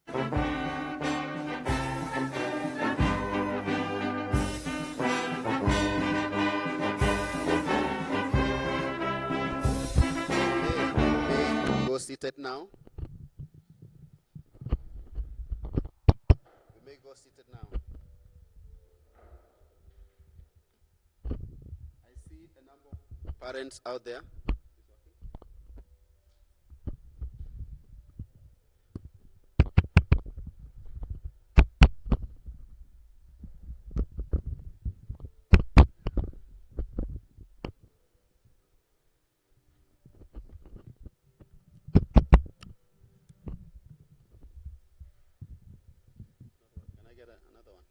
Go seated now. We may go seated now. I see a number of parents out there. Another one.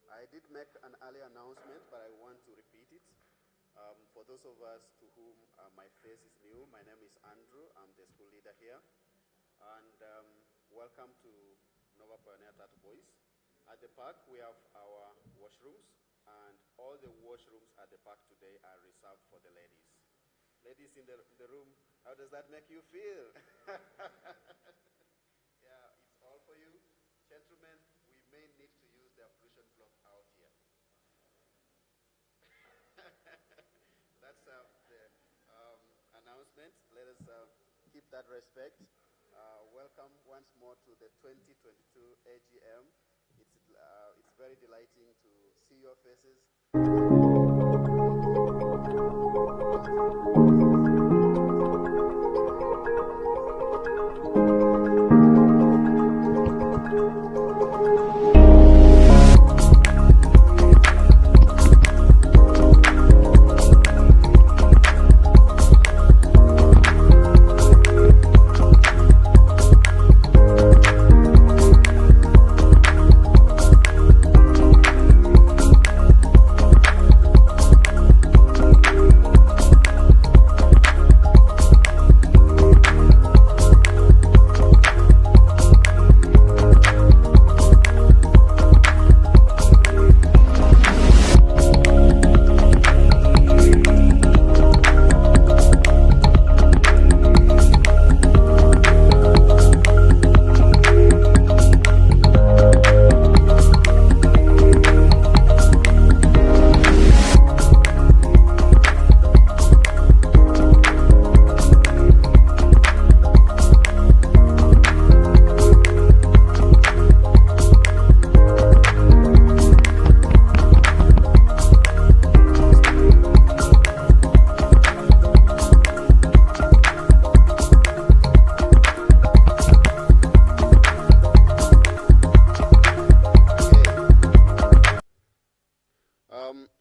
I did make an earlier announcement, but I want to repeat it. For those of us to whom my face is new, my name is Andrew. I'm the school leader here. And welcome to Nova Pioneer Tattoo Boys. At the park, we have our washrooms, and all the washrooms at the park today are reserved for the ladies. Ladies in the room, how does that make you feel? Yeah, it's all for you. Gentlemen, we may need to use the ablution block out here. That's the announcement. Let us keep that respect. Welcome once more to the 2022 AGM. It's very delighting to see your faces.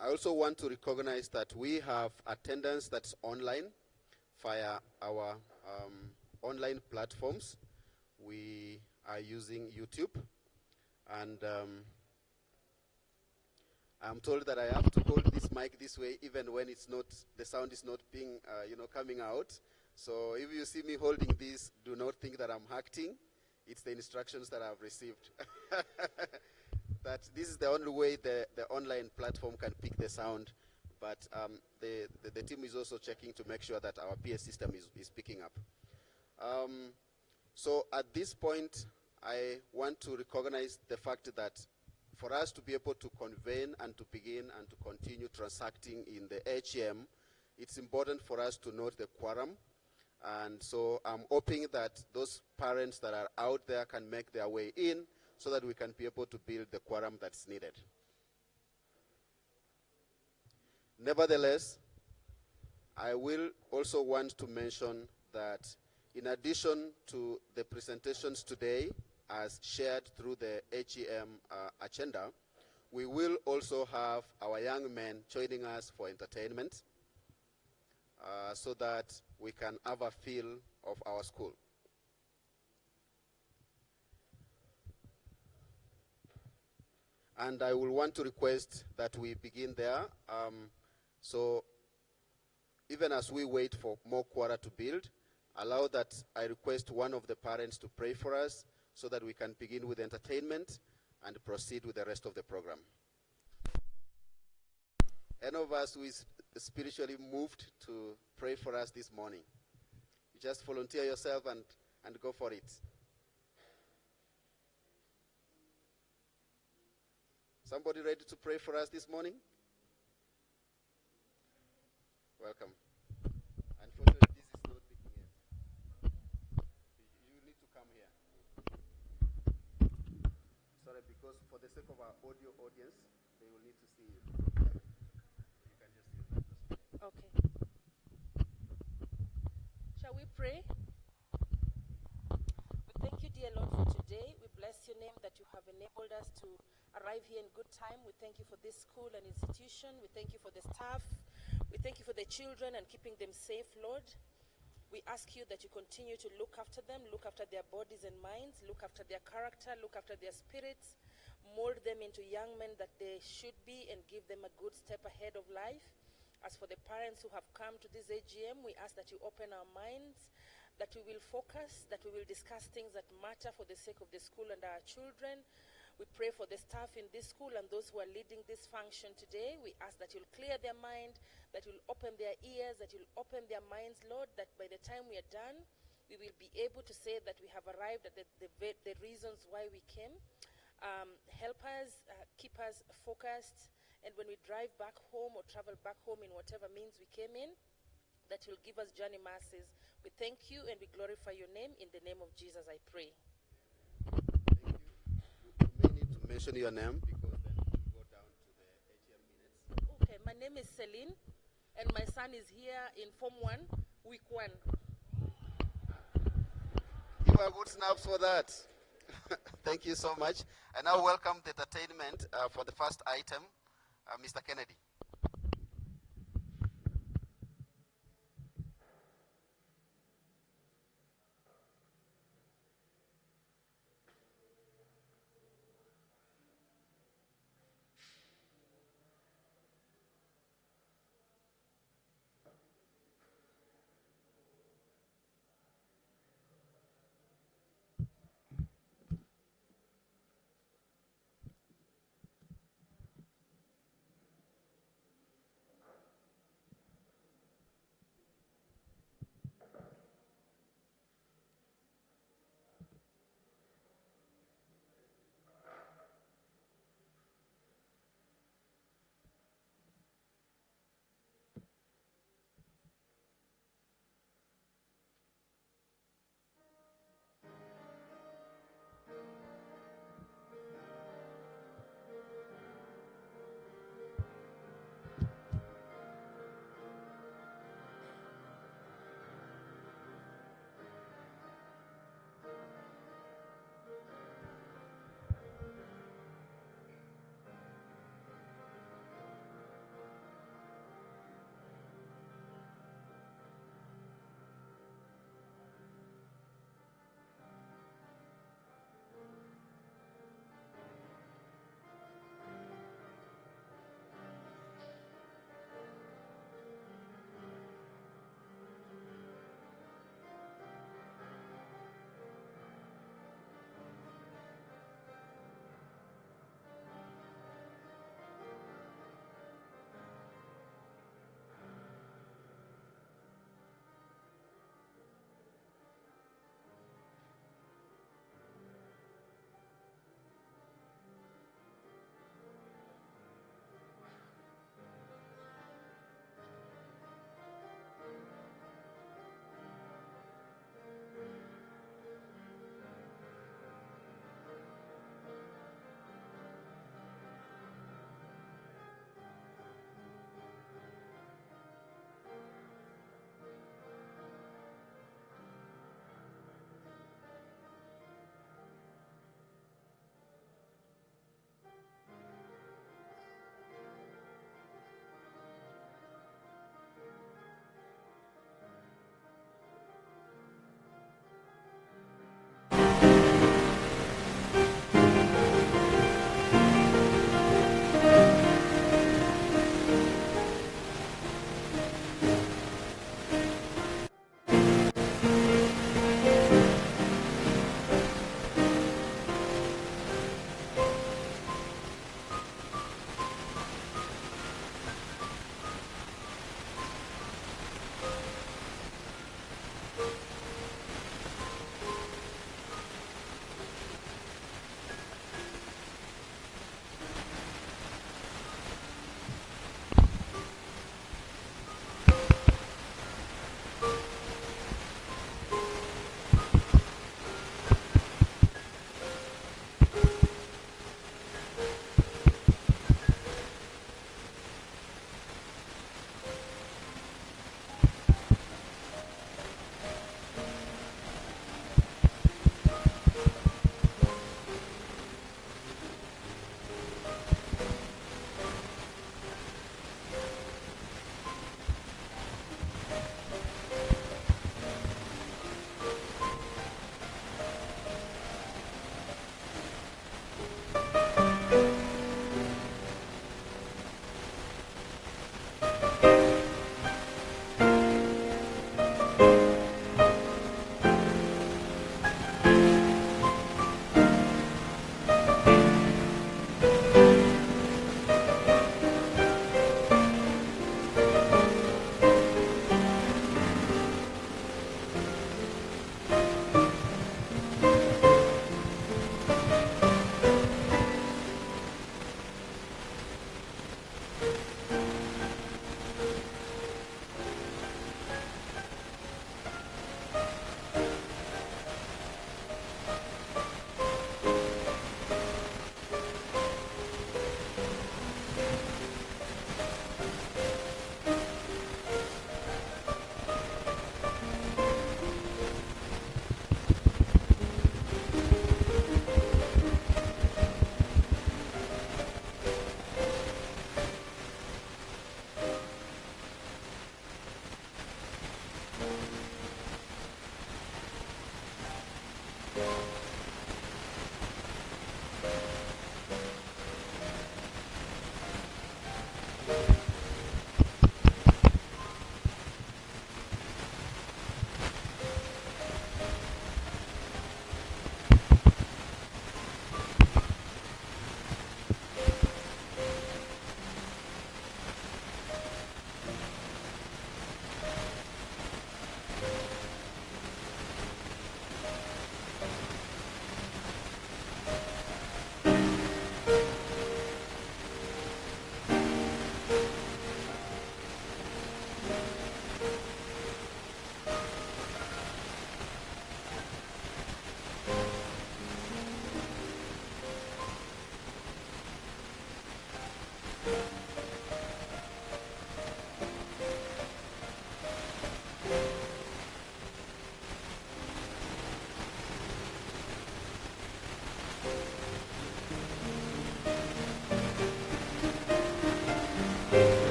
I also want to recognize that we have attendance that's online via our online platforms. We are using YouTube, and I'm told that I have to hold this mic this way even when it's not, the sound is not being, coming out. So if you see me holding this, do not think that I'm acting. It's the instructions that I've received. That this is the only way the online platform can pick the sound, but the team is also checking to make sure that our PA system is picking up. So at this point, I want to recognize the fact that for us to be able to convene and to begin and to continue transacting in the AGM, it's important for us to note the quorum. And so I'm hoping that those parents that are out there can make their way in so that we can be able to build the quorum that's needed. Nevertheless, I will also want to mention that in addition to the presentations today as shared through the AGM agenda, we will also have our young men joining us for entertainment so that we can have a feel of our school. And I will want to request that we begin there. So even as we wait for more quota to build, allow that I request one of the parents to pray for us so that we can begin with entertainment and proceed with the rest of the program. Any of us who is spiritually moved to pray for us this morning, you just volunteer yourself and go for it. Somebody ready to pray for us this morning? Welcome. Unfortunately, this is not picking yet. You need to come here. Sorry, because for the sake of our audio audience, they will need to see you. You can just use that. Okay. Shall we pray? We thank you, dear Lord, for today. We bless your name that you have enabled us to arrive here in good time. We thank you for this school and institution. We thank you for the staff. We thank you for the children and keeping them safe, Lord. We ask you that you continue to look after them, look after their bodies and minds, look after their character, look after their spirits, mold them into young men that they should be, and give them a good step ahead of life. As for the parents who have come to this AGM, we ask that you open our minds, that we will focus, that we will discuss things that matter for the sake of the school and our children. We pray for the staff in this school and those who are leading this function today. We ask that you'll clear their mind, that you'll open their ears, that you'll open their minds, Lord, that by the time we are done, we will be able to say that we have arrived at the reasons why we came. Help us, keep us focused, and when we drive back home or travel back home in whatever means we came in, that you'll give us journey mercies. We thank you and we glorify your name. In the name of Jesus, I pray. Mention your name because then we'll go down to the AGM minutes. Okay, my name is Celine and my son is here in Form 1, Week 1. Give a good snaps for that. Thank you so much. I now welcome the entertainment for the first item, Mr. Kennedy.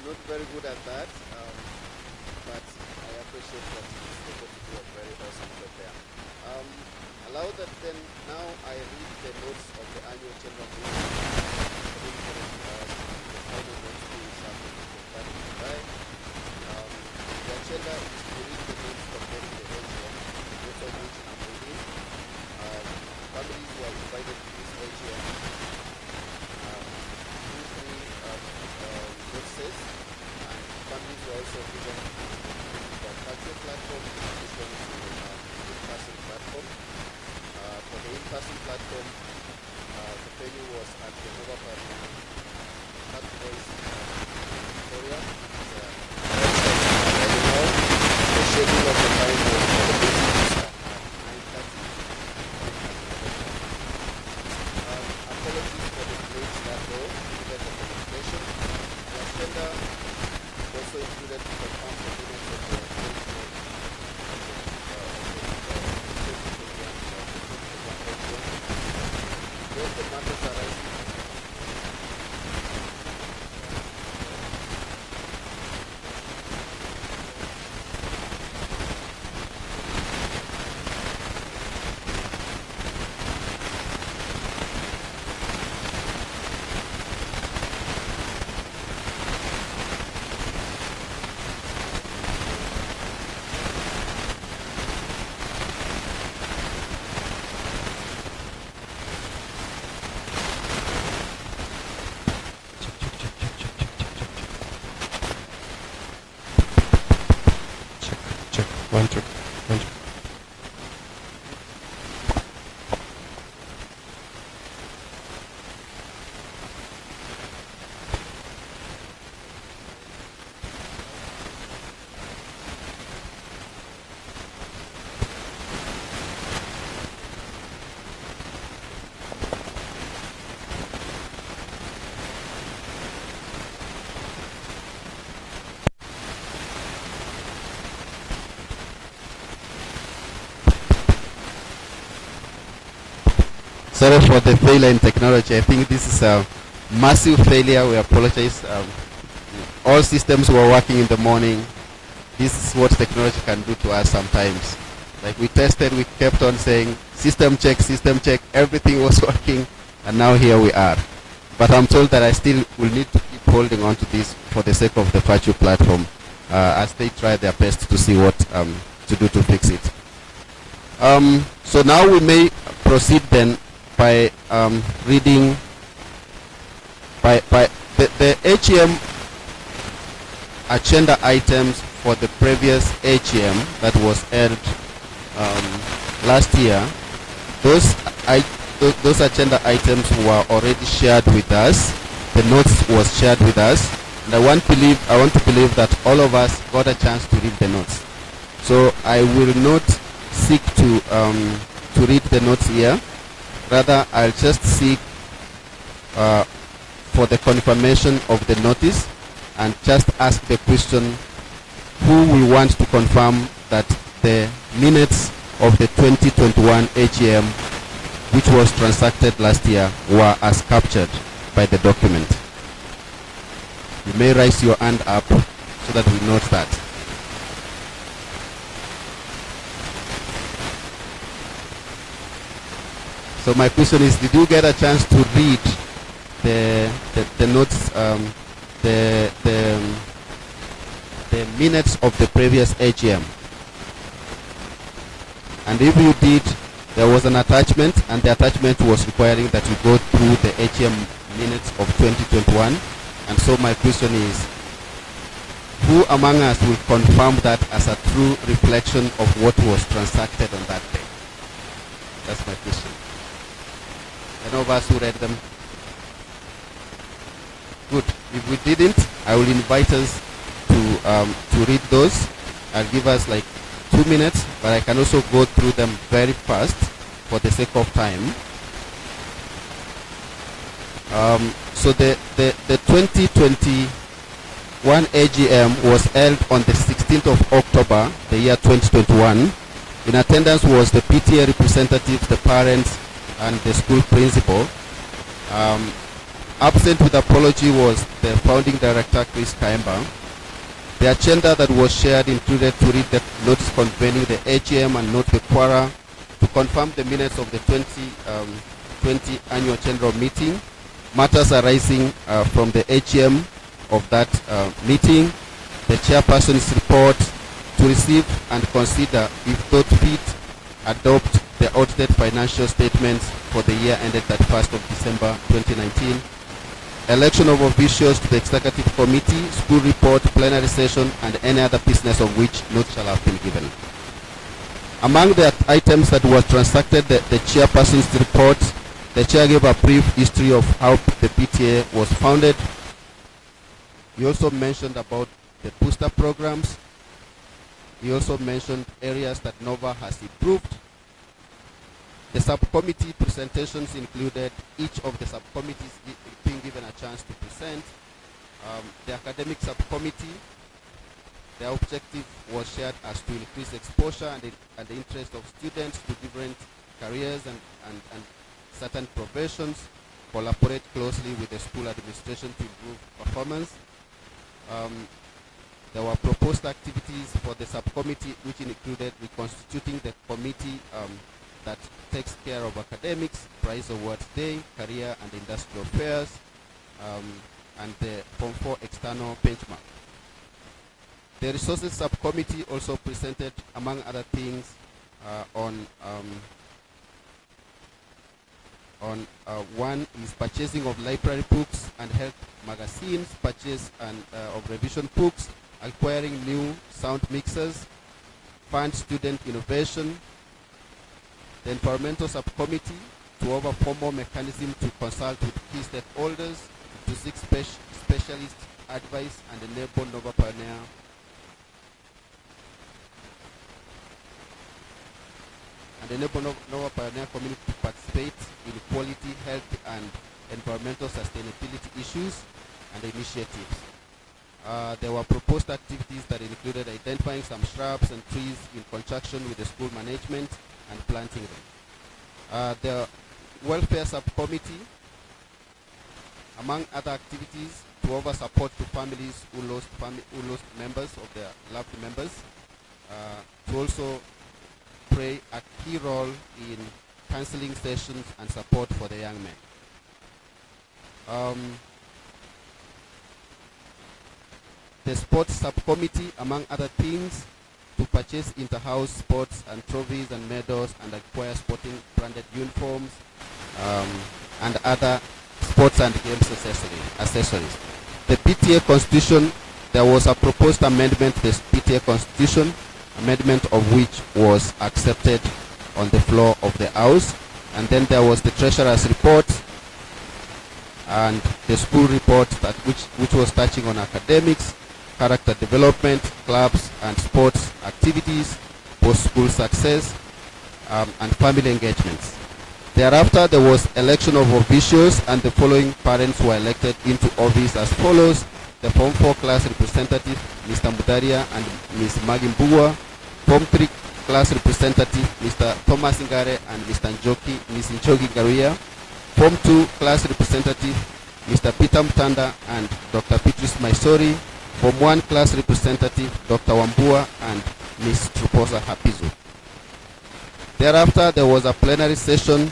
not very good at that, but I appreciate that he's able to do a very awesome job there. Allow that then now I read the notes of the annual general meeting. The final notes being submitted to the right. The agenda is to read the notes comparing the AGM, notes of which I'm reading. Families who are invited to this AGM. Notices, and families were also given the virtual platform in addition to the in-person platform. For the in-person platform, the venue was at the Nova Park Voice Victoria. The schedule of the time was for the meeting at 9:30. Apologies for the late start though, given the presentation. The agenda also included the confirm the minutes of the where the matters arising. One, two. Sorry for the failure in technology. I think this is a massive failure. We apologize. All systems were working in the morning. This is what technology can do to us sometimes. Like we tested, we kept on saying system check, everything was working, and now here we are. But I'm told that I still will need to keep holding on to this for the sake of the virtual platform as they try their best to see what to do to fix it. So now we may proceed then by reading by the AGM agenda items for the previous AGM that was held last year. Those agenda items were already shared with us. The notes was shared with us, and I want to believe that all of us got a chance to read the notes. So I will not seek to read the notes here. Rather, I'll just seek for the confirmation of the notice and just ask the question: who we want to confirm that the minutes of the 2021 AGM, which was transacted last year, were as captured by the document. You may raise your hand up so that we note that. So my question is, did you get a chance to read the notes, the minutes of the previous AGM? And if you did, there was an attachment, and the attachment was requiring that you go through the AGM minutes of 2021. And so my question is, who among us will confirm that as a true reflection of what was transacted on that day? That's my question. Any of us who read them? Good. If we didn't, I will invite us to read those. I'll give us like 2 minutes, but I can also go through them very fast for the sake of time. So the 2021 AGM was held on the 16th of October, the year 2021. In attendance was the PTA representatives, the parents, and the school principal. Absent with apology was the founding director, Chris Kaimba. The agenda that was shared included to read the notice convening the AGM and note the quora, to confirm the minutes of the 2020 annual general meeting, matters arising from the AGM of that meeting, the chairperson's report, to receive and consider, if thought fit, adopt the audited financial statements for the year ended 31st of December 2019, election of officials to the executive committee, school report, plenary session, and any other business of which note shall have been given. Among the items that were transacted, the chairperson's report, the chair gave a brief history of how the PTA was founded. He also mentioned about the booster programs. He also mentioned areas that NOVA has improved. The subcommittee presentations included each of the subcommittees being given a chance to present. The academic subcommittee, their objective was shared as to increase exposure and the interest of students to different careers and certain professions, collaborate closely with the school administration to improve performance. There were proposed activities for the subcommittee, which included reconstituting the committee that takes care of academics, prize awards day, career and industrial affairs, and the Form 4 external benchmark. The resources subcommittee also presented, among other things, one is purchasing of library books and health magazines, purchase of revision books, acquiring new sound mixers, fund student innovation. The environmental subcommittee to offer formal mechanism to consult with key stakeholders, to seek specialist advice and enable NOVA Pioneer community to participate in quality, health and environmental sustainability issues and initiatives. There were proposed activities that included identifying some shrubs and trees in conjunction with the school management and planting them. welfare subcommittee, among other activities, to offer support to families who lost members of their loved members, to also play a key role in counseling sessions and support for the young men. The sports subcommittee, among other things, to purchase inter-house sports and trophies and medals and acquire sporting branded uniforms and other sports and games accessories. The PTA constitution, there was a proposed amendment to the PTA constitution, amendment of which was accepted on the floor of the House. And then there was the treasurer's report and the school report which was touching on academics, character development, clubs and sports activities, post-school success, and family engagements. Thereafter, there was election of officials, and the following parents were elected into office as follows: the Form 4 class representative, Mr. Mudaria and Ms. Maggie Mbugua; Form 3 class representative, Mr. Thomas Ngare and Ms. Njogi Garuya; Form 2 class representative, Mr. Peter Mtanda and Dr. Petrus Maisori; Form 1 class representative, Dr. Wambua and Ms. Truposa Hapizu. Thereafter, there was a plenary session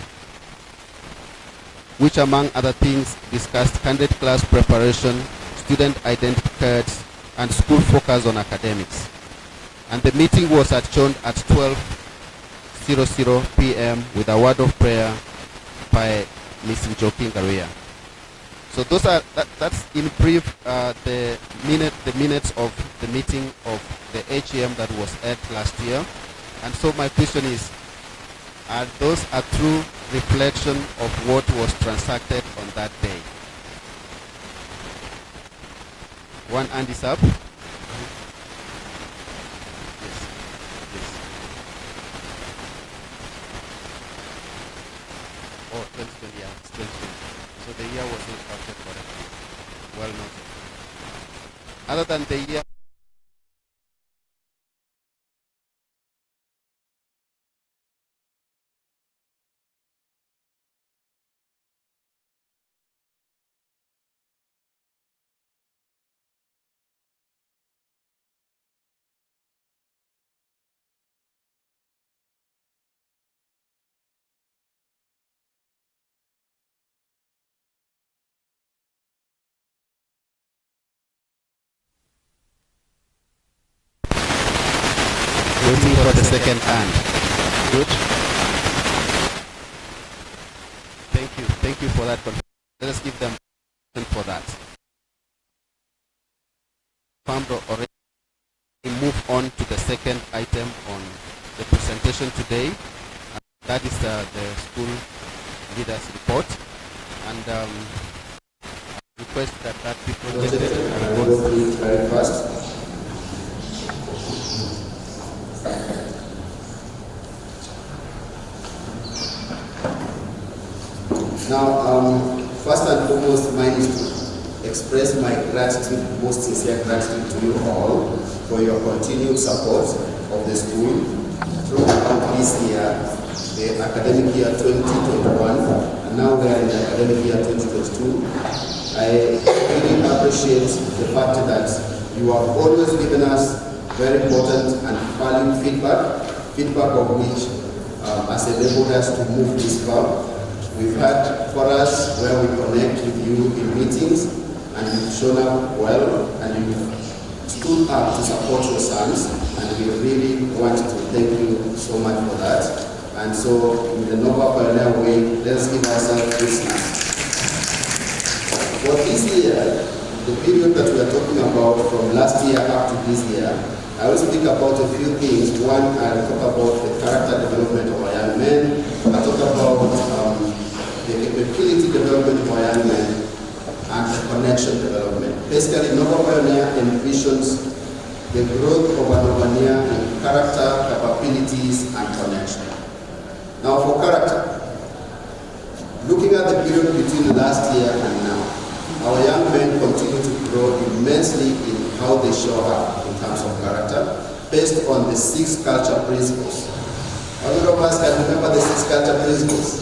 which, among other things, discussed candidate class preparation, student identity cards, and school focus on academics. And the meeting was adjourned at 12:00 p.m. with a word of prayer by Ms. Njoki Garuya. So that's in brief the minutes of the meeting of the AGM that was held last year. And so my question is, are those a true reflection of what was transacted on that day? One hand is up. Yes. Oh, 2020, yeah, it's 2020. So the year was not counted correctly. Well noted. Other than the year, waiting for the second hand. Good. Thank you for that. Let us give them for that. Already move on to the second item on the presentation today. That is the school leaders report, and request that people get it. Very fast. Now, first and foremost, mine is to express my gratitude, most sincere gratitude to you all for your continued support of the school throughout this year, the academic year 2021, and now we are in the academic year 2022. I really appreciate the fact that you have always given us very important and valued feedback of which has enabled us to move this far. We've had forums where we connect with you in meetings, and you've shown up well, and you've stood up to support your sons, and we really want to thank you so much for that. And so, in the Nova Pioneer way, let's give ourselves Christmas. For this year, the period that we are talking about from last year up to this year, I will speak about a few things. One, I'll talk about the character development of our young men. I'll talk about the capability development of our young men and the connection development. Basically, Nova Pioneer envisions the growth of an Pioneer in character, capabilities, and connection. Now, for character, looking at the period between last year and now, our young men continue to grow immensely in how they show up in terms of character, based on the 6 culture principles. How many of us can remember the 6 culture principles?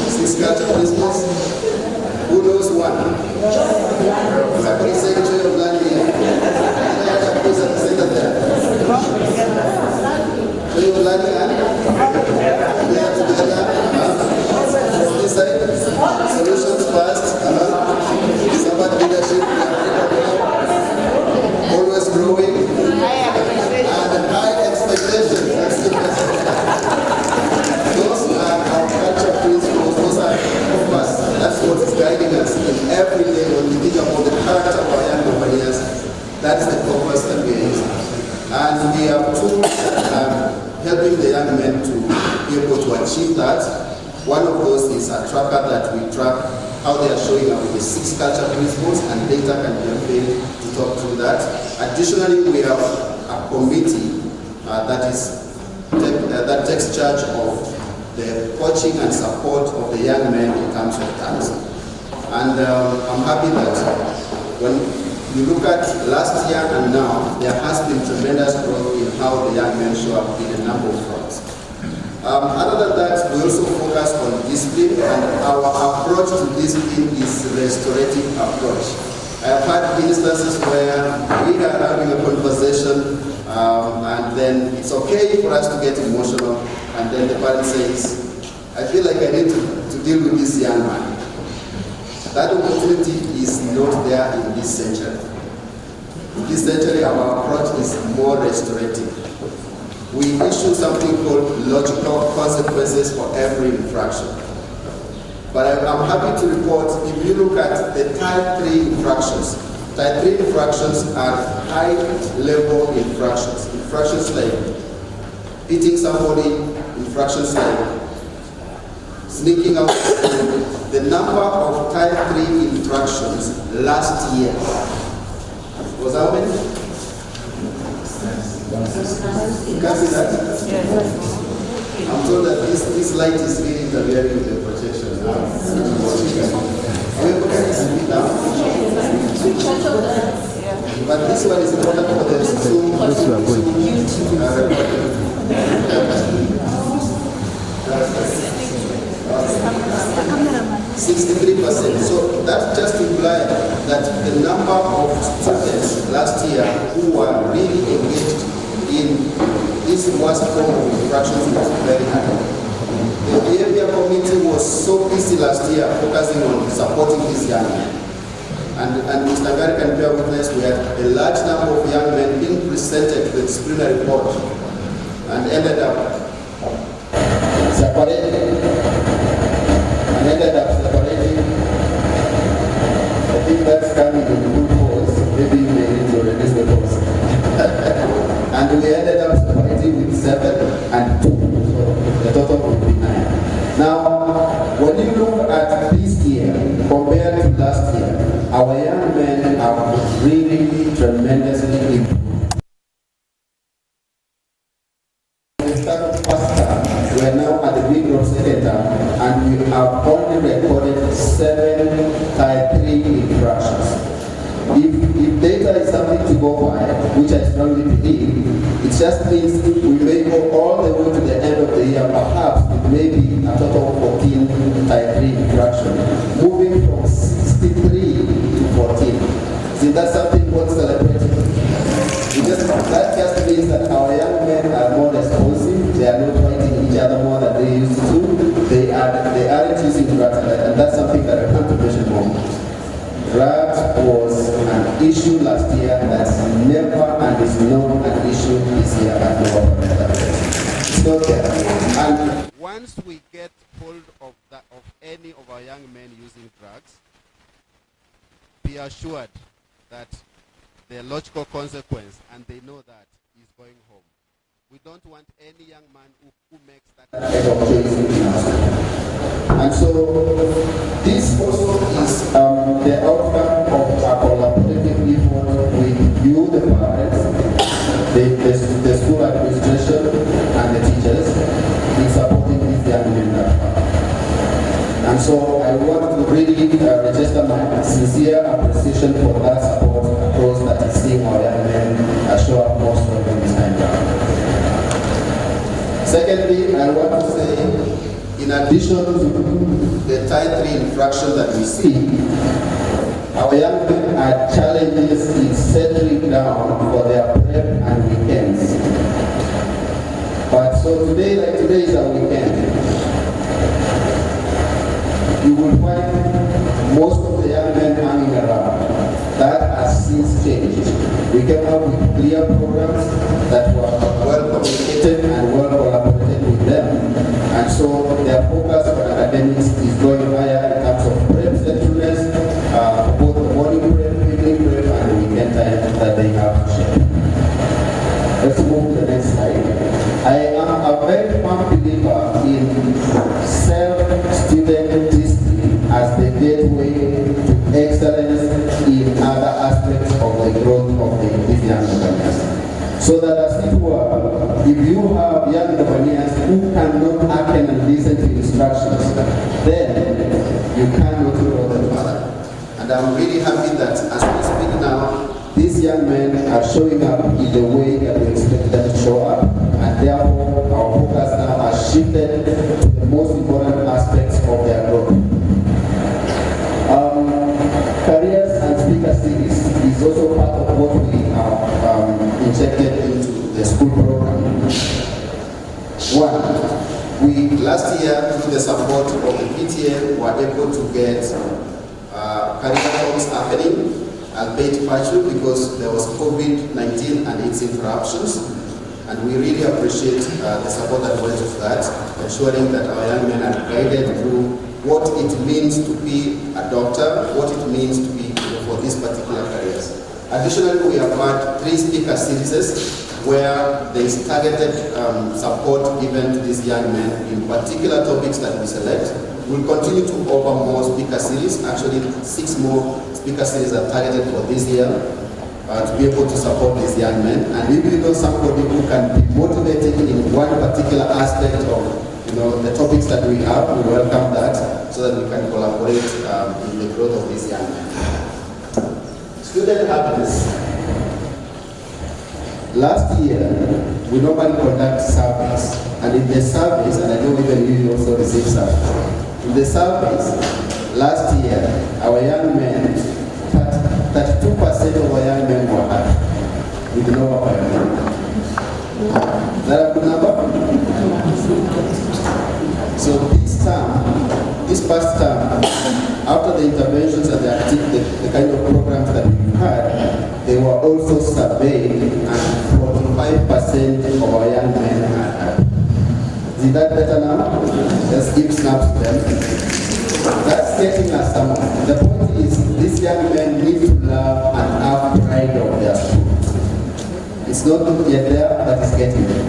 Six culture principles. Who knows one? Somebody secretary of land here. Please at the center there. Secretary of land here. We are together. From this side. Solutions first. Somebody leadership. Always growing. And high expectations. That's the best. Those are our culture principles. Those are compass. That's what is guiding us in every day when we think about the character of our young companions. That's the compass that we are using. And we have tools that are helping the young men to be able to achieve that. One of those is a tracker that we track how they are showing up with the 6 culture principles, and data can be obtained to talk through that. Additionally, we have a committee that takes charge of the coaching and support of the young men in terms of tax. And I'm happy that when you look at last year and now, there has been tremendous growth in how the young men show up in a number of fronts. Other than that, we also focus on discipline, and our approach to discipline is restorative approach. I have had instances where we are having a conversation and then it's okay for us to get emotional, and then the parent says, I feel like I need to deal with this young man. That opportunity is not there in this century. In this century, our approach is more restorative. We issue something called logical consequences for every infraction. But I'm happy to report, if you look at the type 3 infractions, type 3 infractions are high-level infractions. Infractions like beating somebody, infractions like sneaking out. The number of type 3 infractions last year was how many? You can see that? I'm told that this light is really interfering with the projection now. Are we able to see it now? But this one is important for the Zoom. 63%. So that just implies that the number of students last year who were really engaged in this worst form of infractions was very high. The behavior committee was so busy last year focusing on supporting these young men. And Mr. Gary can bear witness, we had a large number of young men being presented to the disciplinary court and ended up separating. I think that's coming in good cause. Maybe you may need to release the cause. And we ended up separating with 7 and 2. So the total would be 9. Now, when you look at this year compared to last year, our young men have really tremendously improved. We are now at the big road center, and we have only recorded 7 type 3 infractions. If data is something to go by, which I strongly believe, it just means we may go all the way to the end of the year, perhaps it may be a total of 14 type 3 infractions, moving from 63 to 14. See, that's something worth celebrating. That just means that our young men are more responsive. They are not fighting each other more than they used to. They aren't using drugs, and that's something that I can't mention more. Drugs was an issue last year that's never and is not an issue this year at all. It's not there. And once we get hold of any of our young men using drugs, be assured that the logical consequence, and they know that he's going home. We don't want any young man who makes that kind of choice in us. And so this also is the outcome of a collaborative effort with you, the parents, the school administration, and the teachers in supporting these young men. And so I want to really register my sincere appreciation for that support across that is seeing our young men show up more strongly this time. Secondly, have to say, in addition to the type 3 infraction that we see, our young men are challenges in settling down for their prep and weekends. But so today, like today is our weekend. You will find most of the young men hanging around. That has since changed. We came up with clear programs that were well communicated and well collaborated with them. And so their focus on academics is going higher in terms of prep settledness, both the morning prep, evening prep, and the weekend time that they have to share. Let's move to the next slide. I am a very firm believer in self-student history as the gateway to excellence in other aspects of the growth of these young entrepreneurs. So that as it were, if you have young entrepreneurs who cannot act and listen to instructions, then you cannot grow them further. And I'm really happy that as we speak now, these young men are showing up in the way that we expect them to show up, and therefore our focus now has shifted to the most important aspects of their growth. Careers and speaker series is also part of what we have injected into the school program. One, we last year, through the support of the PTA, were able to get career talks happening, albeit virtual because there was COVID-19 and its interruptions. And we really appreciate the support that went with that, ensuring that our young men are guided through what it means to be a doctor, what it means to be for these particular careers. Additionally, we have had 3 speaker series where there is targeted support given to these young men in particular topics that we select. We'll continue to offer more speaker series. Actually, 6 more speaker series are targeted for this year to be able to support these young men. And if you know somebody who can be motivated in one particular aspect of the topics that we have, we welcome that so that we can collaborate in the growth of these young men. Student happiness. Last year, we normally conduct surveys, and in the surveys, and I know even you also receive surveys, in the surveys, last year, our young men, 32% of our young men were happy with the number of young men. Is that a good number? So this past term, after the interventions and the kind of programs that we had, they were also surveyed, and 45% of our young men are happy. Is that better now? Let's give snaps to them. That's getting us somewhere. The point is, these young men need to love and have pride of their school. It's not yet there, but it's getting there.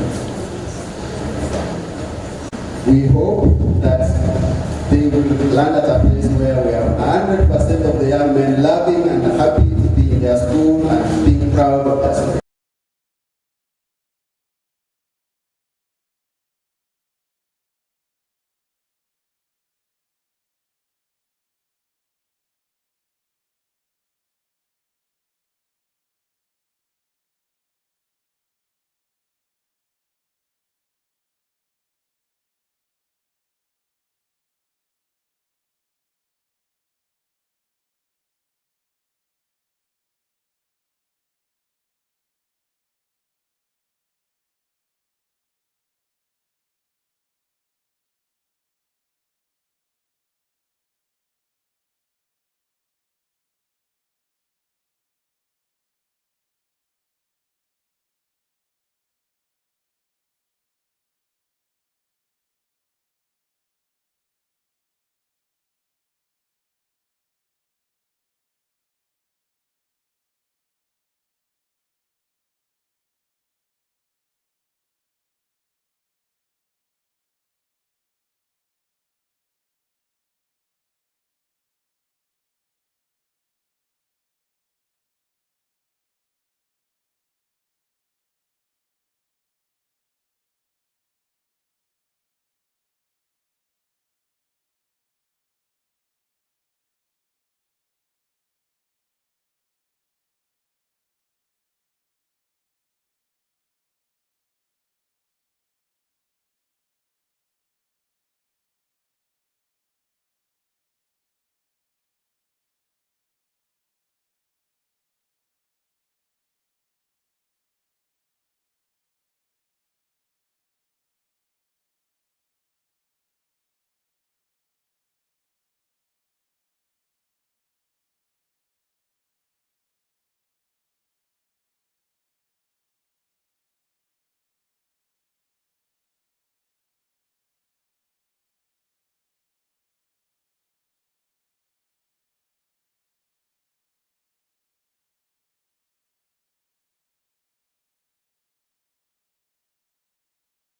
We hope that they will land at a place where we have 100% of the young men loving and happy to be in their school and being proud of their school.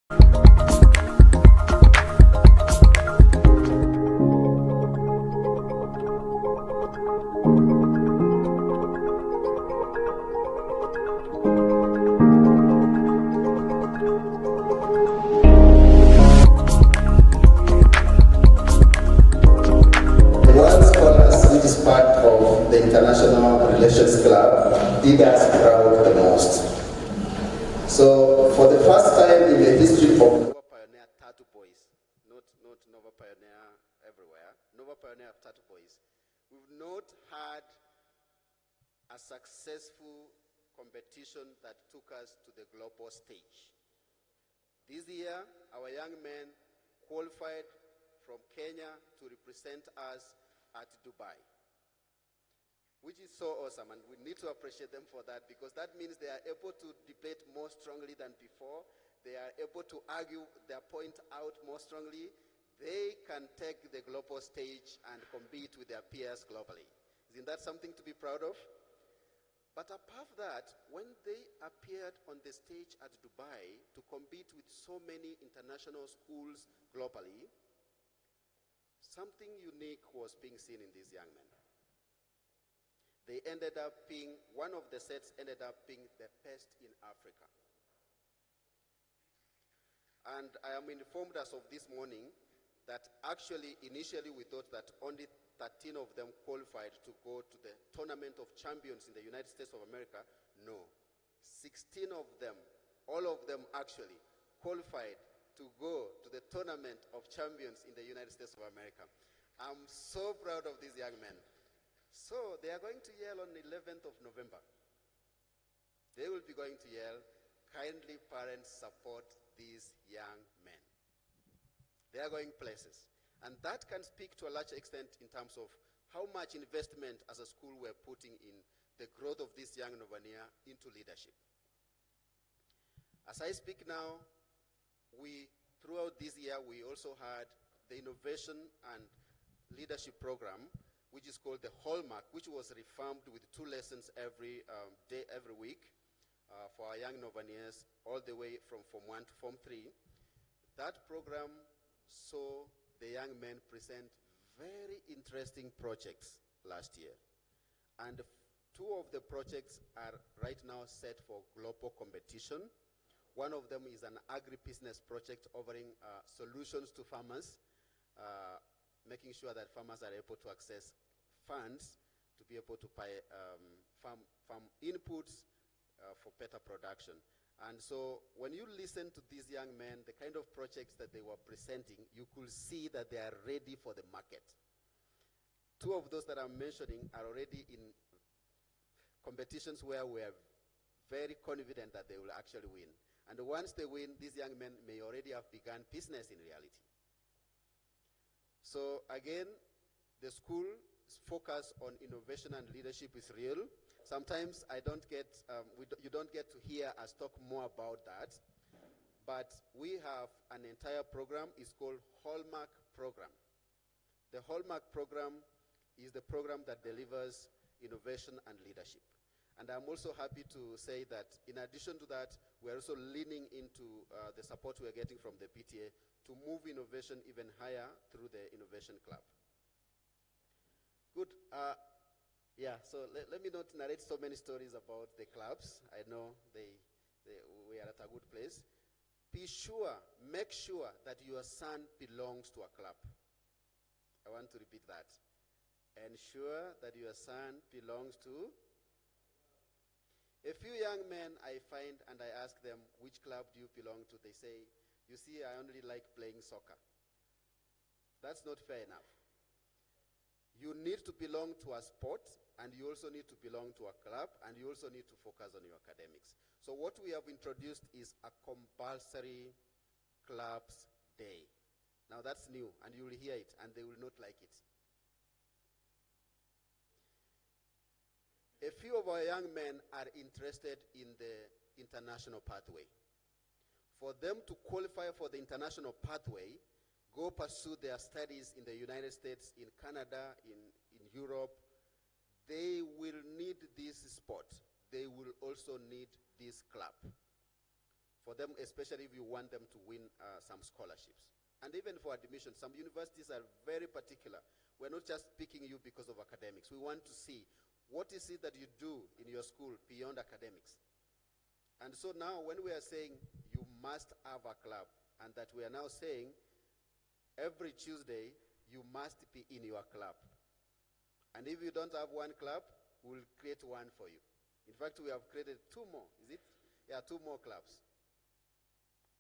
Part of the International Relations Club did us proud the most. So for the first time in the history of Nova Pioneer Tattoo Boys, not Nova Pioneer everywhere, Nova Pioneer Tattoo Boys, we've not had a successful competition that took us to the global stage. This year, our young men qualified from Kenya to represent us at Dubai, which is so awesome, and we need to appreciate them for that, because that means they are able to debate more strongly than before. They are able to argue their point out more strongly. They can take the global stage and compete with their peers globally. Isn't that something to be proud of? But apart from that, when they appeared on the stage at Dubai to compete with so many international schools globally, something unique was being seen in these young men. They ended up being, one of the sets ended up being the best in Africa. And I am informed as of this morning that actually, initially we thought that only 13 of them qualified to go to the Tournament of Champions in the United States of America. No, 16 of them, all of them actually, qualified to go to the Tournament of Champions in the United States of America. I'm so proud of these young men. So they are going to Yale on the 11th of November. They will be going to Yale. Kindly, parents, support these young men. They are going places. And that can speak to a large extent in terms of how much investment as a school we're putting in the growth of this young Novania into leadership. As I speak now, throughout this year, we also had the innovation and leadership program, which is called the Hallmark, which was revamped with 2 lessons every day, every week for our young Novaniers, all the way from Form 1 to Form 3. That program saw the young men present very interesting projects last year. And 2 of the projects are right now set for global competition. One of them is an agribusiness project offering solutions to farmers, making sure that farmers are able to access funds to be able to buy farm inputs for better production. And so when you listen to these young men, the kind of projects that they were presenting, you could see that they are ready for the market. 2 of those that I'm mentioning are already in competitions where we are very confident that they will actually win. And once they win, these young men may already have begun business in reality. So again, the school's focus on innovation and leadership is real. Sometimes you don't get to hear us talk more about that, but we have an entire program. It's called Hallmark Program. The Hallmark Program is the program that delivers innovation and leadership. And I'm also happy to say that in addition to that, we're also leaning into the support we're getting from the PTA to move innovation even higher through the Innovation Club. Good. So let me not narrate so many stories about the clubs. I know we are at a good place. Make sure that your son belongs to a club. I want to repeat that. Ensure that your son belongs to. A few young men I find and I ask them, which club do you belong to? They say, you see, I only like playing soccer. That's not fair enough. You need to belong to a sport, and you also need to belong to a club, and you also need to focus on your academics. So what we have introduced is a compulsory clubs day. Now that's new, and you will hear it, and they will not like it. A few of our young men are interested in the international pathway. For them to qualify for the international pathway, go pursue their studies in the United States, in Canada, in Europe, they will need this sport. They will also need this club. for them, especially if you want them to win some scholarships. And even for admission, some universities are very particular. We're not just picking you because of academics. We want to see what is it that you do in your school beyond academics. And so now when we are saying you must have a club, and that we are now saying every Tuesday you must be in your club. And if you don't have one club, we'll create one for you. In fact, we have created two more. Is it? Yeah, two more clubs,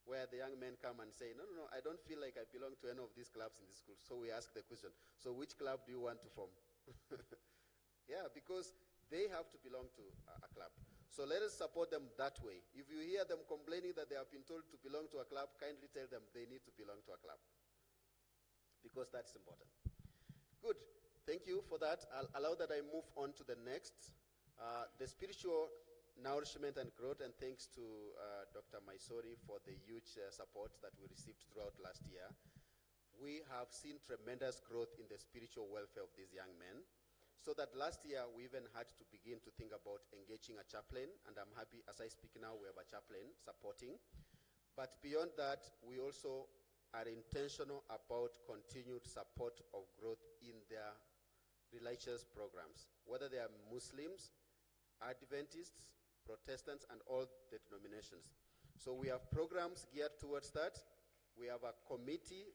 where the young men come and say, no, I don't feel like I belong to any of these clubs in the school. So we ask the question, so which club do you want to form? Yeah, because they have to belong to a club. So let us support them that way. If you hear them complaining that they have been told to belong to a club, kindly tell them they need to belong to a club, because that's important. Good. Thank you for that. I'll allow that I move on to the next. The spiritual nourishment and growth, and thanks to Dr. Maisori for the huge support that we received throughout last year. We have seen tremendous growth in the spiritual welfare of these young men, so that last year we even had to begin to think about engaging a chaplain, and I'm happy as I speak now we have a chaplain supporting. But beyond that, we also are intentional about continued support of growth in their religious programs, whether they are Muslims, Adventists, Protestants, and all the denominations. So we have programs geared towards that. We have a committee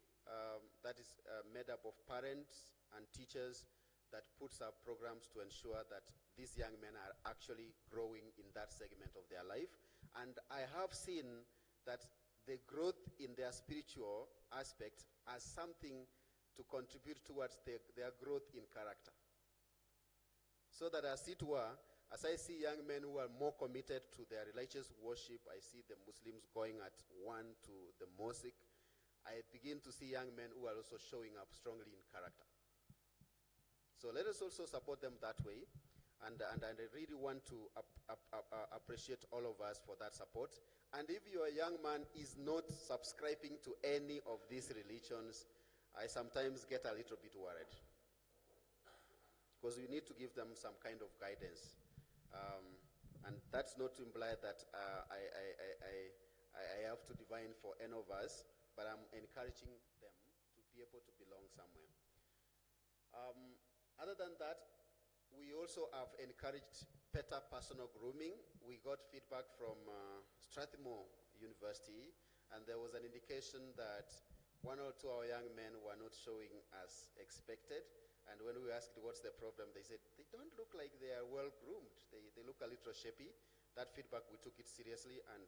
that is made up of parents and teachers that puts up programs to ensure that these young men are actually growing in that segment of their life. And I have seen that the growth in their spiritual aspect as something to contribute towards their growth in character. So that as it were, as I see young men who are more committed to their religious worship, I see the Muslims going at one to the mosque, I begin to see young men who are also showing up strongly in character. So let us also support them that way, and I really want to appreciate all of us for that support. And if your young man is not subscribing to any of these religions, I sometimes get a little bit worried, because we need to give them some kind of guidance. And that's not to imply that I have to divine for any of us, but I'm encouraging them to be able to belong somewhere. Other than that, we also have encouraged better personal grooming. We got feedback from Strathmore University, and there was an indication that one or two of our young men were not showing as expected. And when we asked what's the problem, they said they don't look like they are well groomed. They look a little shapy. That feedback, we took it seriously, and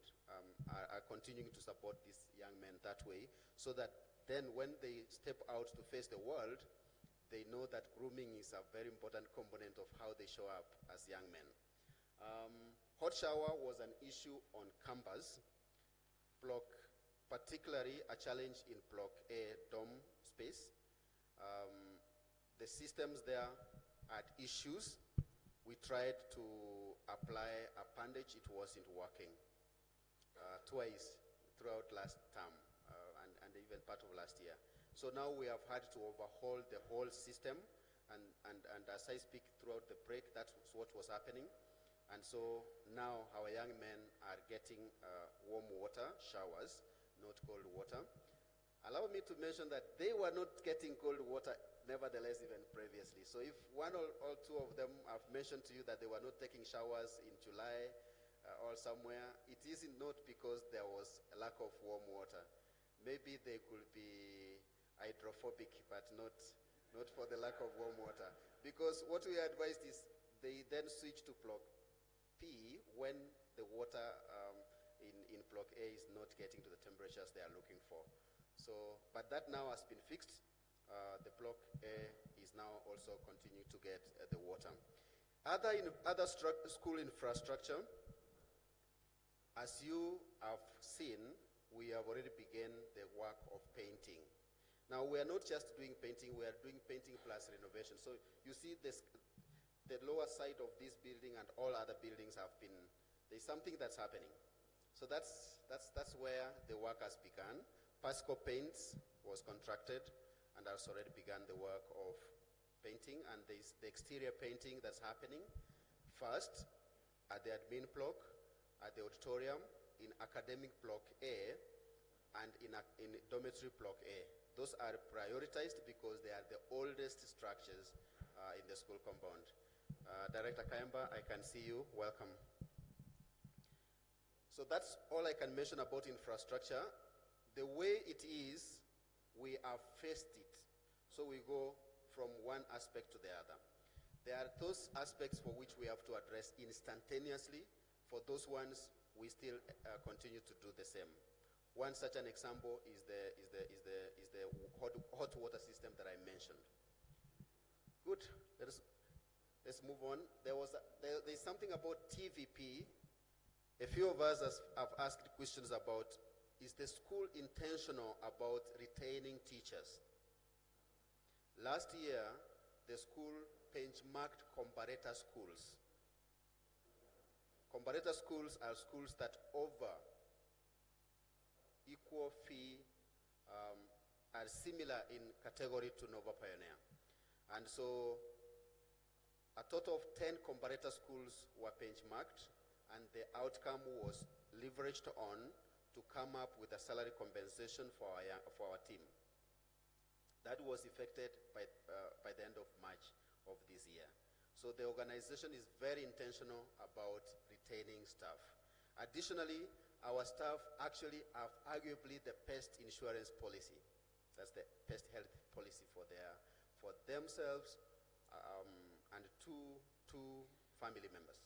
are continuing to support these young men that way, so that then when they step out to face the world, they know that grooming is a very important component of how they show up as young men. Hot shower was an issue on campus. Particularly a challenge in Block A dorm space. The systems there had issues. We tried to apply a bandage, it wasn't working. Twice throughout last term and even part of last year. So now we have had to overhaul the whole system, and as I speak throughout the break, that's what was happening. And so now our young men are getting warm water showers, not cold water. Allow me to mention that they were not getting cold water, nevertheless, even previously. So if one or two of them have mentioned to you that they were not taking showers in July or somewhere, it isn't not because there was a lack of warm water. Maybe they could be hydrophobic, but not for the lack of warm water. Because what we advised is they then switch to Block P when the water in Block A is not getting to the temperatures they are looking for. So, but that now has been fixed. The Block A is now also continuing to get the water. Other school infrastructure, as you have seen, we have already begun the work of painting. Now, we are not just doing painting, we are doing painting plus renovation. So you see this, the lower side of this building and all other buildings have been, there's something that's happening. So that's where the work has begun. Pasco Paints was contracted and has already begun the work of painting, and there's the exterior painting that's happening first at the admin block, at the auditorium, in academic block A and in dormitory block A. Those are prioritized because they are the oldest structures in the school compound. Director Kayamba, I can see you. Welcome. So that's all I can mention about infrastructure. The way it is, we have faced it. So we go from one aspect to the other. There are those aspects for which we have to address instantaneously. For those ones, we still continue to do the same. One such an example is the hot water system that I mentioned. Good. Let's move on. There's something about TVP. A few of us have asked questions about, is the school intentional about retaining teachers? Last year, the school benchmarked comparator schools. Comparator schools are schools that offer equal fee, are similar in category to Nova Pioneer. And so a total of 10 comparator schools were benchmarked, and the outcome was leveraged on to come up with a salary compensation for our team. That was effected by the end of March of this year. So the organization is very intentional about retaining staff. Additionally, our staff actually have arguably the best insurance policy. That's the best health policy for themselves and two family members.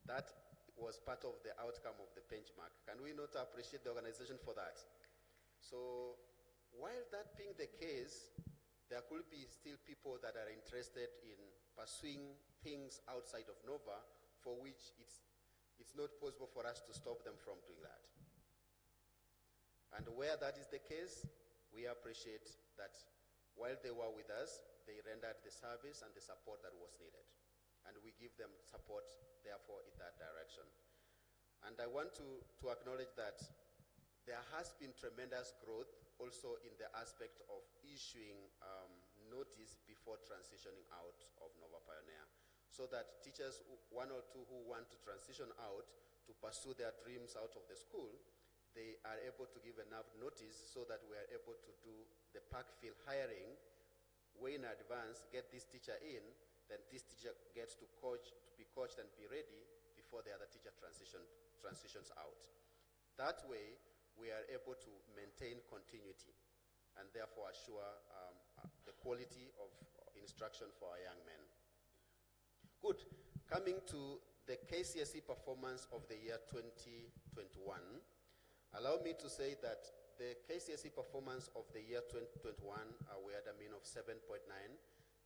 That was part of the outcome of the benchmark. Can we not appreciate the organization for that? So while that being the case, there could be still people that are interested in pursuing things outside of Nova for which it's not possible for us to stop them from doing that. And where that is the case, we appreciate that while they were with us, they rendered the service and the support that was needed. And we give them support, therefore, in that direction. And I want to acknowledge that there has been tremendous growth also in the aspect of issuing notice before transitioning out of Nova Pioneer, so that teachers, one or two who want to transition out to pursue their dreams out of the school, they are able to give enough notice so that we are able to do the backfill hiring way in advance, get this teacher in, then this teacher gets to be coached and be ready before the other teacher transitions out. That way, we are able to maintain continuity and therefore assure the quality of instruction for our young men. Good. Coming to the KCSE performance of the year 2021, allow me to say that the KCSE performance of the year 2021, we had a mean of 7.9.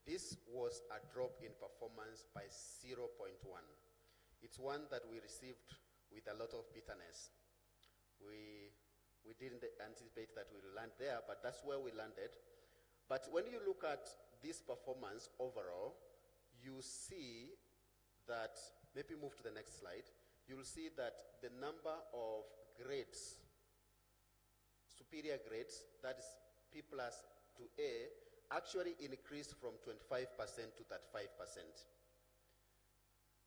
This was a drop in performance by 0.1. It's one that we received with a lot of bitterness. We didn't anticipate that we'll land there, but that's where we landed. But when you look at this performance overall, you see that, maybe move to the next slide, you'll see that the number of grades, superior grades, that is P plus to A, actually increased from 25% to 35%.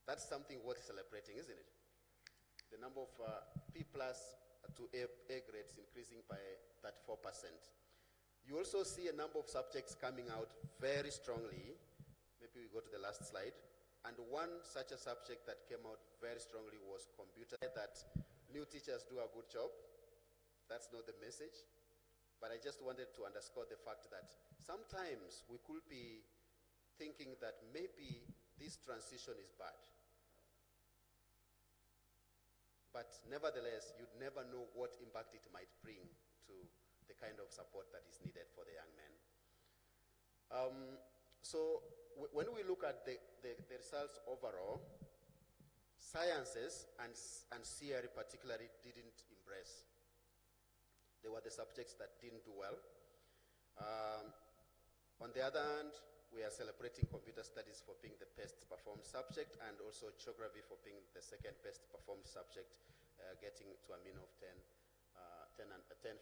That's something worth celebrating, isn't it? The number of P plus to A grades increasing by 34%. You also see a number of subjects coming out very strongly. Maybe we go to the last slide. And one such a subject that came out very strongly was computer. That new teachers do a good job. That's not the message. But I just wanted to underscore the fact that sometimes we could be thinking that maybe this transition is bad. But nevertheless, you'd never know what impact it might bring to the kind of support that is needed for the young men. So when we look at the results overall, sciences and CRE particularly didn't impress. They were the subjects that didn't do well. On the other hand, we are celebrating computer studies for being the best performed subject, and also geography for being the second best performed subject, getting to a mean of 10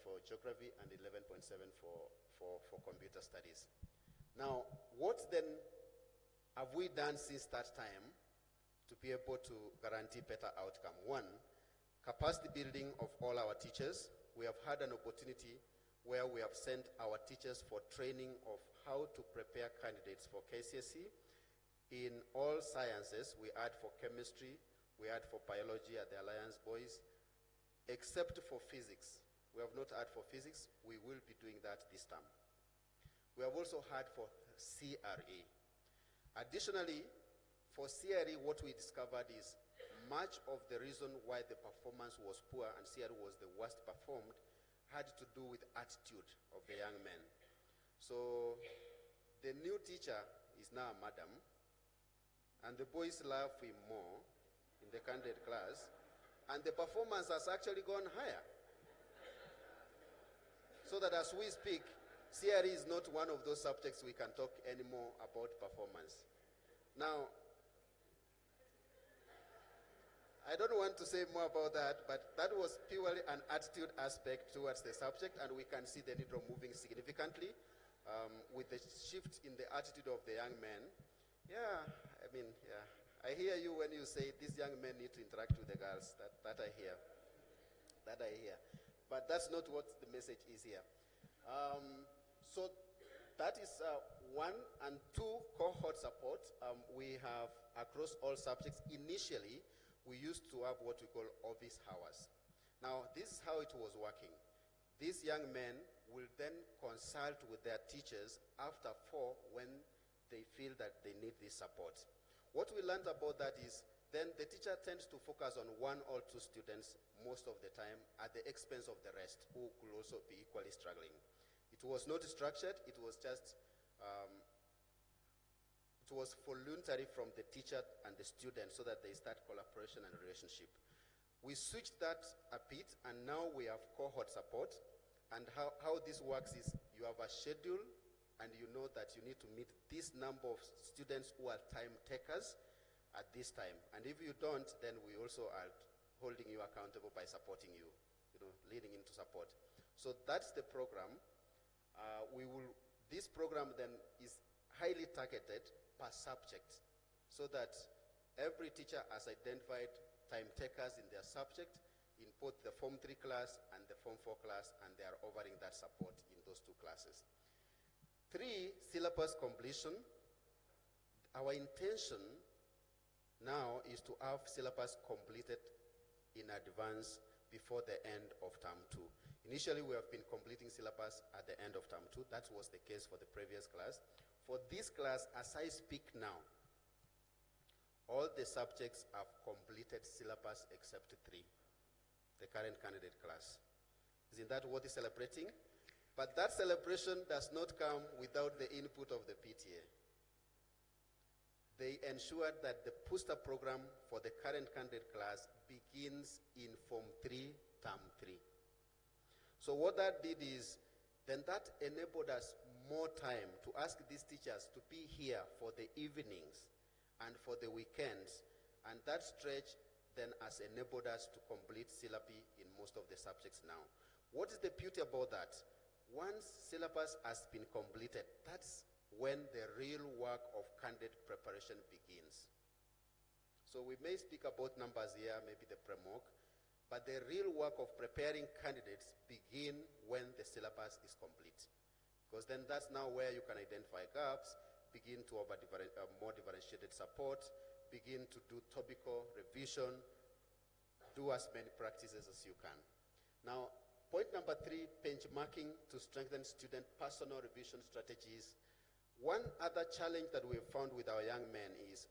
for geography and 11.7 for computer studies. Now, what then have we done since that time to be able to guarantee better outcome? One, capacity building of all our teachers. We have had an opportunity where we have sent our teachers for training of how to prepare candidates for KCSE. In all sciences, we add for chemistry, we add for biology at the Alliance Boys, except for physics. We have not had for physics. We will be doing that this term. We have also had for CRE. Additionally, for CRE, what we discovered is much of the reason why the performance was poor and CRE was the worst performed had to do with attitude of the young men. So the new teacher is now a madam, and the boys love him more in the candidate class, and the performance has actually gone higher. So that as we speak, CRE is not one of those subjects we can talk anymore about performance. Now, I don't want to say more about that, but that was purely an attitude aspect towards the subject, and we can see the needle moving significantly with the shift in the attitude of the young men. Yeah, I mean, yeah. I hear you when you say these young men need to interact with the girls. That I hear. That I hear. But that's not what the message is here. So that is one, and two, cohort support. We have across all subjects. Initially, we used to have what we call office hours. Now, this is how it was working. These young men will then consult with their teachers after 4 when they feel that they need this support. What we learned about that is then the teacher tends to focus on 1 or 2 students most of the time at the expense of the rest, who could also be equally struggling. It was not structured, it was just it was voluntary from the teacher and the student so that they start collaboration and relationship. We switched that a bit, and now we have cohort support. And how this works is you have a schedule, and you know that you need to meet this number of students who are time takers at this time. And if you don't, then we also are holding you accountable by supporting you, leading into support. So that's the program. This program then is highly targeted per subject, so that every teacher has identified time takers in their subject in both the Form 3 class and the Form 4 class, and they are offering that support in those 2 classes. 3, syllabus completion. Our intention now is to have syllabus completed in advance before the end of term 2. Initially, we have been completing syllabus at the end of term 2. That was the case for the previous class. For this class, as I speak now, all the subjects have completed syllabus except 3, the current candidate class. Isn't that worth celebrating? But that celebration does not come without the input of the PTA. They ensured that the booster program for the current candidate class begins in Form 3, Term 3. So what that did is, then that enabled us more time to ask these teachers to be here for the evenings and for the weekends, and that stretch then has enabled us to complete syllabi in most of the subjects now. What is the beauty about that? Once syllabus has been completed, that's when the real work of candidate preparation begins. So we may speak about numbers here, maybe the pre-mock, but the real work of preparing candidates begin when the syllabus is complete. Because then that's now where you can identify gaps, begin to offer more differentiated support, begin to do topical revision, do as many practices as you can. Now, point number 3, benchmarking to strengthen student personal revision strategies. One other challenge that we have found with our young men is,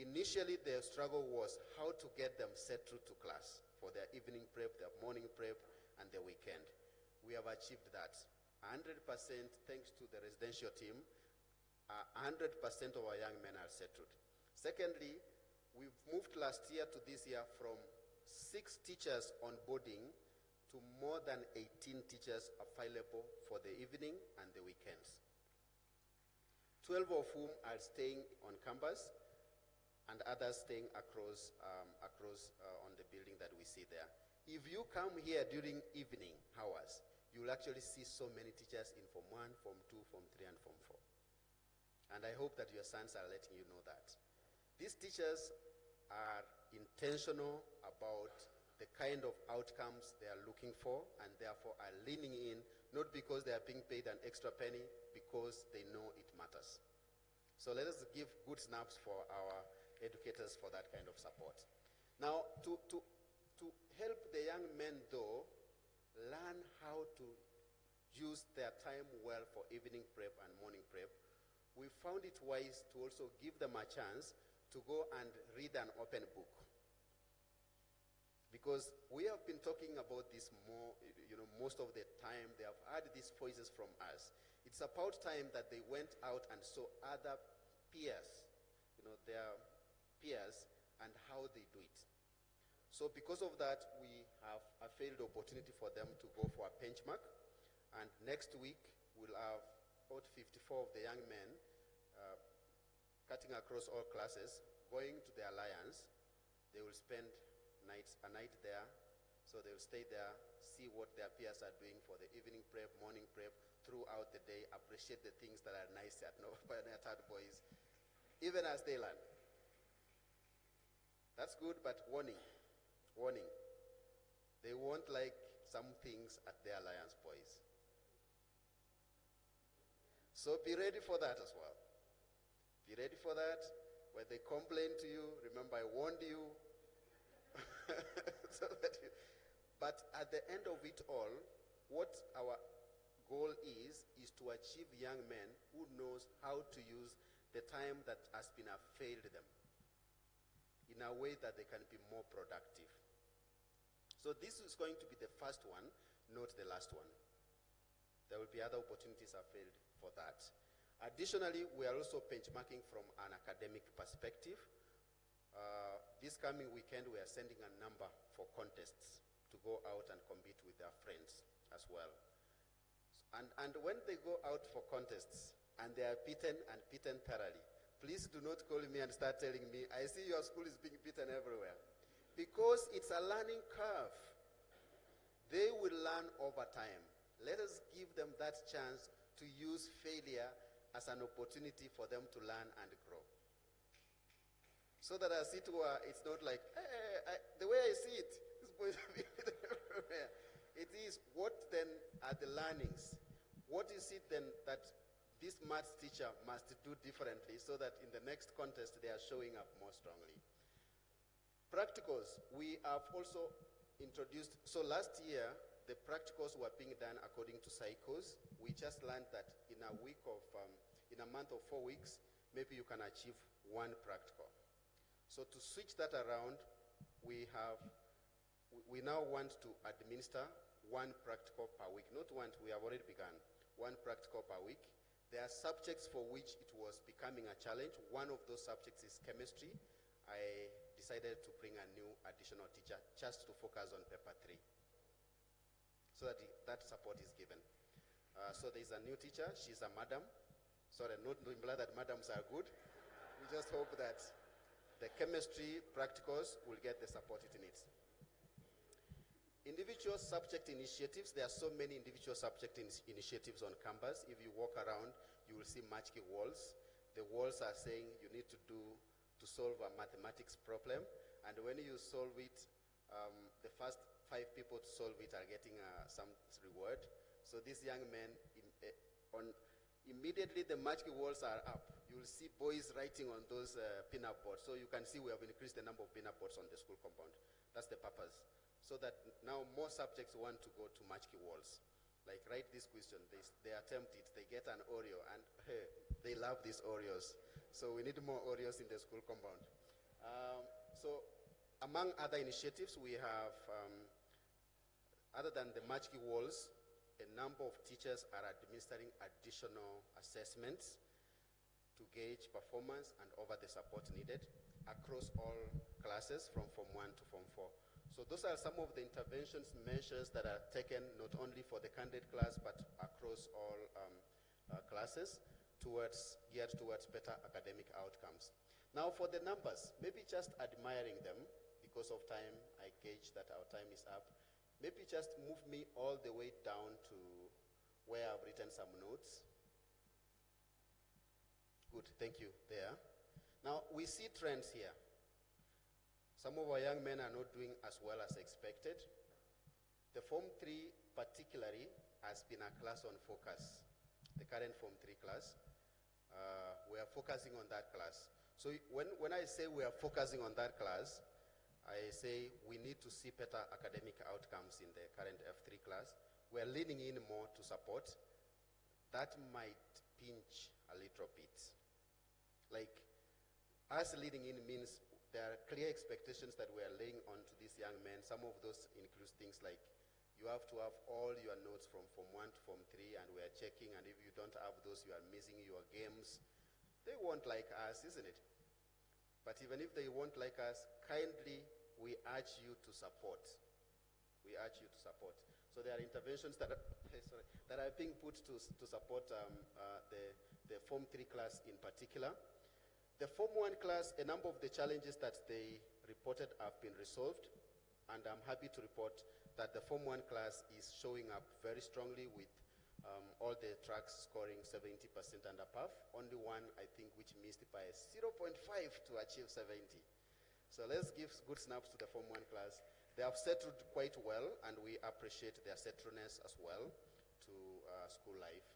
initially their struggle was how to get them set through to class for their evening prep, their morning prep, and their weekend. We have achieved that. 100% thanks to the residential team. 100% of our young men are settled. Secondly, we've moved last year to this year from 6 teachers onboarding to more than 18 teachers available for the evening and the weekends. 12 of whom are staying on campus, and others staying across on the building that we see there. If you come here during evening hours, you will actually see so many teachers in Form 1, Form 2, Form 3, and Form 4. And I hope that your sons are letting you know that. These teachers are intentional about the kind of outcomes they are looking for, and therefore are leaning in, not because they are being paid an extra penny, because they know it matters. So let us give good snaps for our educators for that kind of support. Now, to help the young men, though, learn how to use their time well for evening prep and morning prep, we found it wise to also give them a chance to go and read an open book. Because we have been talking about this more, most of the time. They have heard these voices from us. It's about time that they went out and saw other peers, their peers, and how they do it. So because of that, we have a failed opportunity for them to go for a benchmark. And next week, we'll have about 54 of the young men cutting across all classes, going to the Alliance. They will spend a night there. So they will stay there, see what their peers are doing for the evening prep, morning prep, throughout the day, appreciate the things that are nice at Third Boys, even as they learn. That's good, but warning. They won't like some things at the Alliance Boys. So be ready for that as well. Be ready for that. When they complain to you, remember I warned you. But at the end of it all, what our goal is to achieve young men who knows how to use the time that has been failed them in a way that they can be more productive. So this is going to be the first one, not the last one. There will be other opportunities availed for that. Additionally, we are also benchmarking from an academic perspective. This coming weekend, we are sending a number for contests to go out and compete with their friends as well. And when they go out for contests and they are beaten and beaten thoroughly, please do not call me and start telling me, I see your school is being beaten everywhere. Because it's a learning curve. They will learn over time. Let us give them that chance to use failure as an opportunity for them to learn and grow. So that as it were, it's not like, the way I see it, this boy is being beaten everywhere. It is, what then are the learnings? What is it then that this maths teacher must do differently so that in the next contest they are showing up more strongly? Practicals, we have also introduced, so last year, the practicals were being done according to cycles. We just learned that in a month of 4 weeks, maybe you can achieve one practical. So to switch that around, we now want to administer one practical per week. Not one, we have already begun. One practical per week. There are subjects for which it was becoming a challenge. One of those subjects is chemistry. I decided to bring a new additional teacher just to focus on paper 3, so that that support is given. So there's a new teacher. She's a madam. Sorry, not imply that madams are good. We just hope that the chemistry practicals will get the support it needs. Individual subject initiatives. There are so many individual subject initiatives on campus. If you walk around, you will see matchkey walls. The walls are saying you need to solve a mathematics problem, and when you solve it, the first 5 people to solve it are getting some reward. So these young men, immediately the matchkey walls are up. You will see boys writing on those peanut boards. So you can see we have increased the number of peanut boards on the school compound. That's the purpose. So that now more subjects want to go to matchkey walls. Like, write this question, they attempt it, they get an Oreo, and hey, they love these Oreos. So we need more Oreos in the school compound. So among other initiatives, we have, other than the matchkey walls, a number of teachers are administering additional assessments to gauge performance and offer the support needed across all classes from Form 1 to Form 4. So those are some of the interventions, measures that are taken not only for the candidate class, but across all classes geared towards better academic outcomes. Now for the numbers, maybe just admiring them. Because of time, I gauge that our time is up. Maybe just move me all the way down to where I've written some notes. Good, thank you there. Now we see trends here. Some of our young men are not doing as well as expected. The Form 3 particularly has been a class on focus. The current Form 3 class, we are focusing on that class. So when I say we are focusing on that class, I say we need to see better academic outcomes in the current F3 class. We are leaning in more to support. That might pinch a little bit. Like, us leading in means there are clear expectations that we are laying on to these young men. Some of those include things like you have to have all your notes from Form 1 to Form 3, and we are checking, and if you don't have those, you are missing your games. They won't like us, isn't it? But even if they won't like us, kindly, we urge you to support. We urge you to support. So there are interventions that are, that are being put to support the Form 3 class in particular. The Form 1 class, a number of the challenges that they reported have been resolved, and I'm happy to report that the Form 1 class is showing up very strongly with all the tracks scoring 70% and above. Only one, I think, which missed by 0.5 to achieve 70. So let's give good snaps to the Form 1 class. They have settled quite well, and we appreciate their settledness as well to school life.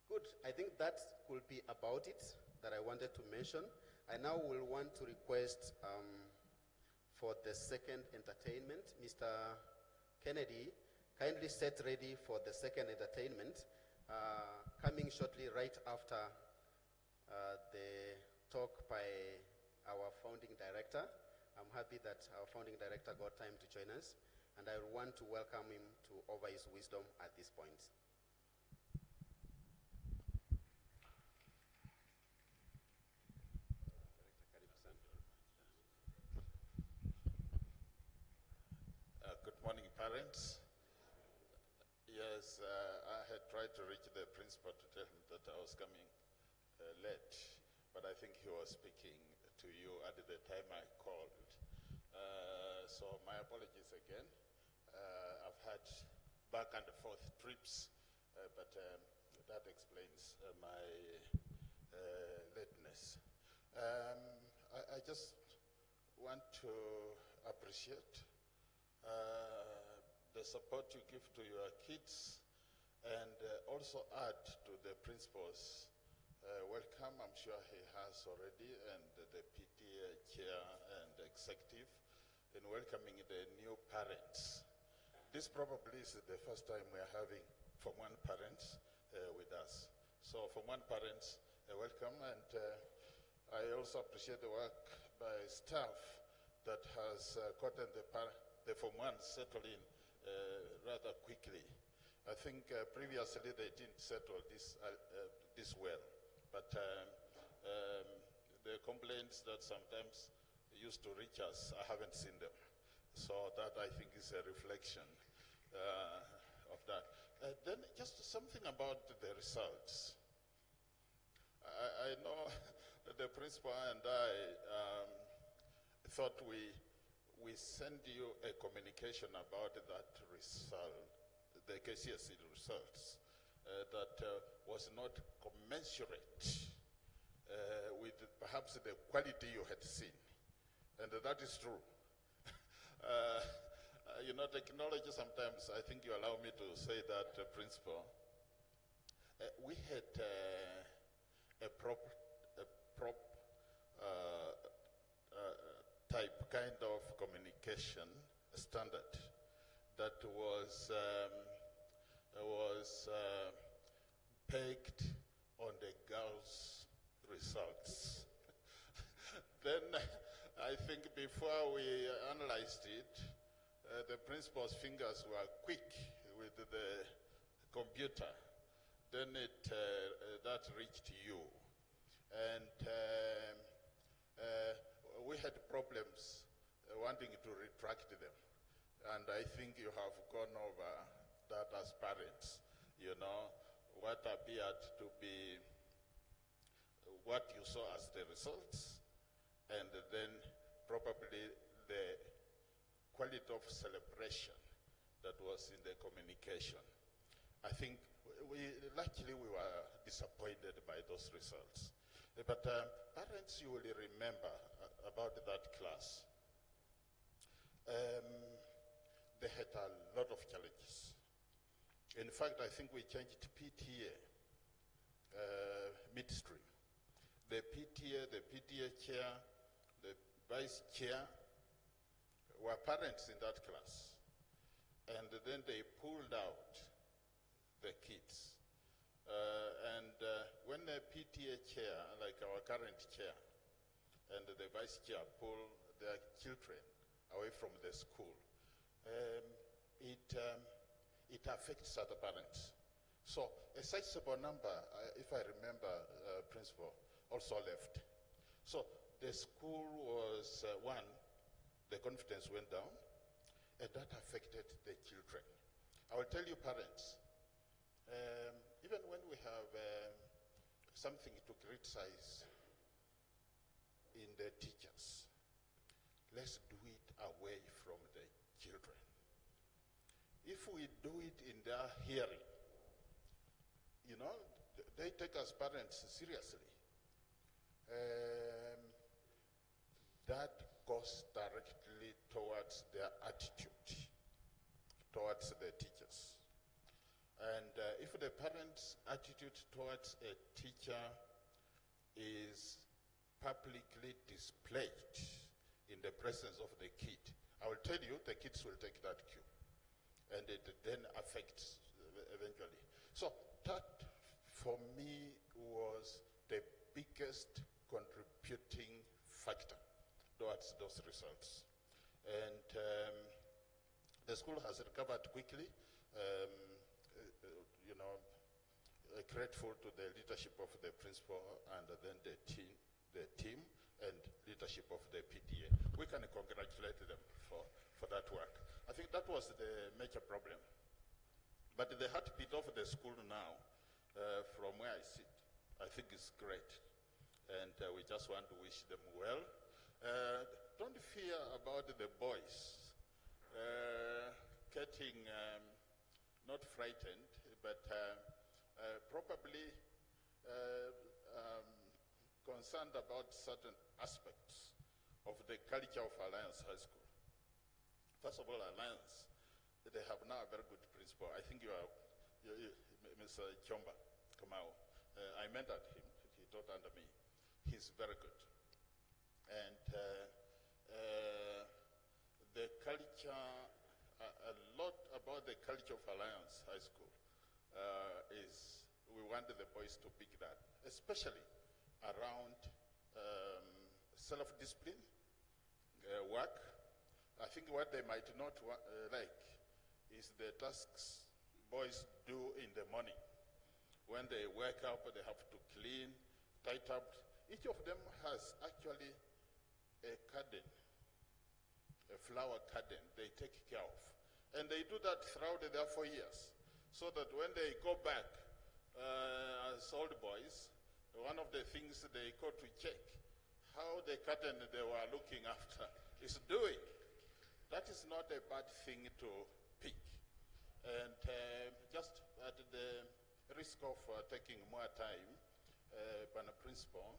Good, I think that could be about it that I wanted to mention. I now will want to request for the second entertainment. Mr. Kennedy, kindly set ready for the second entertainment, coming shortly right after the talk by our founding director. I'm happy that our founding director got time to join us, and I want to welcome him to offer his wisdom at this point. Good morning, parents. Yes, I had tried to reach the principal to tell him that I was coming late, but I think he was speaking to you at the time I called. So my apologies again. I've had back and forth trips, but that explains my lateness. I just want to appreciate the support you give to your kids, and also add to the principal's welcome. I'm sure he has already, and the PTA chair and executive, in welcoming the new parents. This probably is the first time we are having Form 1 parents with us. So Form 1 parents, welcome, and I also appreciate the work by staff that has gotten the Form 1 settled in rather quickly. I think previously they didn't settle this well, but the complaints that sometimes used to reach us, I haven't seen them. So that, I think, is a reflection of that. Then just something about the results. I know the principal and I thought we send you a communication about that result, the KCSE results, that was not commensurate with perhaps the quality you had seen. And that is true. You know, technology sometimes, I think you allow me to say that, principal. We had a prop type kind of communication standard that was pegged on the girls' results. Then I think before we analyzed it, the principal's fingers were quick with the computer. Then that reached you. And we had problems wanting to retract them. And I think you have gone over that as parents. You know, what appeared to be what you saw as the results, and then probably the quality of celebration that was in the communication. I think luckily we were disappointed by those results. But parents, you will remember about that class. They had a lot of challenges. In fact, I think we changed PTA midstream. The PTA chair, the vice chair were parents in that class. And then they pulled out the kids. When the PTA chair, like our current chair, and the vice chair pull their children away from the school, it affects other parents. So a sizable number, if I remember, principal, also left. So the school was, one, the confidence went down, and that affected the children. I will tell you parents, even when we have something to criticize in the teachers, let's do it away from the children. If we do it in their hearing, you know, they take us parents seriously. That goes directly towards their attitude towards the teachers. And if the parent's attitude towards a teacher is publicly displayed in the presence of the kid, I will tell you, the kids will take that cue. And it then affects eventually. So that, for me, was the biggest contributing factor towards those results. And the school has recovered quickly. You know, grateful to the leadership of the principal and then the team and leadership of the PTA. We can congratulate them for that work. I think that was the major problem. But the heartbeat of the school now, from where I sit, I think is great. And we just want to wish them well. Don't fear about the boys getting not frightened, but probably concerned about certain aspects of the culture of Alliance High School. First of all, Alliance, they have now a very good principal. I think you are, Mr. Chomba Kamau. I mentored him, he taught under me. He's very good. And the culture, a lot about the culture of Alliance High School is, we wanted the boys to pick that, especially around self-discipline, work. I think what they might not like is the tasks boys do in the morning. When they wake up, they have to clean, tidy up. Each of them has actually a curtain, a flower curtain they take care of. And they do that throughout their 4 years. So that when they go back as old boys, one of the things they go to check how the curtain they were looking after is doing. That is not a bad thing to pick. And just at the risk of taking more time, Pana Principal,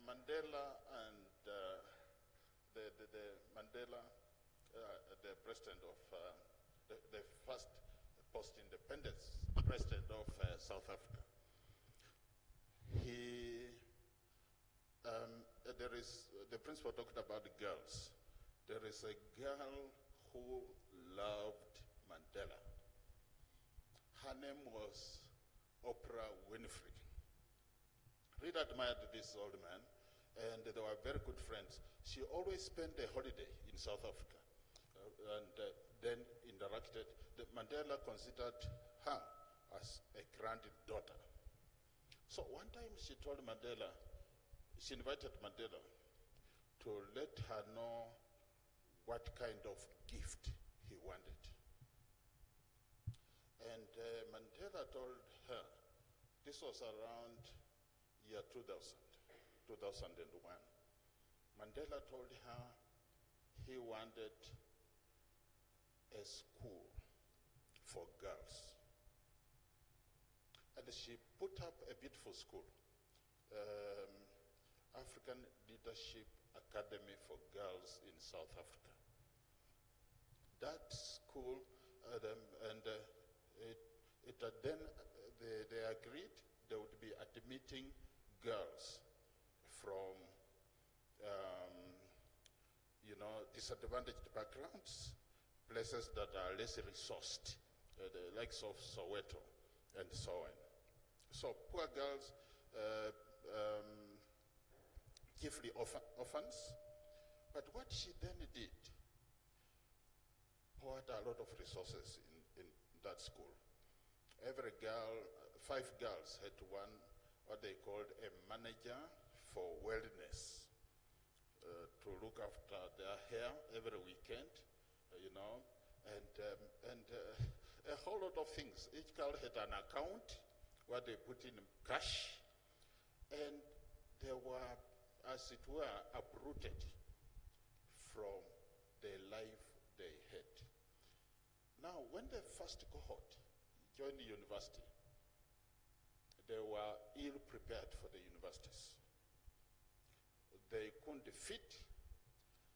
Mandela and the Mandela, the president of, the first post-independence president of South Africa, there is, the principal talked about girls. There is a girl who loved Mandela. Her name was Oprah Winfrey. Really admired this old man, and they were very good friends. She always spent a holiday in South Africa, and then interacted. Mandela considered her as a granddaughter. So one time she told Mandela, she invited Mandela to let her know what kind of gift he wanted. And Mandela told her, this was around year 2001. Mandela told her he wanted a school for girls. And she put up a beautiful school. um, African Leadership Academy for Girls in South Africa. That school, they agreed they would be admitting girls from, disadvantaged backgrounds, places that are less resourced, the likes of Soweto and so on. So poor girls, chiefly orphans. But what she then did, poured a lot of resources in that school. Every girl, 5 girls had one, what they called a manager for wellness, to look after their hair every weekend, and a whole lot of things. Each girl had an account where they put in cash, and they were, as it were, uprooted from the life they had. Now, when the first cohort joined the university, they were ill prepared for the universities. They couldn't fit.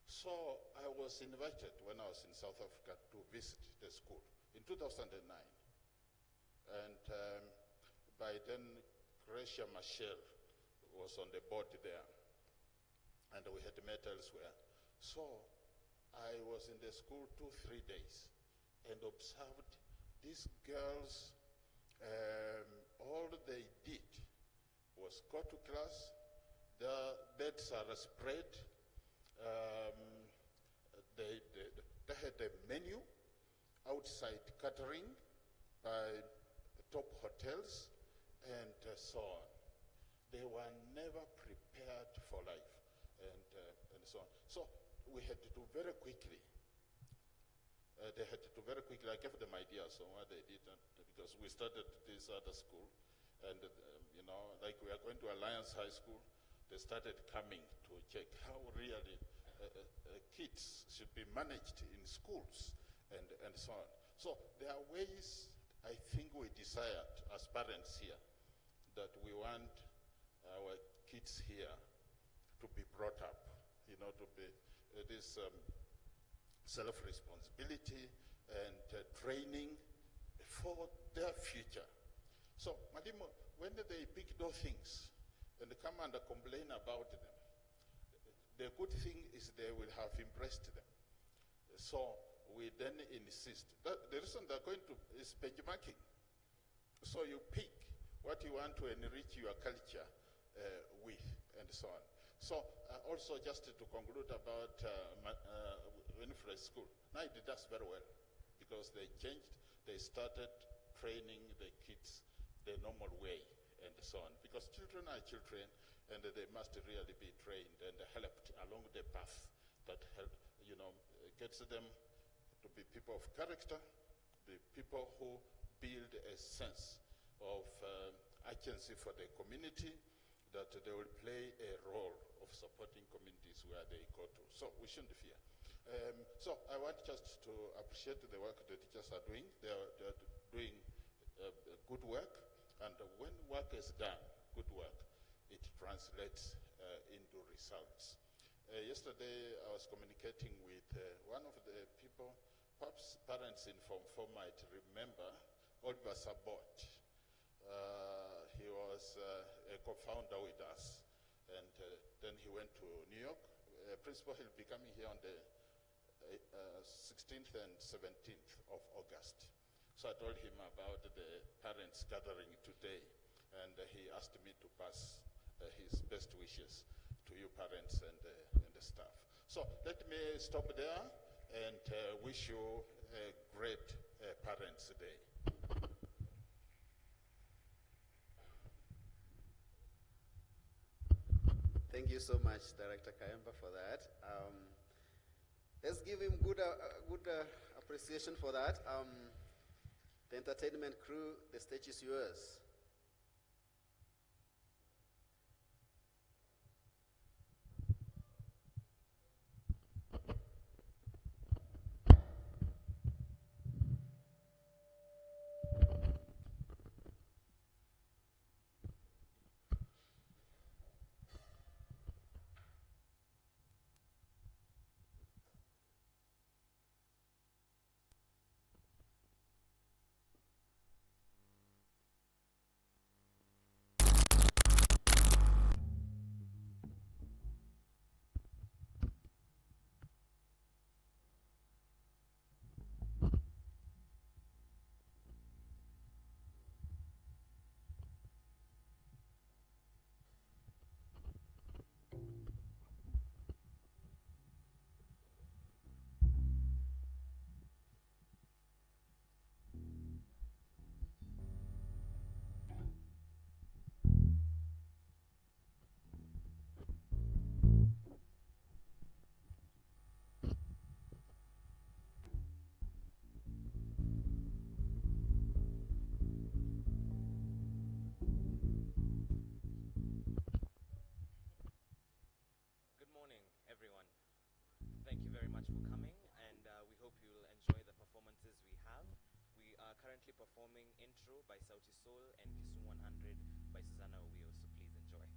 So I was invited when I was in South Africa to visit the school in 2009. And by then, Gracia Machel was on the board there, and we had met elsewhere. So I was in the school 2-3 days and observed these girls. All they did was go to class. The beds are spread. They had a menu outside catering by top hotels and so on. They were never prepared for life and so on. So we had to do very quickly. They had to do very quickly. I gave them ideas on what they did, because we started this other school, and like we are going to Alliance High School, they started coming to check how really kids should be managed in schools and so on. So there are ways, I think we desired as parents here, that we want our kids here to be brought up, to be this self-responsibility and training for their future. So, Madimo, when they pick those things and come and complain about them, the good thing is they will have impressed them. So we then insist. The reason they're going to is benchmarking. So you pick what you want to enrich your culture with, and so on. So also just to conclude about Winifred's school. Now it does very well, because they changed, they started training the kids the normal way and so on. Because children are children, and they must really be trained and helped along the path that gets them to be people of character, be people who build a sense of agency for the community, that they will play a role of supporting communities where they go to. So we shouldn't fear. So I want just to appreciate the work the teachers are doing. They're doing good work, and when work is done, good work, it translates into results. Yesterday I was communicating with one of the people, perhaps parents in Form 4 might remember, Oliver Sabot. He was a co-founder with us, and then he went to New York. Principal, he'll be coming here on the 16th and 17th of August. So I told him about the parents gathering today, and he asked me to pass his best wishes to you parents and the staff. So let me stop there and wish you a great Parents' Day. Thank you so much, Director Kayamba, for that. Let's give him good appreciation for that. The entertainment crew, the stage is yours. thank you very much for coming, and we hope you'll enjoy the performances we have. We are currently performing Intro by Sauti Sol and Kisumu 100 by Susanna Owio, so please enjoy.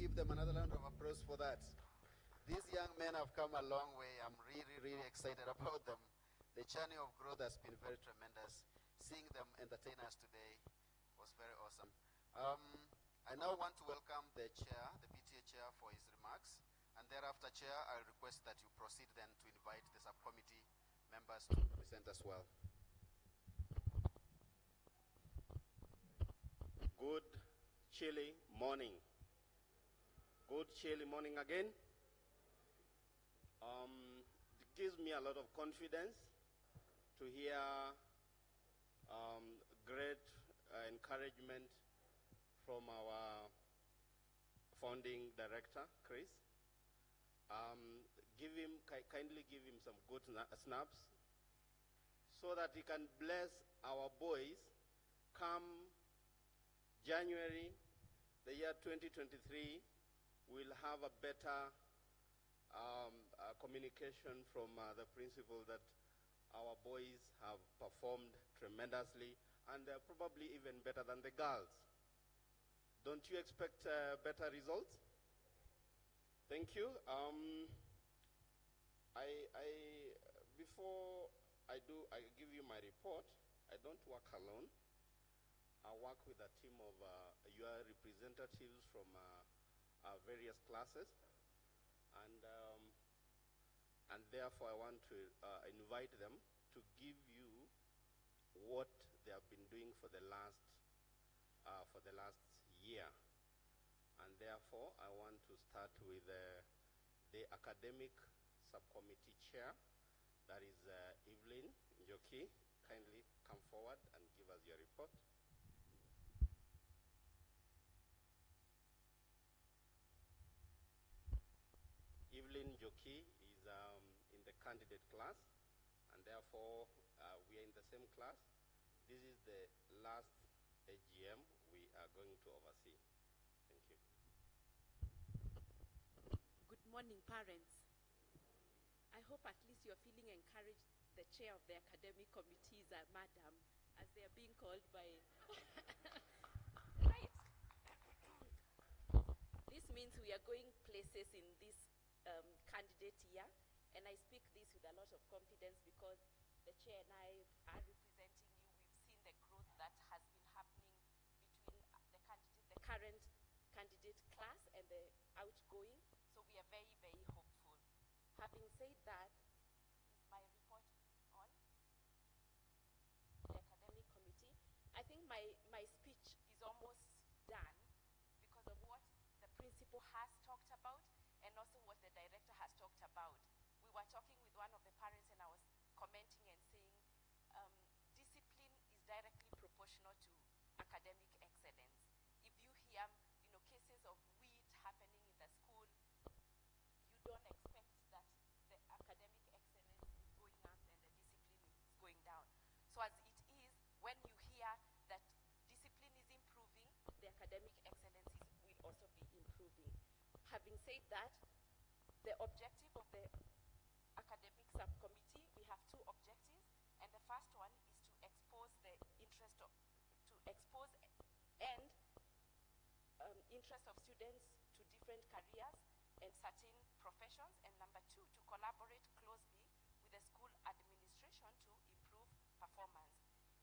Give them another round of applause for that. These young men have come a long way. I'm really excited about them. The journey of growth has been very tremendous. Seeing them entertain us today was very awesome. I now want to welcome the chair, the PTA chair, for his remarks. thereafter, Chair, I'll request that you proceed then to invite the subcommittee members to present as well. Good chilly morning. Good chilly morning again. It gives me a lot of confidence to hear great encouragement from our founding director, Chris. Kindly give him some good snaps so that he can bless our boys come January, the year 2023, we'll have a better communication from the principal that our boys have performed tremendously and probably even better than the girls. Don't you expect better results? Thank you. Before I give you my report, I don't work alone. I work with a team of your representatives from various classes, and therefore I want to invite them to give you what they have been doing for the last year. And therefore I want to start with the academic subcommittee chair, that is Evelyn Njoki. Kindly come forward and give us your report. Evelyn Njoki is in the candidate class, and therefore we are in the same class. This is the last AGM we are going to oversee. Thank you. Good morning, parents. I hope at least you're feeling encouraged. The chair of the academic committee is a madam, as they are being called by... Right. This means we are going places in this candidate year, and I speak this with a lot of confidence because the chair and I are representing you. We've seen the growth that has been happening between the current candidate class and the outgoing, so we are very, very hopeful. Having said that, is my report on the academic committee? I think my speech is almost done because of what the principal has talked about and also what the director has talked about. We were talking with one of the parents and I was commenting and saying discipline is directly proportional to academic excellence. If you hear cases of weed happening in the school, you don't expect that the academic excellence is going up and the discipline is going down. So as it is, when you hear that discipline is improving, the academic excellence will also be improving. Having said that, the objective of the academic subcommittee, we have two objectives, and the first one is to expose the interest of students to different careers and certain professions, and number two, to collaborate closely with the school administration to improve performance.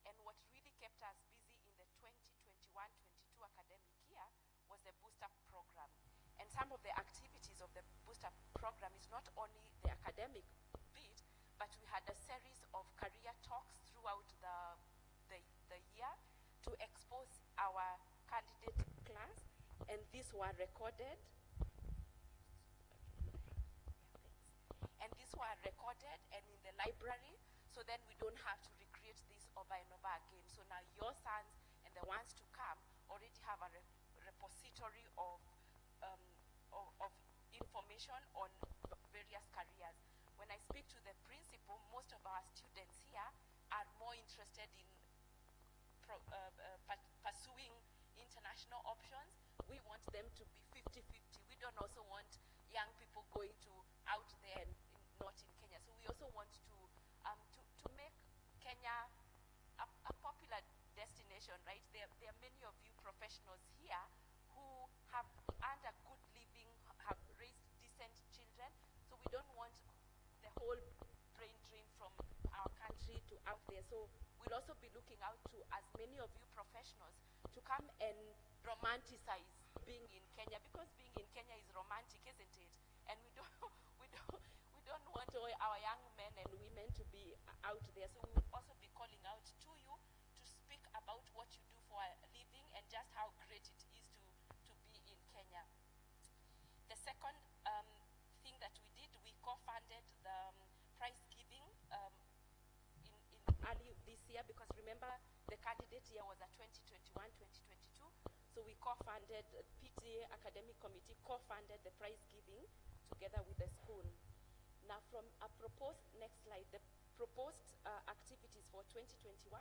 And what really kept us busy in the 2021-22 academic year was the Booster program. And some of the activities of the Booster program is not only the academic bit, but we had a series of career talks throughout the year to expose our candidate class, and these were recorded. And these were recorded and in the library, so then we don't have to recreate this over and over again. So now your sons and the ones to come already have a repository of information on various careers. When I speak to the principal, most of our students here are more interested in pursuing international options. We want them to be 50-50. We don't also want young people going to out there and not in Kenya. So we also want to make Kenya a popular destination, right? There are many of you professionals here who have earned a good living, have raised decent children. So we don't want the whole brain drain from our country to out there. So we'll also be looking out to as many of you professionals to come and romanticize being in Kenya, because being in Kenya is romantic, isn't it? And we don't our young men and women to be out there. So we will also be calling out to you to speak about what you do for a living and just how great it is to be in Kenya. The second thing that we did, we co-funded the prize giving in early this year, because remember the candidate year was a 2021-2022. So we co-funded, PTA Academic Committee co-funded the prize giving together with the school. Now from a proposed, next slide, the proposed activities for 2021,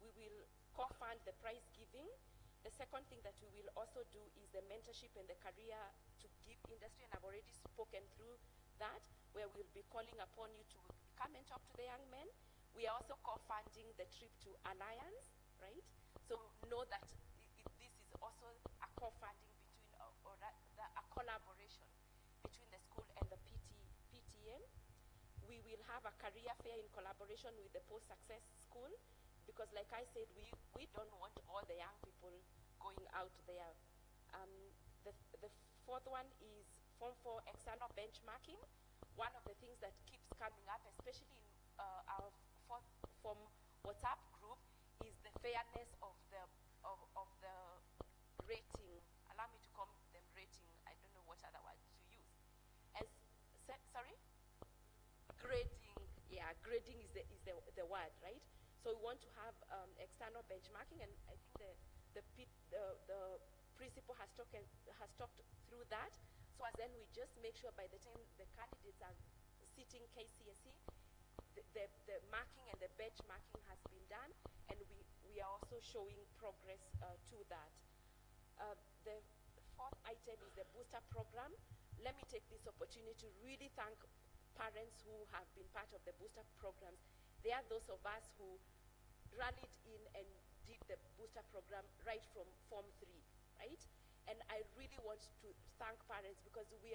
we will co-fund the prize giving. The second thing that we will also do is the mentorship and the career to give industry, and I've already spoken through that, where we'll be calling upon you to come and talk to the young men. We are also co-funding the trip to Alliance, right? So know that this is also a co-funding between, a collaboration between the school and the PTA. We will have a career fair in collaboration with the post-success school, because like I said, we don't want all the young people going out there. The fourth one is Form 4 external benchmarking. One of the things that keeps coming up, especially in our fourth form WhatsApp group, is the fairness of the rating. Allow me to call them rating. I don't know what other word to use. Sorry? Grading. Yeah, grading is the word, right? So we want to have external benchmarking, and I think the principal has talked through that. So as then we just make sure by the time the candidates are sitting KCSE, the marking and the benchmarking has been done, and we are also showing progress to that. The fourth item is the booster program. Let me take this opportunity to really thank parents who have been part of the booster programs. They are those of us who rallied in and did the booster program right from Form 3, right? And I really want to thank parents, because we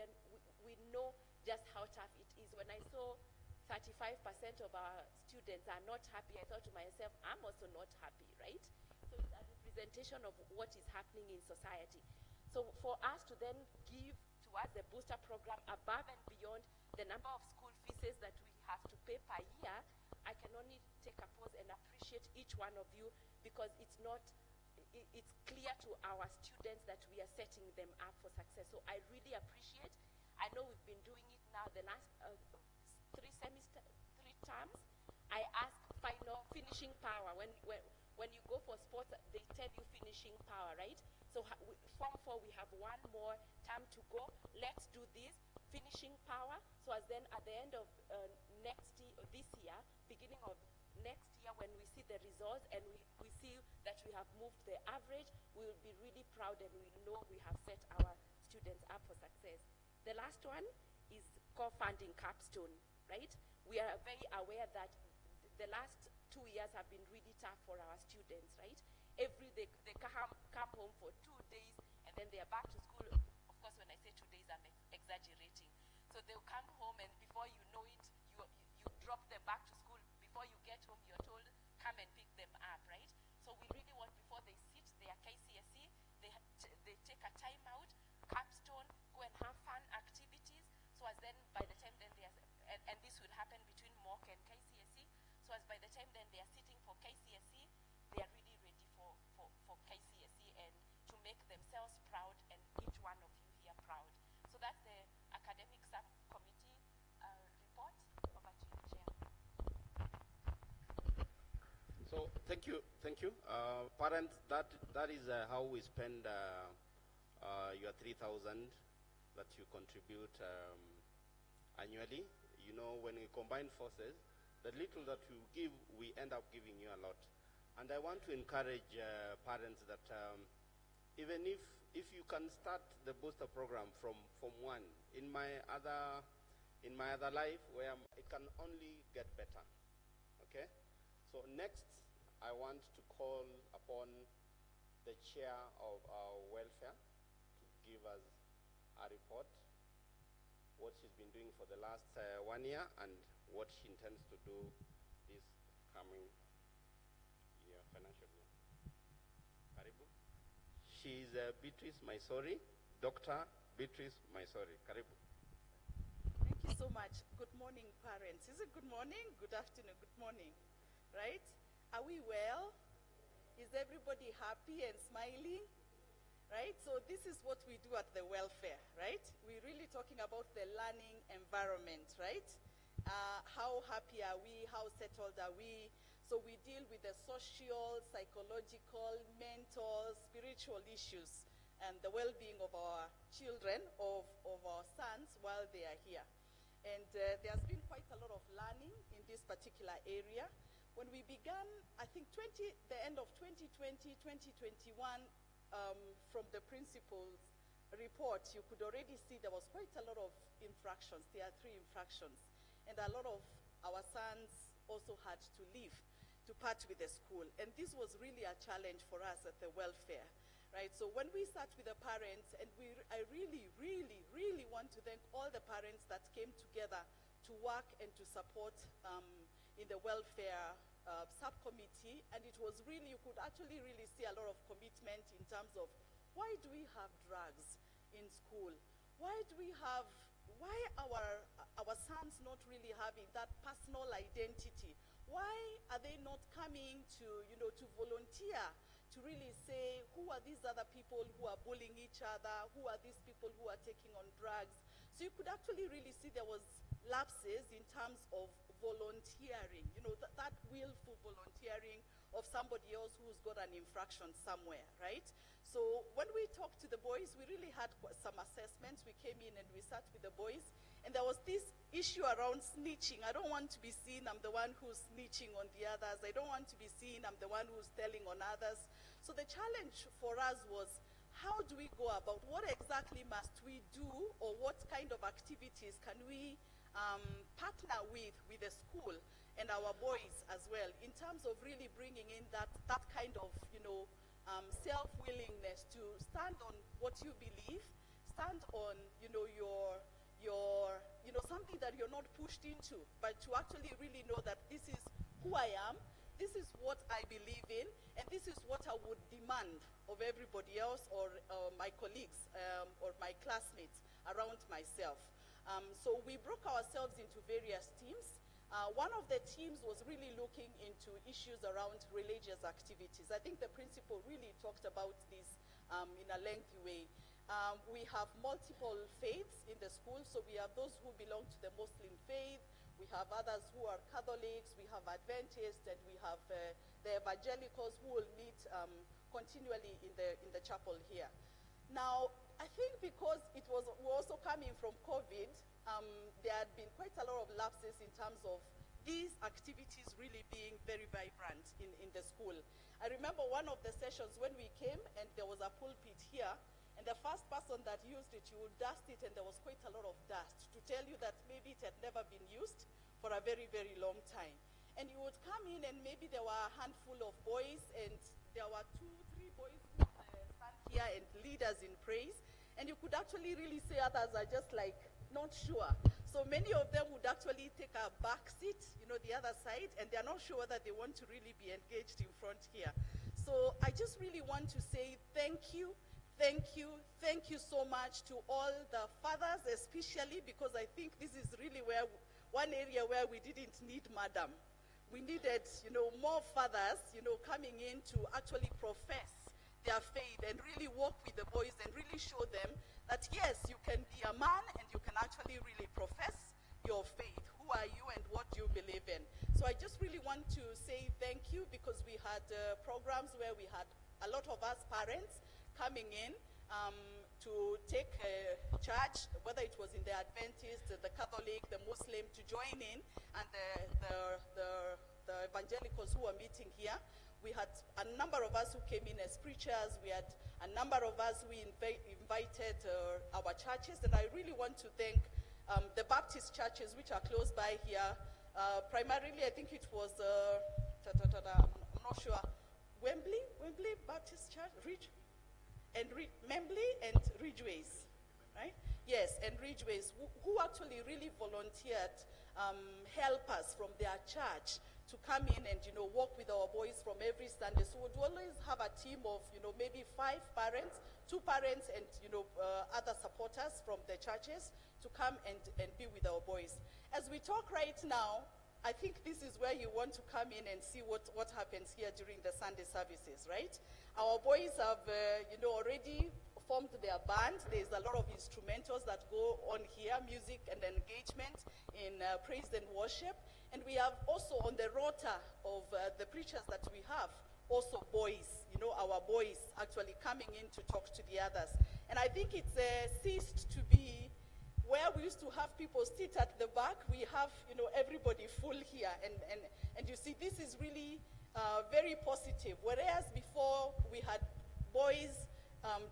know just how tough it is. When I saw 35% of our students are not happy, I thought to myself, I'm also not happy, right? So it's a representation of what is happening in society. So for us to then give towards the booster program above and beyond the number of school fees that we have to pay per year, I can only take a pause and appreciate each one of you, because it's clear to our students that we are setting them up for success. So I really appreciate. I know we've been doing it now the last 3 terms. I ask finishing power. When you go for sports, they tell you finishing power, right? So Form 4, we have one more term to go. Let's do this, finishing power. So as then at the end of this year, beginning of next year, when we see the results and we see that we have moved the average, we will be really proud, and we know we have set our students up for success. The last one is co-funding capstone, right? We are very aware that the last 2 years have been really tough for our students, right? They come home for 2 days, and then they are back to school. Of course, when I say 2 days, I'm exaggerating. So they'll come home, and before you know it, you drop them back to school. Before you get home, you're told, come and pick them up, right? So we really want, before they sit their KCSE, they take a time out, capstone, go and have fun activities. So as then, by the time then they are, and this will happen between mock and KCSE, so as by the time then they are sitting for KCSE, they are really ready for KCSE, and to make themselves proud, and each one of you here proud. So that's the academic subcommittee report. Over to you, Chair. So thank you. Parents, that is how we spend your 3,000 that you contribute annually. You know, when we combine forces, the little that you give, we end up giving you a lot. And I want to encourage parents that even if you can start the booster program from Form 1, in my other life, where it can only get better. Okay? So next, I want to call upon the chair of our welfare to give us a report, what she's been doing for the last 1 year, and what she intends to do this coming year, financial year. Karibu. She's Beatrice Maisori, Dr. Beatrice Maisori. Karibu. Thank you so much. Good morning, parents. Is it good morning? Good afternoon, good morning, right? Are we well? Is everybody happy and smiling? Right? So this is what we do at the welfare, right? We're really talking about the learning environment, right? How happy are we? How settled are we? So we deal with the social, psychological, mental, spiritual issues and the well-being of our children, of our sons while they are here. And there's been quite a lot of learning in this particular area. When we began, I think the end of 2020, 2021, from the principal's report, you could already see there was quite a lot of infractions. There are 3 infractions. And a lot of our sons also had to leave to part with the school. And this was really a challenge for us at the welfare, right? So when we sat with the parents, and I really, really, really want to thank all the parents that came together to work and to support in the welfare subcommittee. And it was really, you could actually really see a lot of commitment in terms of, why do we have drugs in school? Why are our sons not really having that personal identity? Why are they not coming to, to volunteer, to really say, who are these other people who are bullying each other? Who are these people who are taking on drugs? So you could actually really see there was lapses in terms of volunteering, that willful volunteering of somebody else who's got an infraction somewhere, right? So when we talked to the boys, we really had some assessments. We came in and we sat with the boys, and there was this issue around snitching. I don't want to be seen I'm the one who's snitching on the others. I don't want to be seen I'm the one who's telling on others. So the challenge for us was, how do we go about, what exactly must we do, or what kind of activities can we partner with the school and our boys as well, in terms of really bringing in that kind of, self-willingness to stand on what you believe, stand on, something that you're not pushed into, but to actually really know that this is who I am, this is what I believe in, and this is what I would demand of everybody else, or my colleagues, or my classmates around myself. So we broke ourselves into various teams. One of the teams was really looking into issues around religious activities. I think the principal really talked about this in a lengthy way. We have multiple faiths in the school, so we have those who belong to the Muslim faith, we have others who are Catholics, we have Adventists, and we have the evangelicals who will meet continually in the chapel here. Now, I think because we're also coming from COVID, there had been quite a lot of lapses in terms of these activities really being very vibrant in the school. I remember one of the sessions when we came, and there was a pulpit here, and the first person that used it, you would dust it, and there was quite a lot of dust, to tell you that maybe it had never been used for a very, very long time. And you would come in, and maybe there were a handful of boys, and there were 2, 3 boys who stand here and lead us in praise, and you could actually really say others are just like, not sure. So many of them would actually take a back seat, the other side, and they're not sure that they want to really be engaged in front here. So I just really want to say thank you so much to all the fathers, especially because I think this is really one area where we didn't need madam. We needed, more fathers, coming in to actually profess their faith and really walk with the boys and really show them that yes, you can be a man and you can actually really profess your faith. Who are you and what you believe in? So I just really want to say thank you, because we had programs where we had a lot of us parents coming in to take charge, whether it was in the Adventist, the Catholic, the Muslim, to join in, and the evangelicals who were meeting here. We had a number of us who came in as preachers. We had a number of us who invited our churches, and I really want to thank the Baptist churches which are close by here. Primarily, I think it was, I'm not sure, Wembley Baptist Church, Membley and Ridgeways, right? Yes, and Ridgeways, who actually really volunteered helpers from their church to come in and, work with our boys from every Sunday. So we'd always have a team of, maybe 5 parents two parents and, other supporters from the churches to come and be with our boys. As we talk right now, I think this is where you want to come in and see what happens here during the Sunday services, right? Our boys have, already formed their band. There's a lot of instrumentals that go on here, music and engagement in praise and worship. And we have also on the rota of the preachers that we have, also boys, our boys actually coming in to talk to the others. And I think it's ceased to be where we used to have people sit at the back. We have, everybody full here. And you see, this is really very positive. Whereas before we had boys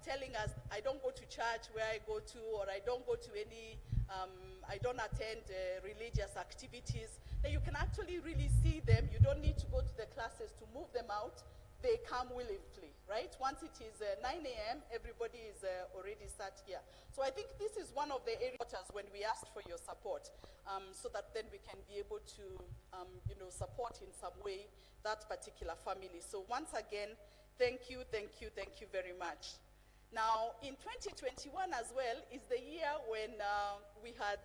telling us, I don't go to church where I go to, or I don't go to any, I don't attend religious activities. Then you can actually really see them. You don't need to go to the classes to move them out. They come willingly, right? Once it is 9 a.m., everybody is already sat here. So I think this is one of the areas when we asked for your support, so that then we can be able to, support in some way that particular family. So once again, thank you very much. Now, in 2021 as well is the year when we had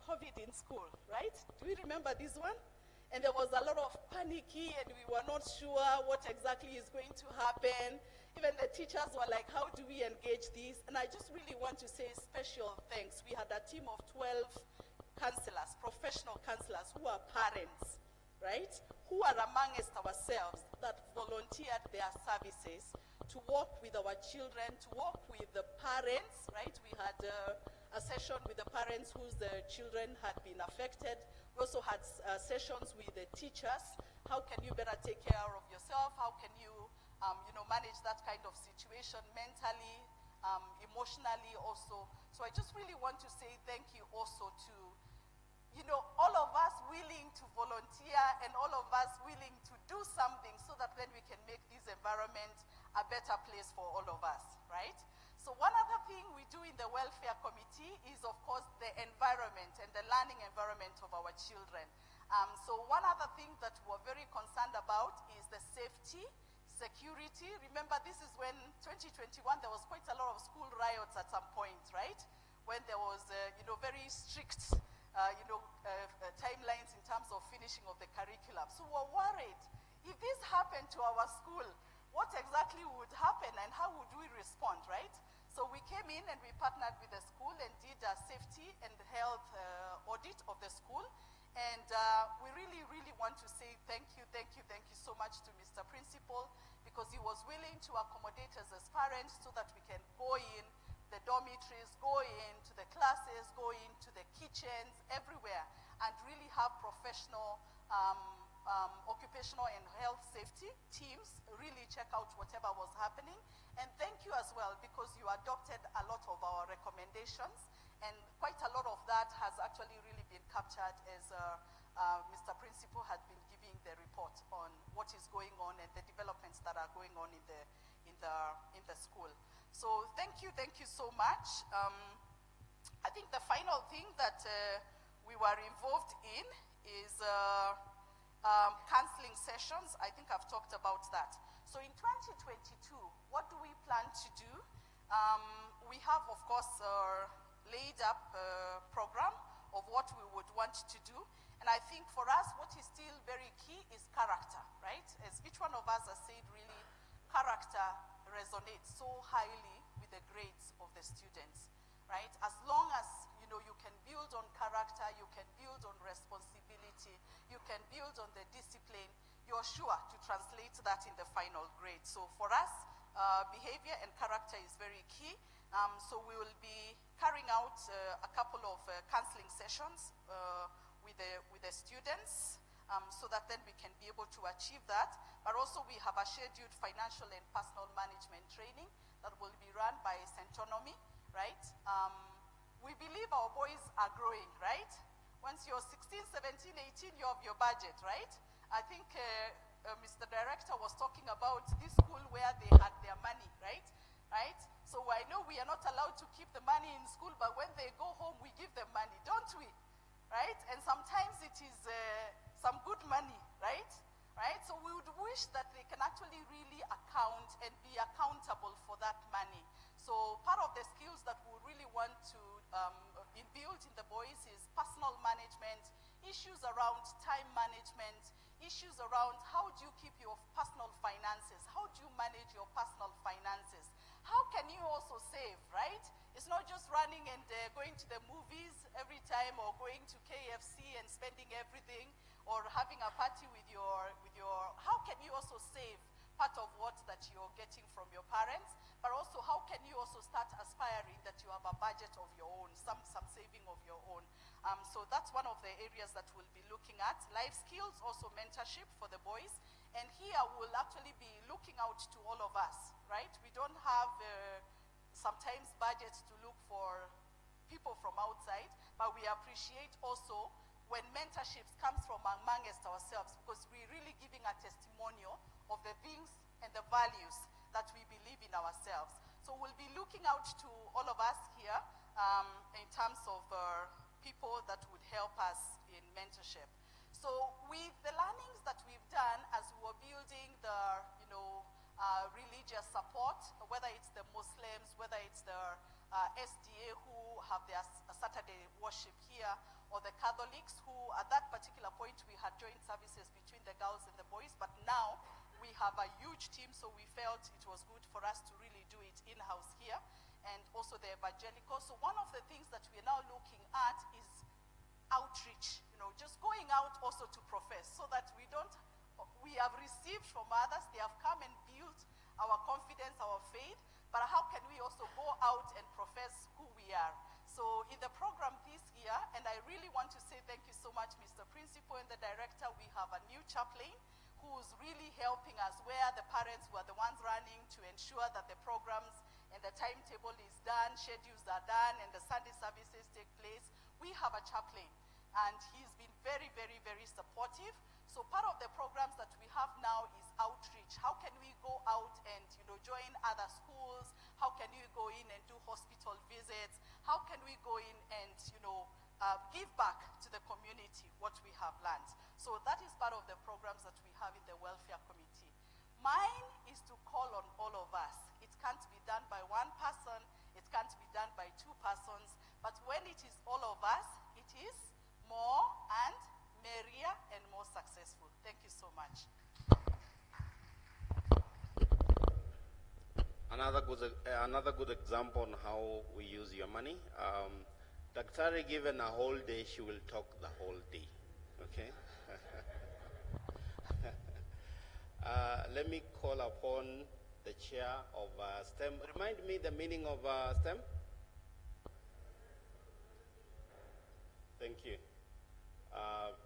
COVID in school, right? Do you remember this one? And there was a lot of panicky, and we were not sure what exactly is going to happen. Even the teachers were like, how do we engage this? And I just really want to say special thanks. We had a team of 12 counselors, professional counselors who are parents, right? Who are amongst ourselves that volunteered their services to work with our children, to work with the parents, right? We had a session with the parents whose children had been affected. We also had sessions with the teachers. How can you better take care of yourself? How can you, manage that kind of situation mentally, emotionally also? So I just really want to say thank you also to, all of us willing to volunteer and all of us willing to do something so that then we can make this environment a better place for all of us, right? So one other thing we do in the welfare committee is, of course, the environment and the learning environment of our children. So one other thing that we're very concerned about is the safety, security. Remember, this is when 2021, there was quite a lot of school riots at some point, right? When there was, very strict, timelines in terms of finishing of the curriculum. So we're worried, if this happened to our school, what exactly would happen and how would we respond, right? So we came in and we partnered with the school and did a safety and health audit of the school. And we really, really want to say thank you so much to Mr. Principal, because he was willing to accommodate us as parents so that we can go in the dormitories, go into the classes, go into the kitchens, everywhere, and really have professional occupational and health safety teams really check out whatever was happening. And thank you as well, because you adopted a lot of our recommendations, and quite a lot of that has actually really been captured as Mr. Principal had been giving the report on what is going on and the developments that are going on in the school. So thank you so much. I think the final thing that we were involved in is counseling sessions. I think I've talked about that. So in 2022, what do we plan to do? We have, of course, laid up a program of what we would want to do. And I think for us, what is still very key is character, right? As each one of us has said, really, character resonates so highly with the grades of the students, right? As long as, you can build on character, you can build on responsibility, you can build on the discipline, you're sure to translate that in the final grade. So for us, behavior and character is very key. So we will be carrying out a couple of counseling sessions with the students, so that then we can be able to achieve that. But also we have a scheduled financial and personal management training that will be run by Centonomy, right? We believe our boys are growing, right? Once you're 16, 17, 18, you have your budget, right? I think Mr. Director was talking about this school where they had their money, right? Right? So I know we are not allowed to keep the money in school, but when they go home, we give them money, don't we? Right? And sometimes it is some good money, right? Right? So we would wish that they can actually really account and be accountable for that money. So part of the skills that we really want to inbuild in the boys is personal management, issues around time management, issues around how do you keep your personal finances, how do you manage your personal finances, how can you also save, right? It's not just running and going to the movies every time, or going to KFC and spending everything, or having a party with your, how can you also save part of what that you're getting from your parents, but also how can you also start aspiring that you have a budget of your own, some saving of your own. So that's one of the areas that we'll be looking at. Life skills, also mentorship for the boys. And here we'll actually be looking out to all of us, right? We don't have sometimes budgets to look for people from outside, but we appreciate also when mentorships comes from amongst ourselves, because we're really giving a testimonial of the things and the values that we believe in ourselves. So we'll be looking out to all of us here in terms of people that would help us in mentorship. So with the learnings that we've done as we were building the, religious support, whether it's the Muslims, whether it's the SDA who have their Saturday worship here, or the Catholics who at that particular point we had joint services between the girls and the boys, but now we have a huge team, so we felt it was good for us to really do it in-house here, and also the evangelical. So one of the things that we're now looking at is outreach, just going out also to profess, so that we have received from others, they have come and built our confidence, our faith, but how can we also go out and profess who we are? So in the program this year, and I really want to say thank you so much, Mr. Principal and the director, we have a new chaplain who's really helping us, where the parents were the ones running to ensure that the programs and the timetable is done, schedules are done, and the Sunday services take place. We have a chaplain, and he's been very, very, very supportive. So part of the programs that we have now is outreach. How can we go out and join other schools? How can we go in and do hospital visits? How can we go in and give back to the community what we have learned? So that is part of the programs that we have in the welfare committee. Mine is to call on all of us. It can't be done by one person. It can't be done by two persons. But when it is all of us, it is more and merrier and more successful. Thank you so much. Another good example on how we use your money. Daktari, given a whole day, she will talk the whole day. Okay. Let me call upon the chair of STEM. Remind me the meaning of STEM. Thank you.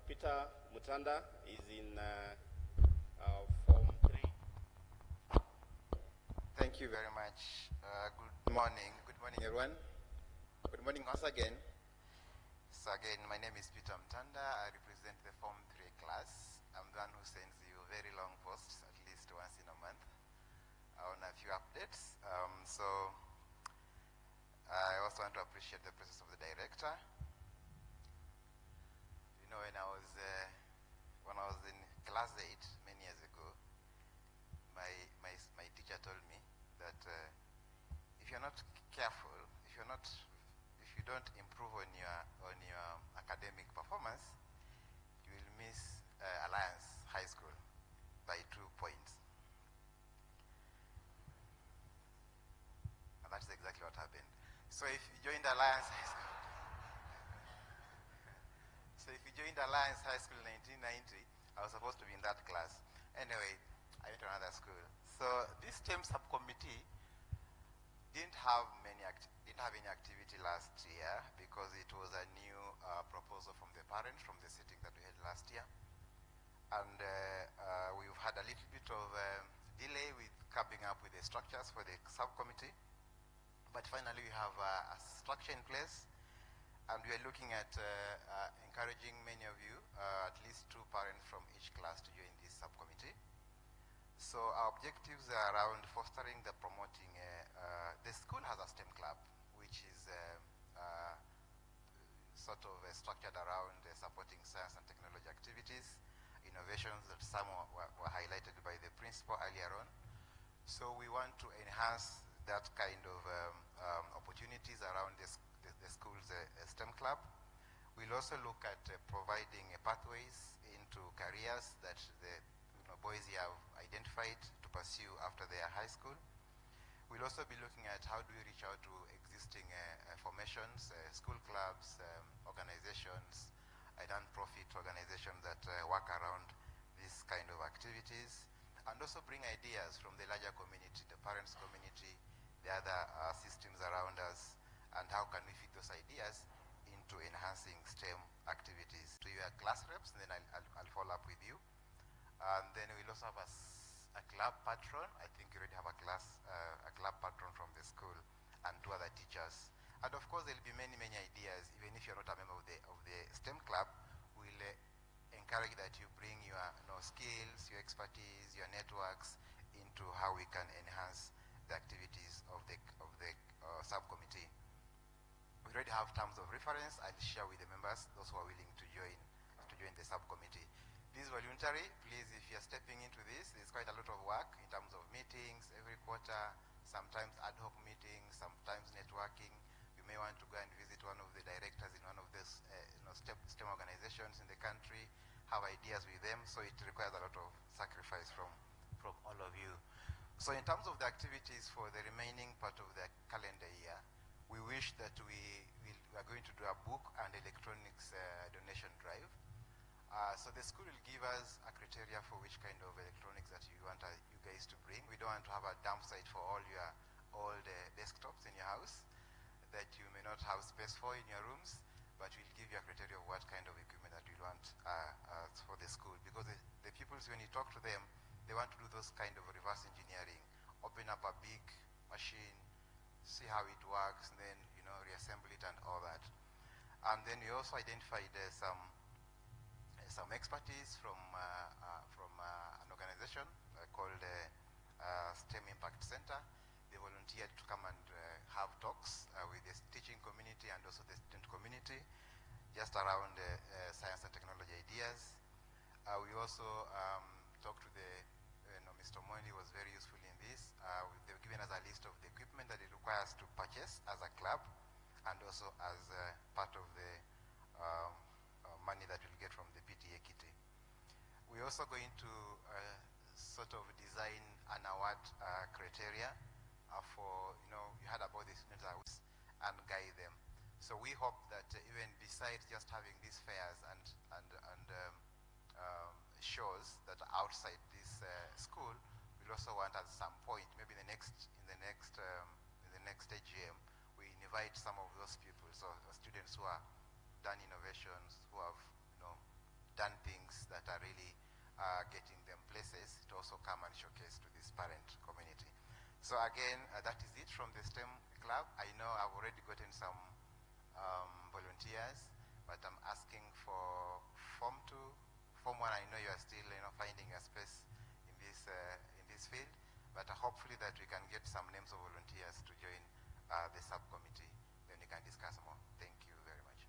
Peter Mutanda is in Form 3. Thank you very much. Good morning. Good morning, everyone. Good morning once again. So again, my name is Peter Mutanda. I represent the Form 3 class. I'm the one who sends you very long posts, at least once in a month, on a few updates. So I also want to appreciate the presence of the director. When I was in class 8 many years ago, my teacher told me that if you're not careful, if you don't improve on your academic performance, you will miss Alliance High School by 2 points. And that's exactly what happened. So if you joined Alliance High School, High School in 1990, I was supposed to be in that class. Anyway, I went to another school. So this STEM subcommittee didn't have any activity last year because it was a new proposal from the parents from the sitting that we had last year. And we've had a little bit of delay with coming up with the structures for the subcommittee. But finally we have a structure in place. And we are looking at encouraging many of you, at least 2 parents from each class, to join this subcommittee. So our objectives are around fostering the promoting. The school has a STEM club, which is sort of structured around supporting science and technology activities, innovations that some were highlighted by the principal earlier on. So we want to enhance that kind of opportunities around the school's STEM club. We'll also look at providing pathways into careers that the boys here have identified to pursue after their high school. We'll also be looking at how do we reach out to existing formations, school clubs, organizations, non-profit organizations that work around these kind of activities, and also bring ideas from the larger community, the parents community, the other systems around us, and how can we fit those ideas into enhancing STEM activities. To your class reps, and then I'll follow up with you. And then we'll also have a club patron. I think you already have a club patron from the school, and 2 other teachers. And of course, there'll be many, many ideas. Even if you're not a member of the STEM club, we'll encourage that you bring your skills, your expertise, your networks into how we can enhance the activities of the subcommittee. We already have terms of reference. I'll share with the members, those who are willing to join the subcommittee. This is voluntary. Please, if you're stepping into this, there's quite a lot of work in terms of meetings every quarter, sometimes ad hoc meetings, sometimes networking. You may want to go and visit one of the directors in one of these STEM organizations in the country, have ideas with them, so it requires a lot of sacrifice from all of you. So in terms of the activities for the remaining part of the calendar year, we wish that we are going to do a book and electronics donation drive. So the school will give us a criteria for which kind of electronics that you want you guys to bring. We don't want to have a dump site for all your old desktops in your house that you may not have space for in your rooms, but we'll give you a criteria of what kind of equipment that you want for the school. Because the pupils, when you talk to them, they want to do those kind of reverse engineering, open up a big machine, see how it works, and then reassemble it and all that. And then we also identified some expertise from an organization called STEM Impact Center. They volunteered to come and have talks with the teaching community and also the student community, just around science and technology ideas. We also talked to Mr. Mondi was very useful in this. They've given us a list of the equipment that it requires to purchase as a club, and also as part of the money that we'll get from the PTA kitty. We're also going to sort of design an award criteria for, you heard about the students and guide them. So we hope that even besides just having these fairs and shows that are outside this school, we'll also want at some point, maybe in the next AGM, we invite some of those people, so students who have done innovations, who have done things that are really getting them places, to also come and showcase to this parent community. So again, that is it from the STEM club. I know I've already gotten some volunteers, but I'm asking for Form 2. Form 1, I know you are still finding a space in this field, but hopefully that we can get some names of volunteers to join the subcommittee. Then we can discuss more. Thank you very much.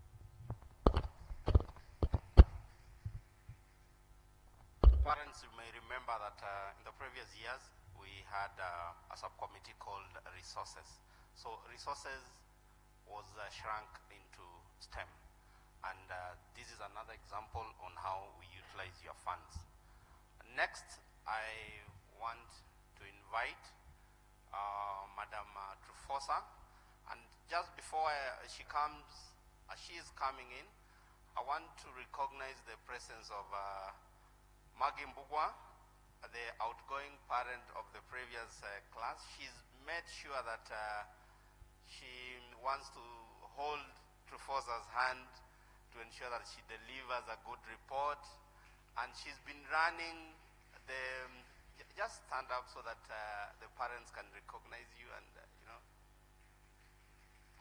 Parents, you may remember that in the previous years, we had a subcommittee called Resources. So Resources was shrunk into STEM. And this is another example on how we utilize your funds. Next, I want to invite Madam Trufosa. And just before she is coming in, I want to recognize the presence of Maggie Mbugwa, the outgoing parent of the previous class. She's made sure that she wants to hold Trufosa's hand to ensure that she delivers a good report, and she's been running just stand up so that the parents can recognize you, and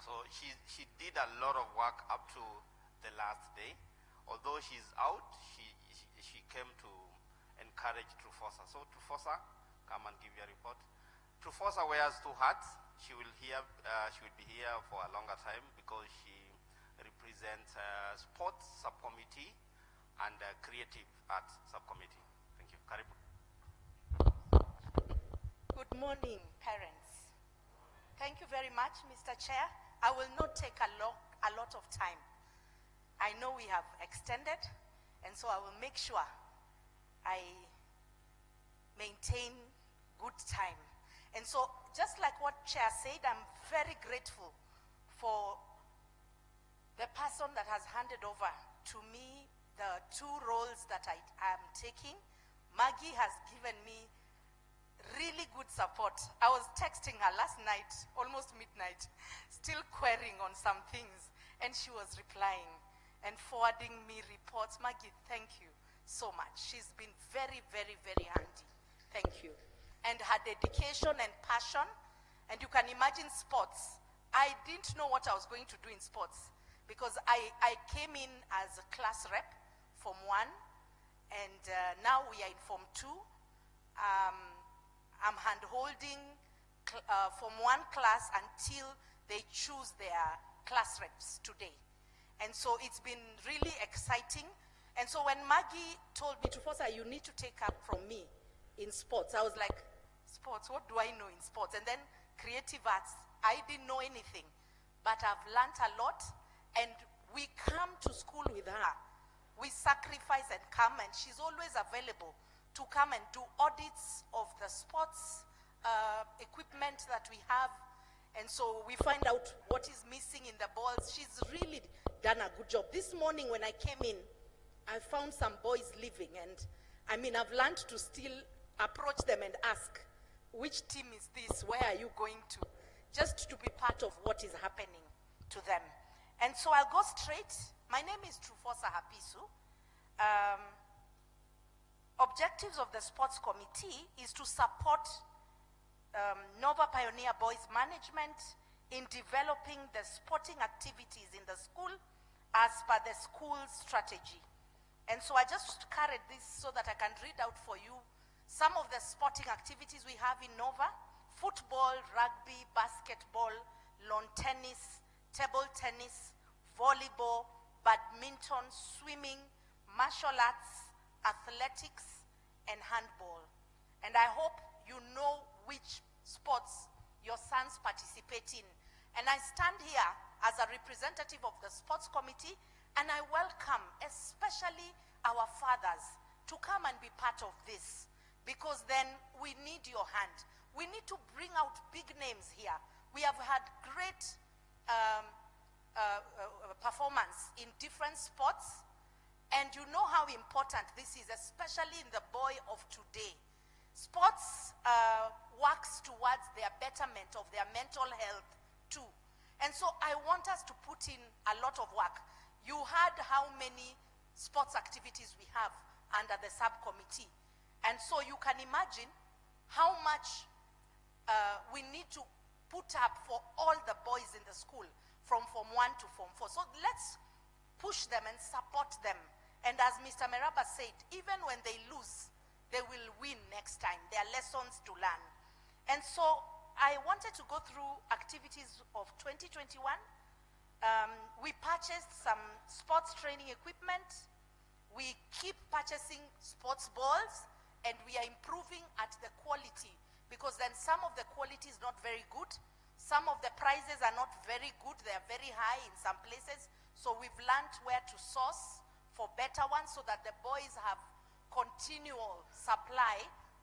so she did a lot of work up to the last day. Although she's out, she came to encourage Trufosa. So Trufosa, come and give your report. Trufosa wears 2 hats. She will be here for a longer time because she represents sports subcommittee and creative arts subcommittee. Thank you. Karibu. Good morning, parents. Thank you very much, Mr. Chair. I will not take a lot of time. I know we have extended, and so I will make sure I maintain good time. And so, just like what Chair said, I'm very grateful for the person that has handed over to me the 2 roles that I am taking. Maggie has given me really good support. I was texting her last night, almost midnight, still querying on some things, and she was replying and forwarding me reports. Maggie, thank you so much. She's been very, very, very handy. Thank you. And her dedication and passion, and you can imagine sports. I didn't know what I was going to do in sports because I came in as a class rep, Form 1, and now we are in Form 2. I'm hand-holding Form 1 class until they choose their class reps today. And so it's been really exciting. And so when Maggie told me, Tufosa, you need to take up from me in sports, I was like, sports, what do I know in sports? And then creative arts, I didn't know anything, but I've learned a lot. And we come to school with her. We sacrifice and come, and she's always available to come and do audits of the sports equipment that we have. And so we find out what is missing in the balls. She's really done a good job. This morning when I came in, I found some boys leaving, and I mean, I've learned to still approach them and ask, which team is this? Where are you going to? Just to be part of what is happening to them. And so I'll go straight. My name is Trufosa Hapisu. Objectives of the Sports Committee is to support Nova Pioneer Boys Management in developing the sporting activities in the school as per the school's strategy. And so I just carried this so that I can read out for you some of the sporting activities we have in Nova: football, rugby, basketball, lawn tennis, table tennis, volleyball, badminton, swimming, martial arts, athletics, and handball. And I hope you know which sports your sons participate in. And I stand here as a representative of the sports committee, and I welcome especially our fathers to come and be part of this, because then we need your hand. We need to bring out big names here. We have had great performance in different sports, and you know how important this is, especially in the boy of today. Sports works towards their betterment of their mental health too. And so I want us to put in a lot of work. You heard how many sports activities we have under the subcommittee. And so you can imagine how much we need to put up for all the boys in the school from Form 1 to Form 4. So let's push them and support them. And as Mr. Meraba said, even when they lose, they will win next time. There are lessons to learn. And so I wanted to go through activities of 2021. We purchased some sports training equipment. We keep purchasing sports balls, and we are improving at the quality, because then some of the quality is not very good. Some of the prices are not very good. They are very high in some places. So we've learned where to source for better ones so that the boys have continual supply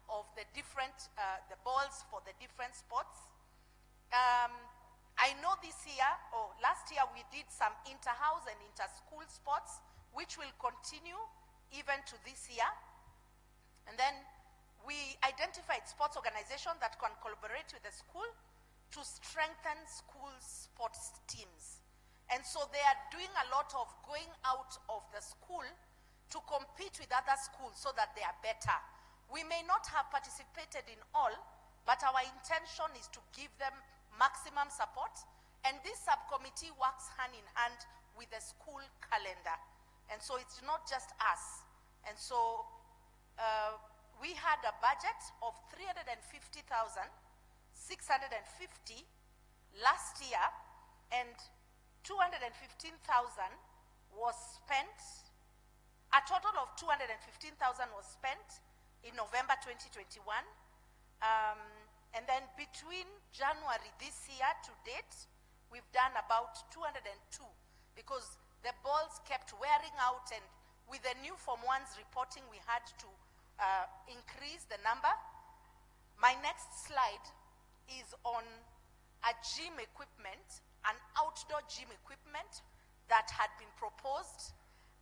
of the different, the balls for the different sports. I know this year, or last year, we did some inter-house and inter-school sports, which will continue even to this year. And then we identified sports organizations that can collaborate with the school to strengthen school sports teams. And so they are doing a lot of going out of the school to compete with other schools so that they are better. We may not have participated in all, but our intention is to give them maximum support. And this subcommittee works hand in hand with the school calendar. And so it's not just us. And so we had a budget of 350,650 last year, and 215,000 was spent. A total of 215,000 was spent in November 2021. And then between January this year to date, we've done about 202 because the balls kept wearing out, and with the new Form 1s reporting, we had to increase the number. My next slide is on a gym equipment, an outdoor gym equipment that had been proposed.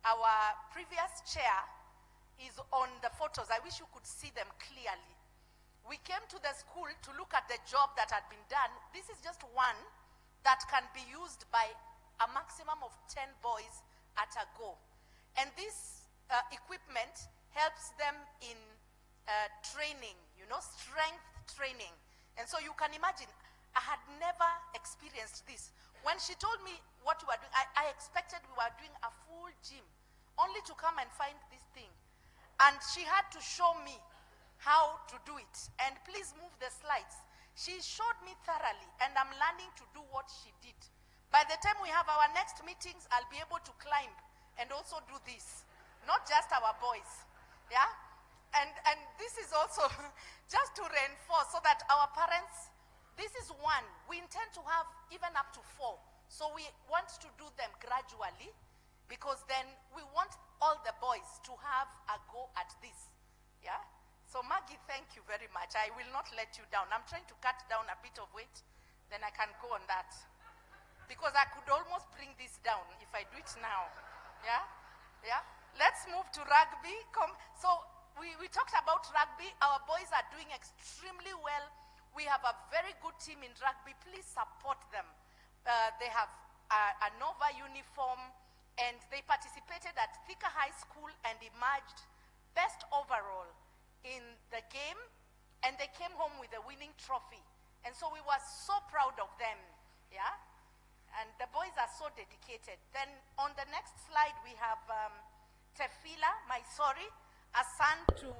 Our previous chair is on the photos. I wish you could see them clearly. We came to the school to look at the job that had been done. This is just one that can be used by a maximum of 10 boys at a go. And this equipment helps them in training, you know, strength training. And so you can imagine, I had never experienced this. When she told me what we were doing, I expected we were doing a full gym, only to come and find this thing. And she had to show me how to do it. And please move the slides. She showed me thoroughly, and I'm learning to do what she did. By the time we have our next meetings, I'll be able to climb and also do this. Not just our boys, yeah? And this is also just to reinforce so that our parents, this is one. We intend to have even up to 4. So we want to do them gradually, because then we want all the boys to have a go at this, yeah? So Maggie, thank you very much. I will not let you down. I'm trying to cut down a bit of weight, then I can go on that. Because I could almost bring this down if I do it now, yeah? Yeah? Let's move to rugby. So we talked about rugby. Our boys are doing extremely well. We have a very good team in rugby. Please support them. They have a Nova uniform, and they participated at Thika High School and emerged best overall in the game, and they came home with a winning trophy. And so we were so proud of them, yeah? And the boys are so dedicated. Then on the next slide, we have Tefila Maisori, a son to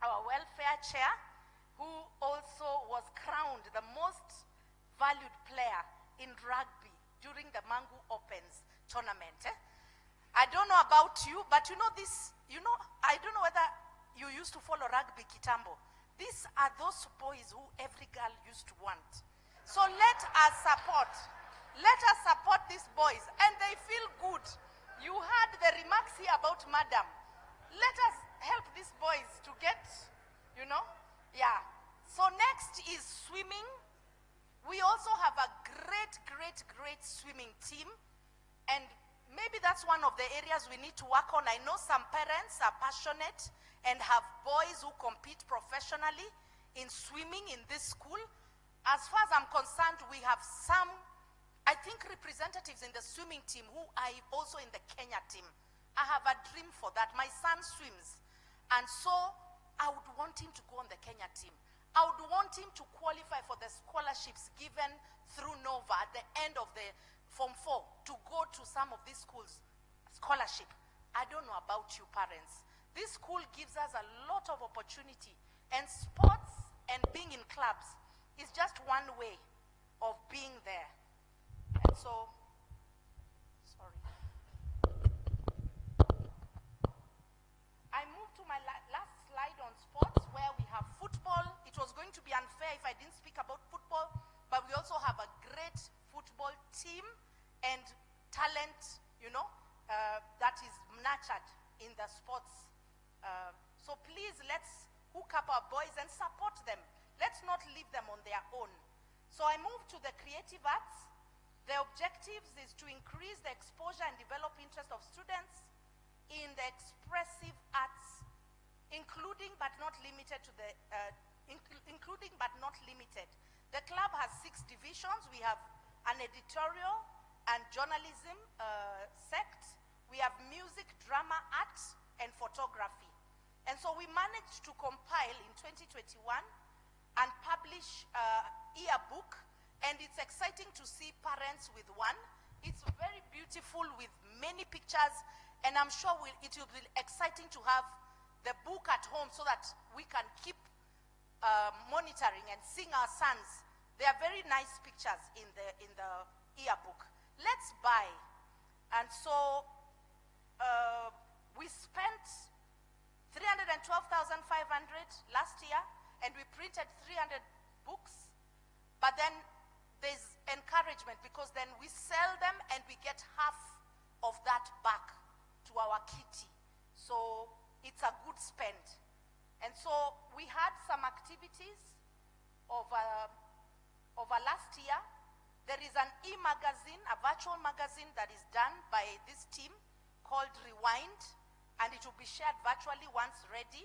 our welfare chair, who also was crowned the most valued player in rugby during the Mangu Opens tournament. I don't know about you, but you know this, I don't know whether you used to follow rugby kitambo. These are those boys who every girl used to want. So let us support these boys, and they feel good. You heard the remarks here about madam. Let us help these boys to get, yeah. So next is swimming. We also have a great swimming team, and maybe that's one of the areas we need to work on. I know some parents are passionate and have boys who compete professionally in swimming in this school. As far as I'm concerned, we have some, I think, representatives in the swimming team who are also in the Kenya team. I have a dream for that. My son swims, and so I would want him to go on the Kenya team. I would want him to qualify for the scholarships given through Nova at the end of the Form 4 to go to some of these schools, scholarship. I don't know about you parents. This school gives us a lot of opportunity, and sports and being in clubs is just one way of being there. And so, sorry. I move to my last slide on sports, where we have football. It was going to be unfair if I didn't speak about football, but we also have a great football team and talent, that is nurtured in the sports. So please, let's hook up our boys and support them. Let's not leave them on their own. So I move to the creative arts. The objectives is to increase the exposure and develop interest of students in the expressive arts, including but not limited to the, The club has 6 divisions. We have an editorial and journalism sect. We have music, drama, art, and photography. And so we managed to compile in 2021 and publish e-book, and it's exciting to see parents with one. It's very beautiful with many pictures, and I'm sure it will be exciting to have the book at home so that we can keep monitoring and seeing our sons. There are very nice pictures in the e-book. Let's buy. And so we spent 312,500 last year, and we printed 300 books, but then there's encouragement because then we sell them and we get half of that back to our kitty. So it's a good spend. And so we had some activities over last year. There is an e-magazine, a virtual magazine that is done by this team called Rewind, and it will be shared virtually once ready.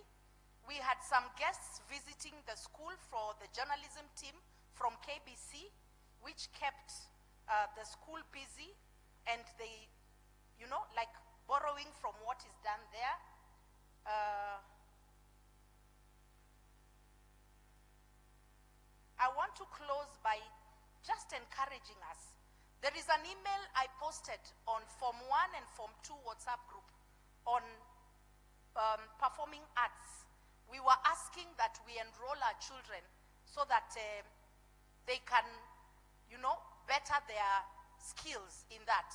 We had some guests visiting the school for the journalism team from KBC, which kept the school busy, and they, you know, like borrowing from what is done there. I want to close by just encouraging us. There is an email I posted on Form 1 and Form 2 WhatsApp group on performing arts. We were asking that we enroll our children so that they can, you know, better their skills in that.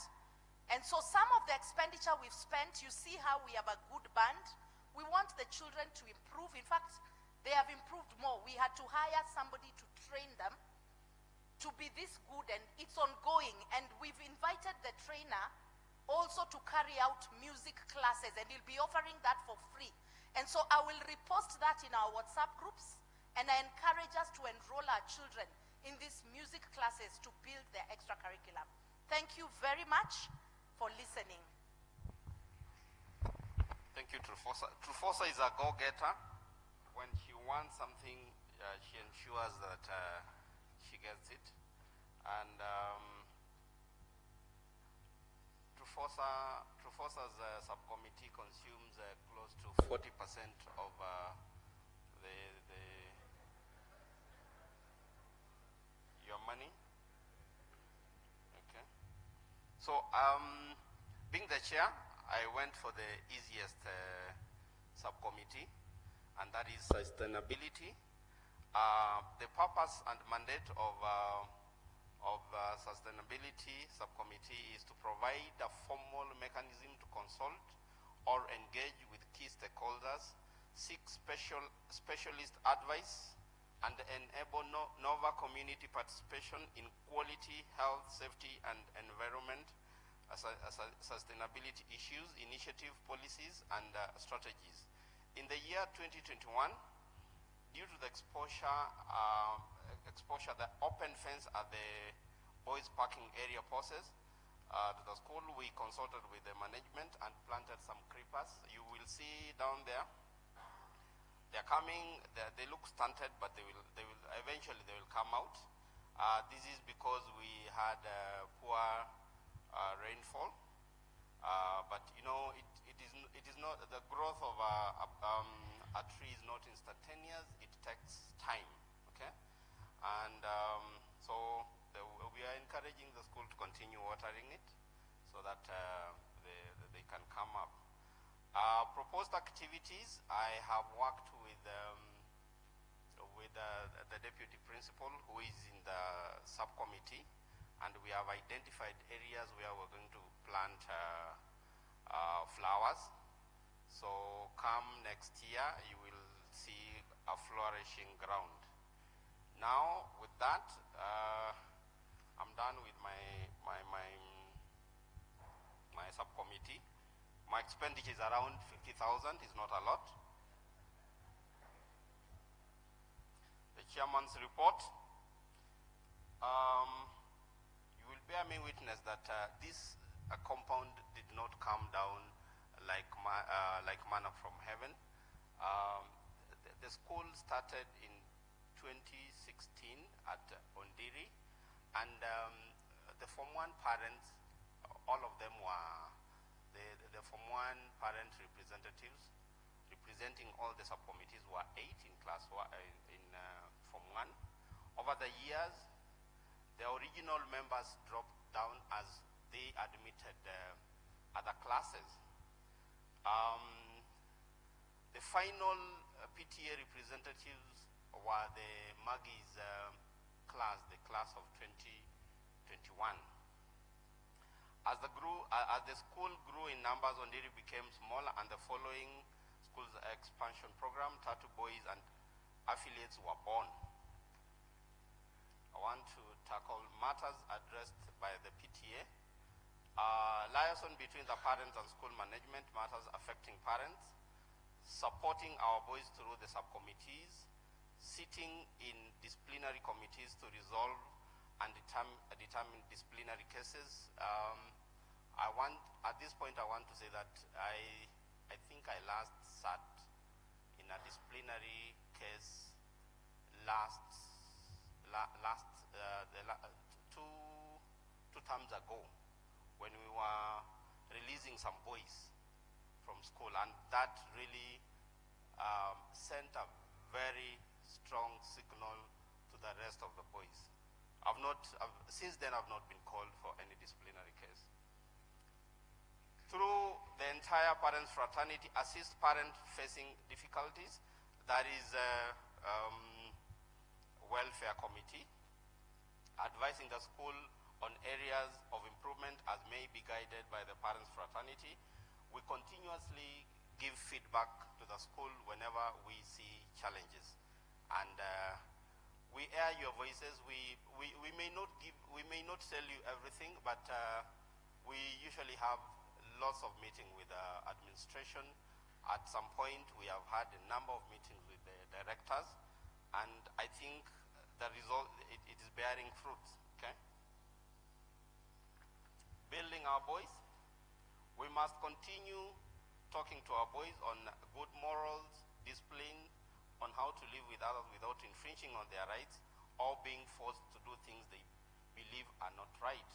And so some of the expenditure we've spent, you see how we have a good band. We want the children to improve. In fact, they have improved more. We had to hire somebody to train them to be this good, and it's ongoing. And we've invited the trainer also to carry out music classes, and he'll be offering that for free. And so I will repost that in our WhatsApp groups, and I encourage us to enroll our children in these music classes to build their extra curriculum. Thank you very much for listening. Thank you, Trufosa. Trufosa is a go-getter. When she wants something, she ensures that she gets it. And Trufosa's subcommittee consumes close to 40% of your money. Okay. So, being the chair, I went for the easiest subcommittee, and that is sustainability. The purpose and mandate of sustainability subcommittee is to provide a formal mechanism to consult or engage with key stakeholders, seek specialist advice, and enable novel community participation in quality, health, safety, and environment, sustainability issues, initiative, policies, and strategies. In the year 2021, due to the exposure, the open fence at the boys parking area poses to the school, we consulted with the management and planted some creepers. You will see down there. They're coming. They look stunted, but they will eventually come out. This is because we had poor rainfall. But you know, it is not the growth of a tree is not instantaneous. It takes time. Okay, and so we are encouraging the school to continue watering it so that they can come up. Proposed activities, I have worked with the deputy principal who is in the subcommittee, and we have identified areas where we're going to plant flowers. So come next year, you will see a flourishing ground. Now, with that, I'm done with my subcommittee. My expenditure is around 50,000. It's not a lot. The chairman's report. You will bear me witness that this compound did not come down like manna from heaven. The school started in 2016 at Ondiri, and the Form 1 parents, all of them were the Form 1 parent representatives representing all the subcommittees were 8 in class in Form 1. Over the years, the original members dropped down as they admitted other classes. The final PTA representatives were the Maggie's class, the class of 2021. As the school grew in numbers, Ondiri became smaller, and the following schools expansion program, Tatu Boys and affiliates were born. I want to tackle matters addressed by the PTA. Liaison between the parents and school management, matters affecting parents, supporting our boys through the subcommittees, sitting in disciplinary committees to resolve and determine disciplinary cases. At this point, I want to say that I think I last sat in a disciplinary case two terms ago, when we were releasing some boys from school, and that really sent a very strong signal to the rest of the boys. Since then I've not been called for any disciplinary case. Through the entire parents fraternity, assist parents facing difficulties, that is welfare committee, advising the school on areas of improvement as may be guided by the parents fraternity. We continuously give feedback to the school whenever we see challenges, and we air your voices. We may not tell you everything, but we usually have lots of meetings with the administration. At some point, we have had a number of meetings with the directors, and I think the result, it is bearing fruit, okay? Building our boys. We must continue talking to our boys on good morals, discipline, on how to live with others without infringing on their rights or being forced to do things they believe are not right.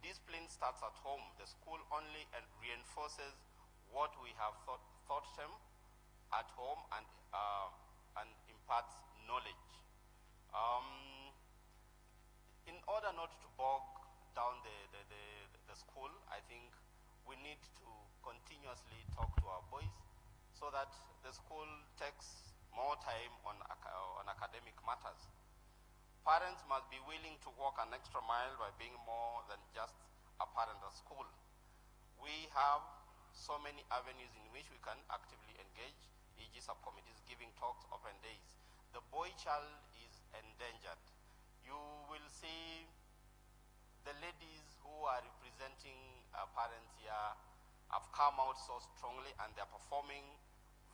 Discipline starts at home. The school only reinforces what we have taught them at home and imparts knowledge. In order not to bog down the school, I think we need to continuously talk to our boys so that the school takes more time on academic matters. Parents must be willing to walk an extra mile by being more than just a parent at school. We have so many avenues in which we can actively engage, e.g. subcommittees, giving talks, open days. The boy child is endangered. You will see the ladies who are representing parents here have come out so strongly, and they're performing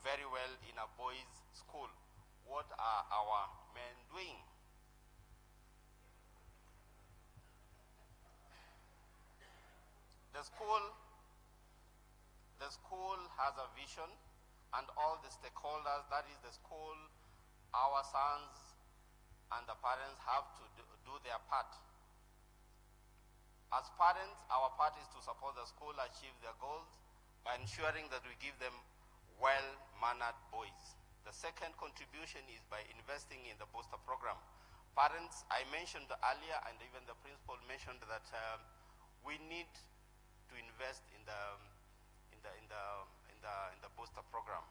very well in a boys' school. What are our men doing? The school has a vision, and all the stakeholders, that is the school, our sons, and the parents have to do their part. As parents, our part is to support the school achieve their goals by ensuring that we give them well-mannered boys. The second contribution is by investing in the booster program. Parents, I mentioned earlier, and even the principal mentioned that we need to invest in the booster program.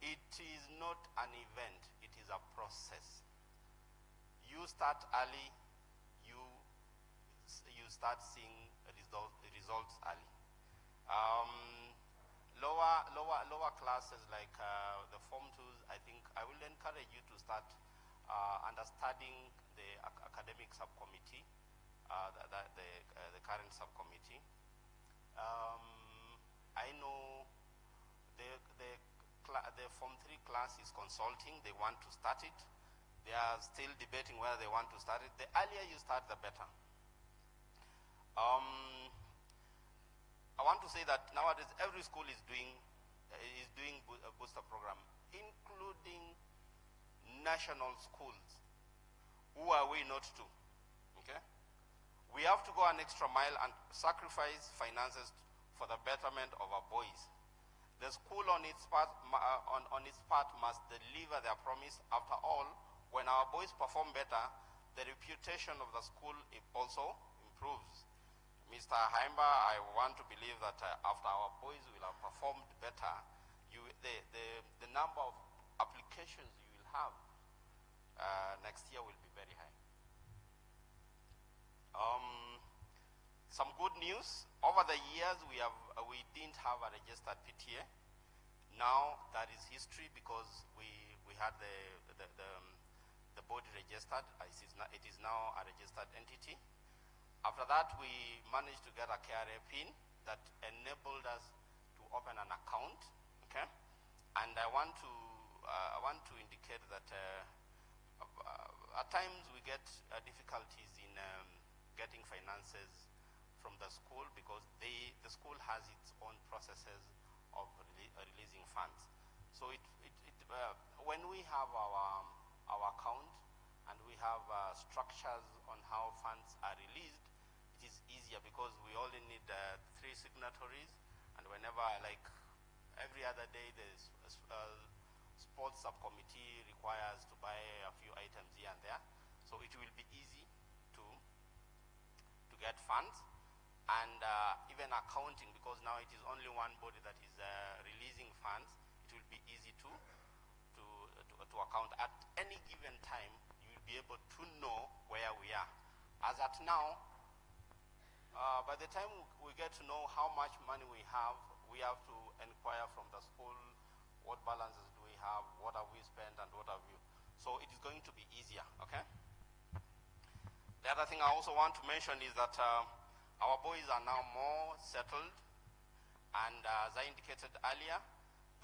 It is not an event; it is a process. You start early, you start seeing results early. Lower classes like the Form 2s, I think I will encourage you to start understanding the academic subcommittee, the current subcommittee. I know the Form 3 class is consulting. They want to start it. They are still debating whether they want to start it. The earlier you start, the better. I want to say that nowadays every school is doing a booster program, including national schools. Who are we not to? Okay? We have to go an extra mile and sacrifice finances for the betterment of our boys. The school on its part must deliver their promise. After all, when our boys perform better, the reputation of the school also improves. Mr. Haimba, I want to believe that after our boys will have performed better, the number of applications you will have next year will be very high. Some good news. Over the years, we didn't have a registered PTA. Now that is history, because we we had the body registered. It is now a registered entity. After that, we managed to get a KRA PIN that enabled us to open an account. Okay, and I want to indicate that at times we get difficulties in getting finances from the school because the school has its own processes of releasing funds. So when we have our account and we have structures on how funds are released, it is easier because we only need 3 signatories, and whenever, like every other day, the sports subcommittee requires to buy a few items here and there, so it will be easy to get funds. And even accounting, because now it is only one body that is releasing funds, it will be easy to account. At any given time, you will be able to know where we are. As at now, by the time we get to know how much money we have to inquire from the school, what balances do we have, what have we spent, and what have you. So it is going to be easier, okay? The other thing I also want to mention is that our boys are now more settled, and as I indicated earlier,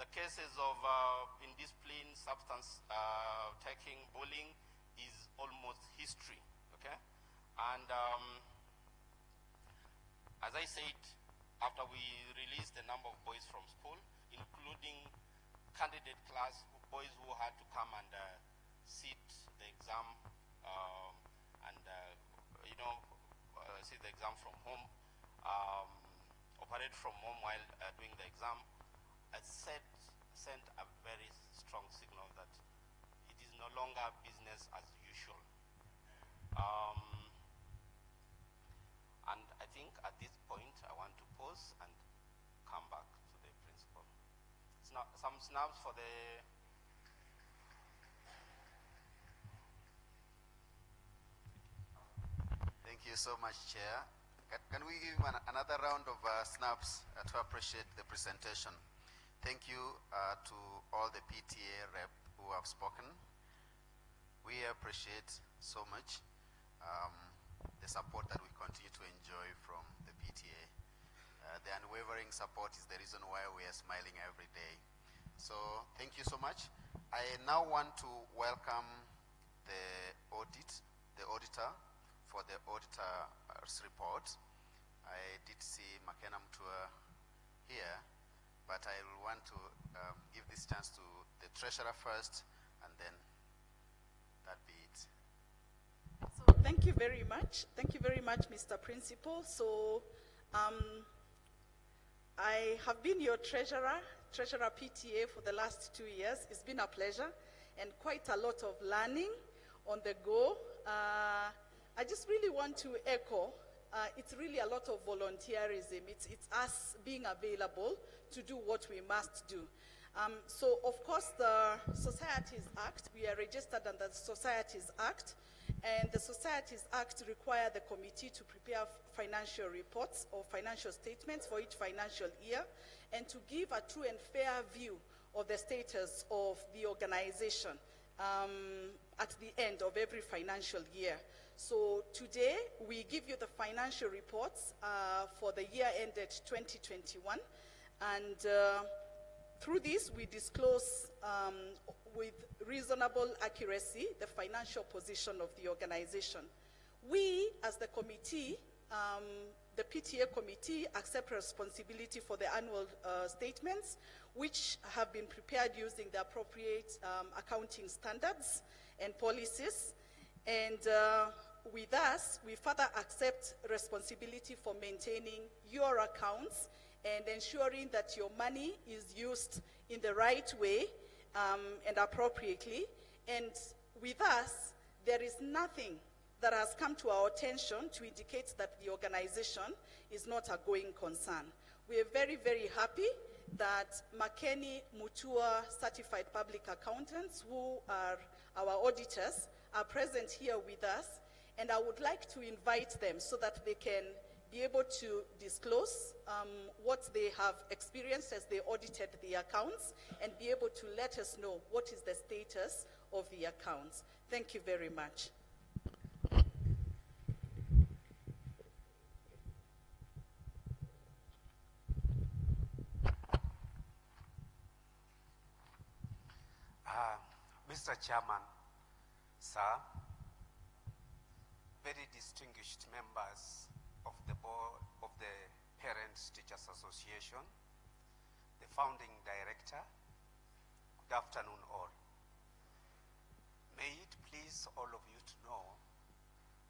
the cases of indiscipline, substance taking, bullying is almost history, okay? And as I said, after we released the number of boys from school, including candidate class, boys who had to come and sit the exam and sit the exam from home, operate from home while doing the exam, sent a very strong signal that it is no longer business as usual. And I think at this point I want to pause and come back to the principal. Some snaps for the Thank you so much, Chair. Can we give him another round of snaps to appreciate the presentation? Thank you to all the PTA rep who have spoken. We appreciate so much the support that we continue to enjoy from the PTA. The unwavering support is the reason why we are smiling every day. So thank you so much. I now want to welcome the auditor for the auditor's report. I did see McKenna Mtua here, but I will want to give this chance to the treasurer first, and then that be it. So thank you very much. Thank you very much, Mr. Principal. So I have been your treasurer PTA for the last 2 years. It's been a pleasure and quite a lot of learning on the go. I just really want to echo, it's really a lot of volunteerism. It's us being available to do what we must do. So of course the Societies Act, we are registered under the Societies Act, and the Societies Act require the committee to prepare financial reports or financial statements for each financial year and to give a true and fair view of the status of the organization at the end of every financial year. So today we give you the financial reports for the year ended 2021, and through this we disclose with reasonable accuracy the financial position of the organization. We as the committee, the PTA committee, accept responsibility for the annual statements, which have been prepared using the appropriate accounting standards and policies. And with us, we further accept responsibility for maintaining your accounts and ensuring that your money is used in the right way and appropriately. And with us, there is nothing that has come to our attention to indicate that the organization is not a going concern. We are very, very happy that Makeni Mutua certified public accountants, who are our auditors, are present here with us, and I would like to invite them so that they can be able to disclose what they have experienced as they audited the accounts, and be able to let us know what is the status of the accounts. Thank you very much. Mr. Chairman, sir, very distinguished members of the board of the Parents Teachers Association, the founding director, good afternoon all. May it please all of you to know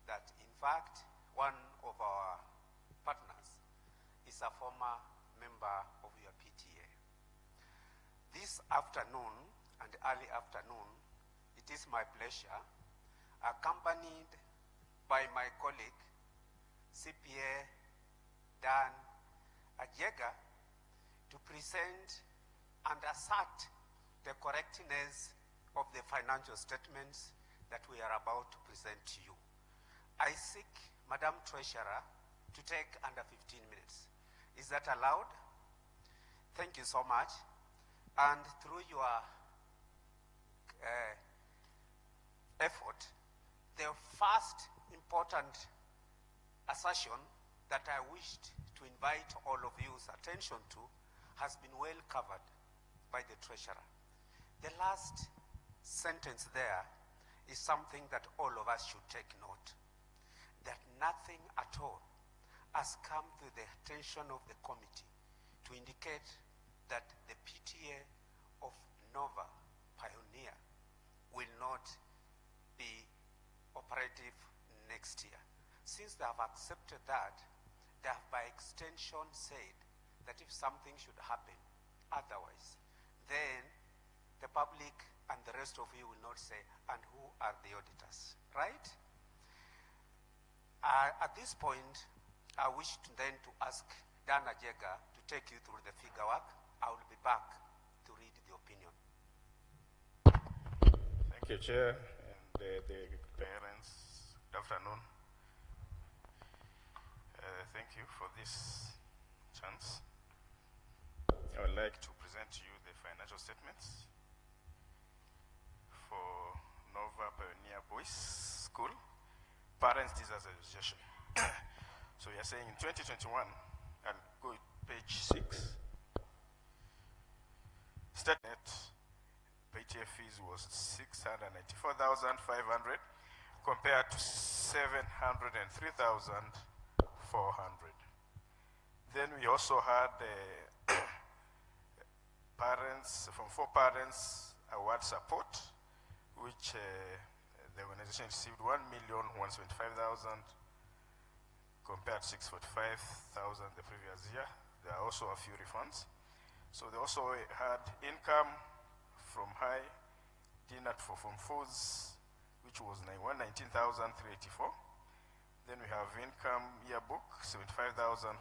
that in fact one of our partners is a former member of your PTA. This afternoon and early afternoon, it is my pleasure, accompanied by my colleague, CPA Dan Ajega, to present and assert the correctness of the financial statements that we are about to present to you. I seek Madam Treasurer to take under 15 minutes. Is that allowed? Thank you so much. And through your effort, the first important assertion that I wished to invite all of you's attention to has been well covered by the Treasurer. The last sentence there is something that all of us should take note, that nothing at all has come to the attention of the committee to indicate that the PTA of Nova Pioneer will not be operative next year. Since they have accepted that, they have by extension said that if something should happen otherwise, then the public and the rest of you will not say, and who are the auditors, right? At this point, I wish to then to ask Dan Ajega to take you through the figure work. I will be back to read the opinion. Thank you, Chair, and the parents. Good afternoon. Thank you for this chance. I would like to present to you the financial statements for Nova Pioneer Boys School Parents Teachers Association. So we are saying in 2021, I'll go to page 6. Statement PTA fees was 694,500 compared to 703,400. Then we also had parents, from 4 parents, award support, which the organization received 1,175,000 compared to 645,000 the previous year. There are also a few refunds. So they also had income from high dinner for from foods, which was 119,384. Then we have income yearbook, 75,100.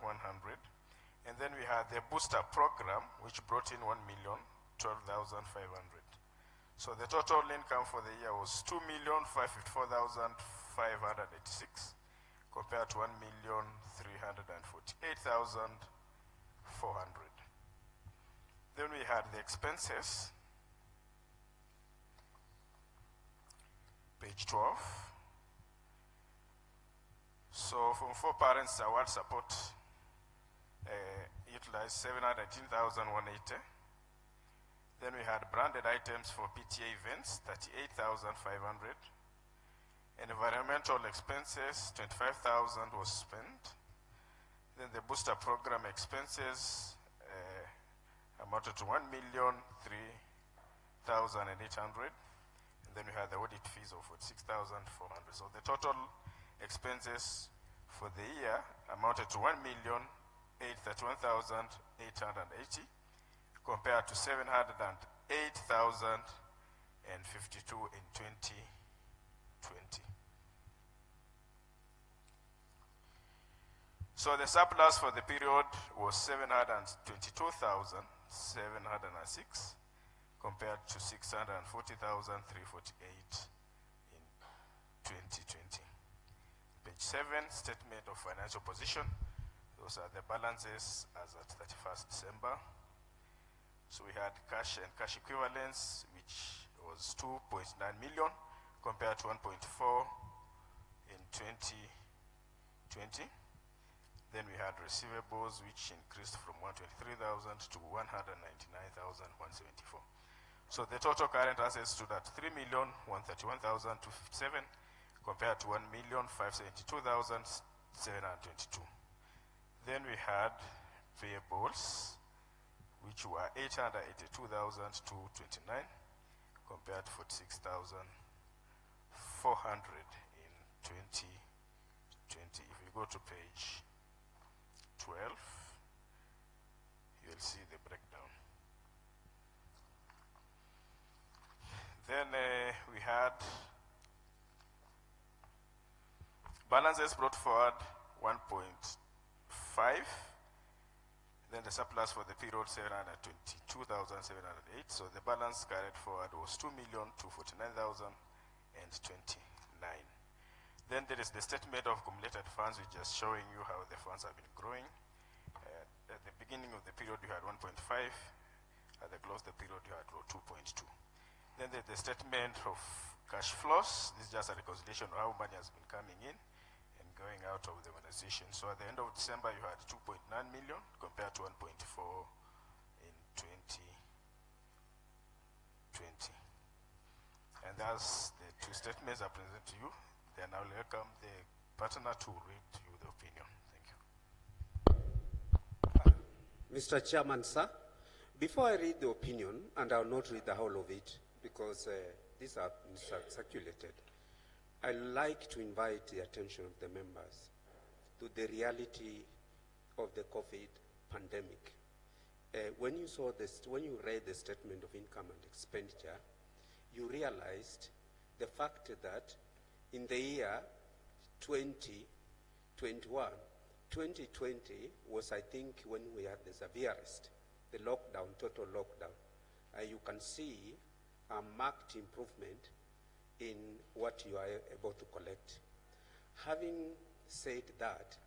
And then we had the booster program, which brought in 1,012,500. So the total income for the year was 2,554,586 compared to 1,348,400. Then we had the expenses, page 12. So from 4 parents, award support utilized 718,180. Then we had branded items for PTA events, 38,500. Environmental expenses, 25,000 was spent. Then the booster program expenses amounted to 1,003,800. And then we had the audit fees of 46,400. So the total expenses for the year amounted to 1,831,880 compared to 708,052 in 2020. So the surplus for the period was 722,706 compared to 640,348 in 2020. Page 7, statement of financial position. Those are the balances as at 31st December. So we had cash and cash equivalents, which was 2.9 million compared to 1.4 in 2020. Then we had receivables, which increased from 123,000 to 199,174. So the total current assets stood at 3,131,257 compared to 1,572,722. Then we had payables, which were 882,229 compared to 46,400 in 2020. If you go to page 12, you'll see the breakdown. Then we had balances brought forward 1.5. Then the surplus for the period 722,708. So the balance carried forward was 2,249,029. Then there is the statement of accumulated funds, which is showing you how the funds have been growing. At the beginning of the period, you had 1.5. At the close of the period, you had 2.2. Then there's the statement of cash flows. This is just a reconciliation of how money has been coming in and going out of the organization. So at the end of December, you had 2.9 million compared to 1.4 in 2020. And that's the two statements I present to you. Then I'll welcome the partner to read to you the opinion. Thank you. Mr. Chairman, sir, before I read the opinion, and I'll not read the whole of it because these are circulated, I'd like to invite the attention of the members to the reality of the COVID pandemic. When you read the statement of income and expenditure, you realized the fact that in the year 2021, 2020 was, I think, when we had the severest, the lockdown, total lockdown. You can see a marked improvement in what you are able to collect. Having said that,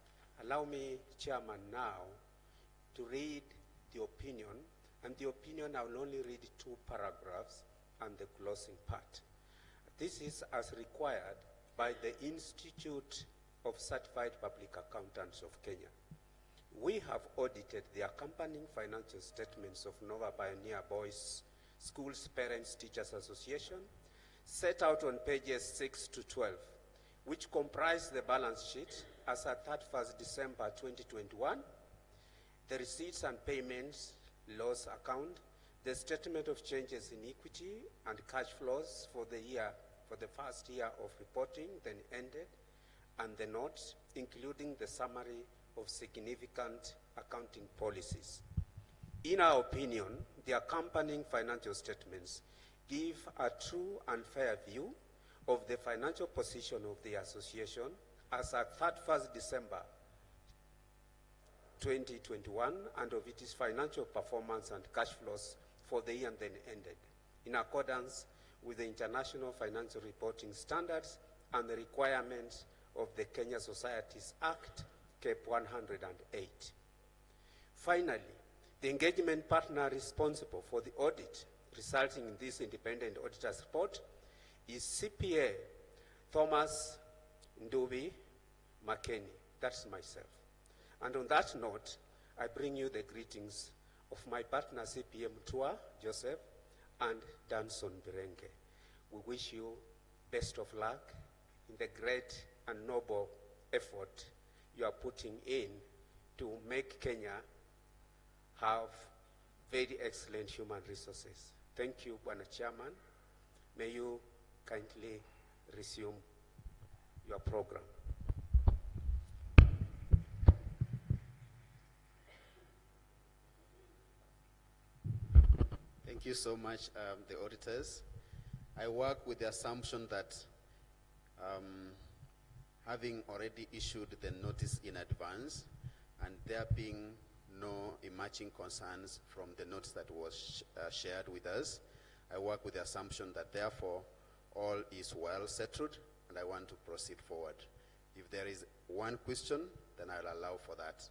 allow me, Chairman, now to read the opinion, and the opinion I will only read 2 paragraphs and the closing part. This is as required by the Institute of Certified Public Accountants of Kenya. We have audited the accompanying financial statements of Nova Pioneer Boys Schools Parents Teachers Association, set out on pages 6 to 12, which comprise the balance sheet as at 31st December 2021, the receipts and payments loss account, the statement of changes in equity and cash flows for the first year of reporting, then ended, and the notes, including the summary of significant accounting policies. In our opinion, the accompanying financial statements give a true and fair view of the financial position of the association as at 31st December 2021 and of its financial performance and cash flows for the year then ended, in accordance with the International Financial Reporting Standards and the requirements of the Kenya Societies Act, CAPE 108. Finally, the engagement partner responsible for the audit resulting in this independent auditor's report is CPA Thomas Ndubi Makeni. That's myself. And on that note, I bring you the greetings of my partner CPM Tua Joseph and Danson Birenge. We wish you best of luck in the great and noble effort you are putting in to make Kenya have very excellent human resources. Thank you, Bwana Chairman. May you kindly resume your program. Thank you so much, the auditors. I work with the assumption that having already issued the notice in advance and there being no emerging concerns from the notice that was shared with us, I work with the assumption that therefore all is well settled and I want to proceed forward. If there is one question, then I'll allow for that.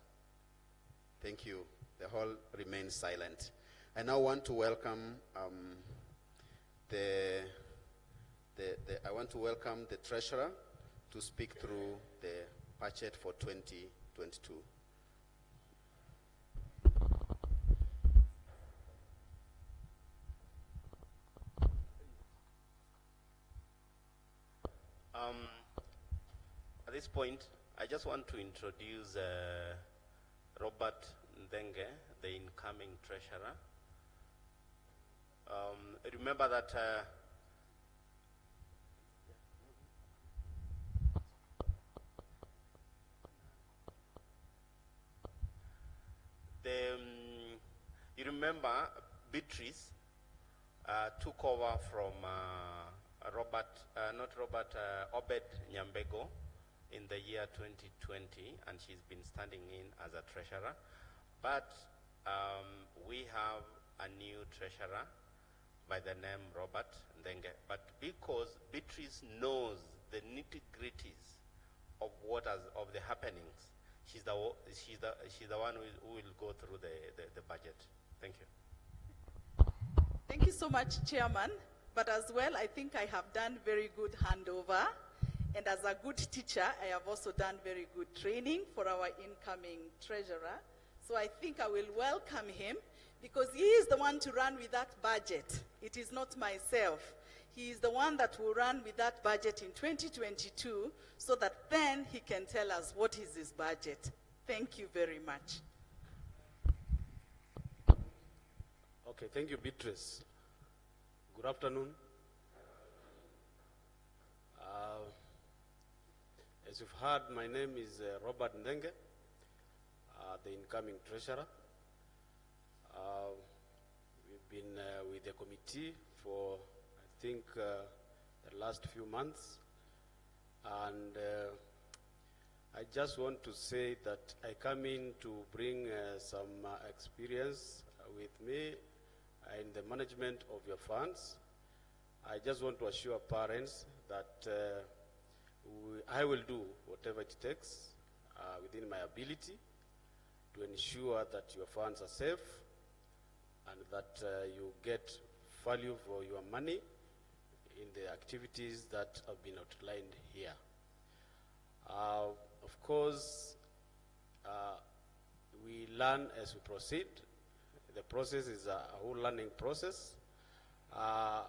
Thank you. The hall remains silent. I now want to welcome the treasurer to speak through the budget for 2022. At this point, I just want to introduce Robert Ndenge, the incoming treasurer. Remember that you remember Beatrice took over from Obed Nyambego in the year 2020, and she's been standing in as a treasurer. But we have a new treasurer by the name Robert Ndenge. But because Beatrice knows the nitty-gritties of of the happenings, she's the one who will go through the budget. Thank you. Thank you so much, Chairman. But as well, I think I have done very good handover. And as a good teacher, I have also done very good training for our incoming treasurer. So I think I will welcome him because he is the one to run with that budget. It is not myself. He is the one that will run with that budget in 2022 so that then he can tell us what is his budget. Thank you very much. Okay, thank you, Beatrice. Good afternoon. As you've heard, my name is Robert Ndenge, the incoming treasurer. We've been with the committee for, I think, the last few months. And I just want to say that I come in to bring some experience with me in the management of your funds. I just want to assure parents that I will do whatever it takes within my ability to ensure that your funds are safe and that you get value for your money in the activities that have been outlined here. Of course, we learn as we proceed. The process is a whole learning process. I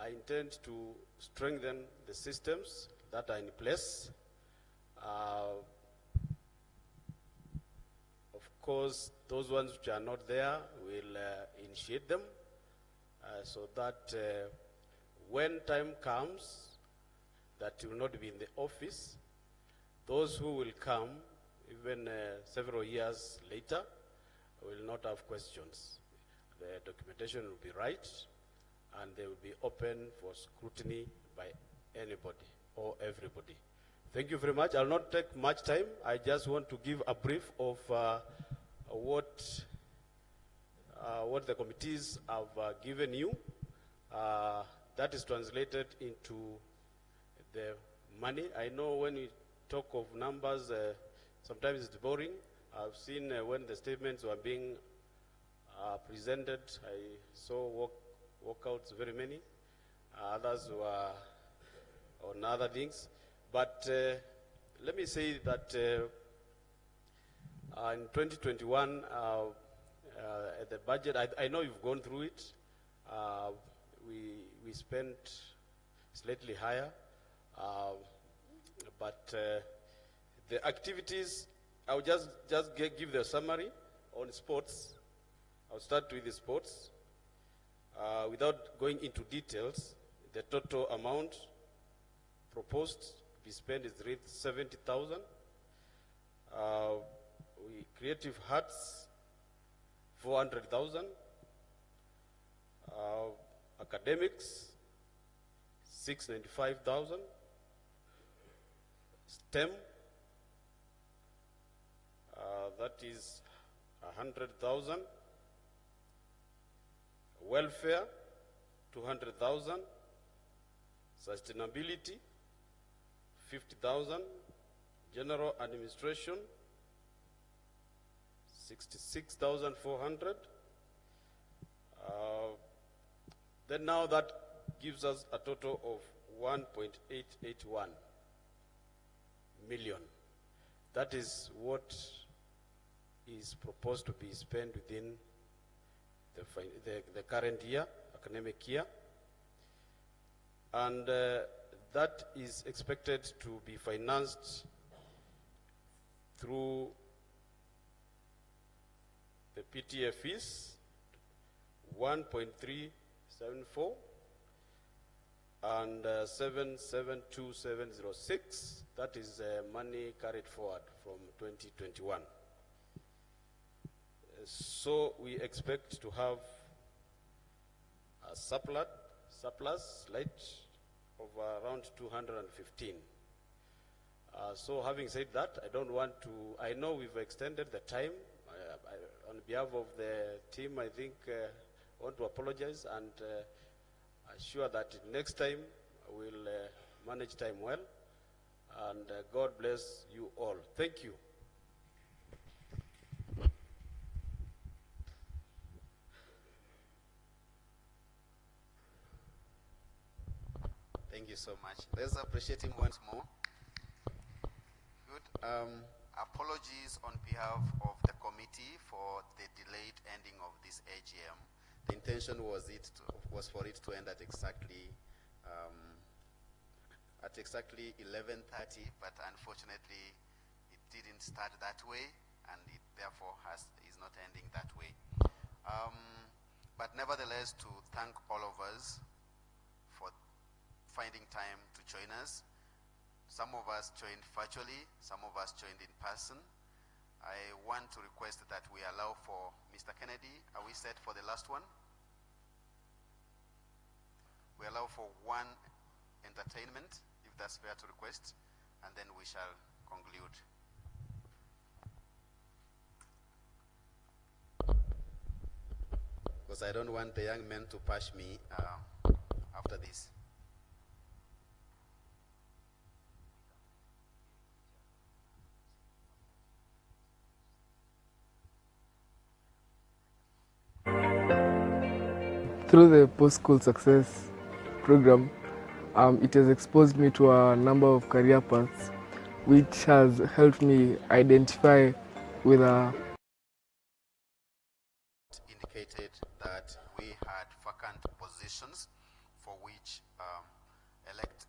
intend to strengthen the systems that are in place. Of course, those ones which are not there, we'll initiate them so that when time comes that you will not be in the office, those who will come even several years later will not have questions. The documentation will be right and they will be open for scrutiny by anybody or everybody. Thank you very much. I'll not take much time. I just want to give a brief of what the committees have given you. That is translated into the money. I know when we talk of numbers, sometimes it's boring. I've seen when the statements were being presented, I saw walkouts very many. Others were on other things. But let me say that in 2021, the budget, I know you've gone through it. We spent slightly higher. But the activities, I'll just give the summary on sports. I'll start with the sports. Without going into details, the total amount proposed to be spent is 70,000. Creative Arts, 400,000. Academics, 695,000. STEM, that is 100,000. Welfare, 200,000. Sustainability, 50,000. General administration, 66,400. Then now that gives us a total of 1.881 million. That is what is proposed to be spent within the current year, academic year. And that is expected to be financed through the PTA fees, 1.374, and 772706. That is money carried forward from 2021. So we expect to have a surplus slight of around 215. So having said that, I know we've extended the time. On behalf of the team, I think I want to apologize and assure that next time we'll manage time well. And God bless you all. Thank you. Thank you so much. Let's appreciate him once more. Good. Apologies on behalf of the committee for the delayed ending of this AGM. The intention was for it to end at exactly 11:30, but unfortunately it didn't start that way, and it therefore is not ending that way. But nevertheless, to thank all of us for finding time to join us. Some of us joined virtually, some of us joined in person. I want to request that we allow for Mr. Kennedy. Are we set for the last one? We allow for one entertainment, if that's fair to request, and then we shall conclude. Because I don't want the young men to push me after this. Through the post-school success program, it has exposed me to a number of career paths, which has helped me identify with a indicated that we had vacant positions for which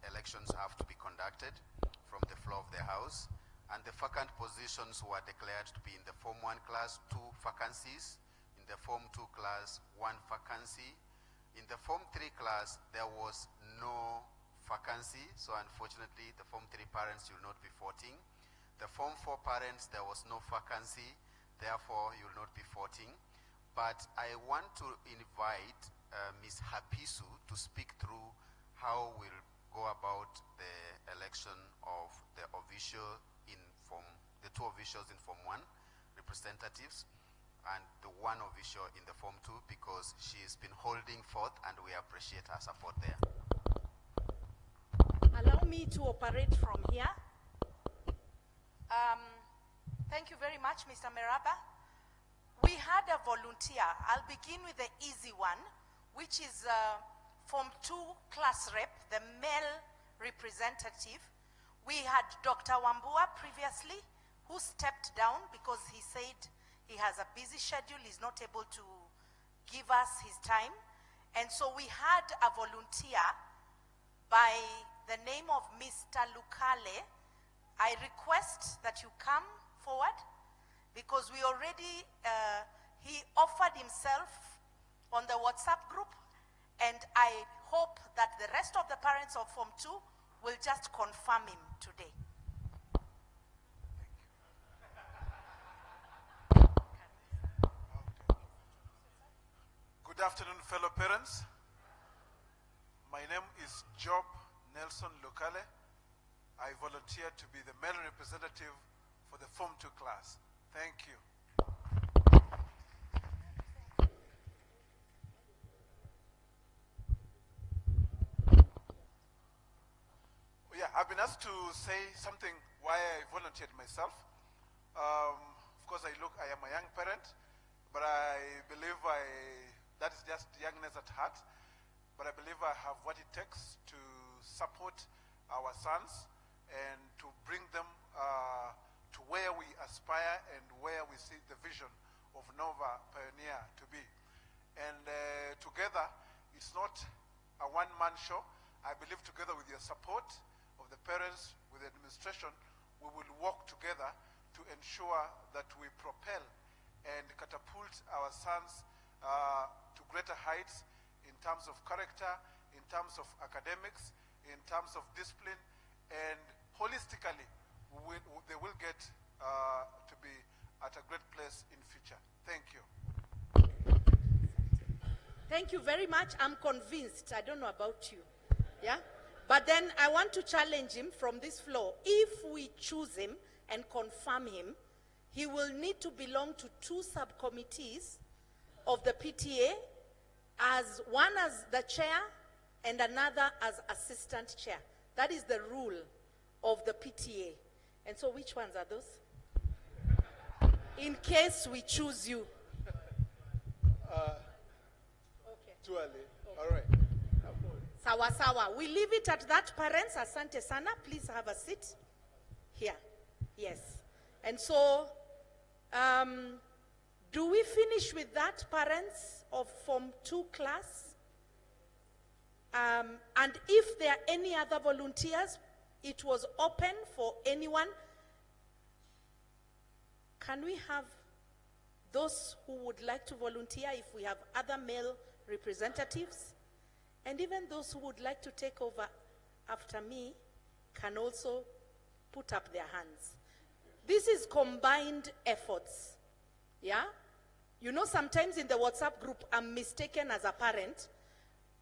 elections have to be conducted from the floor of the House, and the vacant positions were declared to be in the Form 1 class, 2 vacancies, in the Form 2 class, 1 vacancy. In the Form 3 class, there was no vacancy, so unfortunately the Form 3 parents will not be voting. The Form 4 parents, there was no vacancy, therefore you will not be voting. But I want to invite Ms. Hapisu to speak through how we'll go about the election of the official in the 2 officials in Form 1, representatives, and the 1 official in the Form 2, because she's been holding forth and we appreciate her support there. Allow me to operate from here. Thank you very much, Mr. Meraba. We had a volunteer. I'll begin with the easy one, which is Form 2 class rep, the male representative. We had Dr. Wambua previously, who stepped down because he said he has a busy schedule, he's not able to give us his time. And so we had a volunteer by the name of Mr. Lukale. I request that you come forward because we already, he offered himself on the WhatsApp group, and I hope that the rest of the parents of Form 2 will just confirm him today. Good afternoon, fellow parents. My name is Job Nelson Lukale. I volunteer to be the male representative for the Form 2 class. Thank you. Yeah, I've been asked to say something why I volunteered myself. course, I am a young parent, but I believe that is just youngness at heart. But I believe I have what it takes to support our sons and to bring them to where we aspire and where we see the vision of Nova Pioneer to be. And together, it's not a one-man show. I believe together with your support of the parents, with the administration, we will work together to ensure that we propel and catapult our sons to greater heights in terms of character, in terms of academics, in terms of discipline, and holistically, they will get to be at a great place in future. Thank you. Thank you very much. I'm convinced. I don't know about you. Yeah? But then I want to challenge him from this floor. If we choose him and confirm him, he will need to belong to 2 subcommittees of the PTA, one as the chair and another as assistant chair. That is the rule of the PTA. And so which ones are those? In case we choose you. Too early. All right. Sawa sawa. We leave it at that, parents. Asante sana. Please have a seat. Here. Yes. And so, do we finish with that, parents of Form 2 class? And if there are any other volunteers, it was open for anyone. Can we have those who would like to volunteer if we have other male representatives? And even those who would like to take over after me can also put up their hands. This is combined efforts. Yeah? You know, sometimes in the WhatsApp group, I'm mistaken as a parent.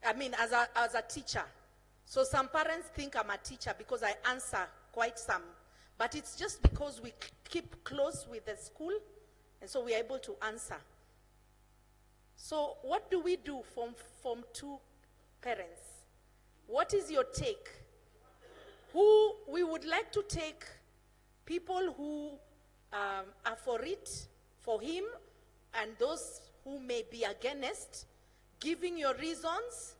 I mean, as a teacher. So some parents think I'm a teacher because I answer quite some. But it's just because we keep close with the school, and so we are able to answer. So what do we do from 2 parents? What is your take? We would like to take people who are for it, for him, and those who may be against, giving your reasons,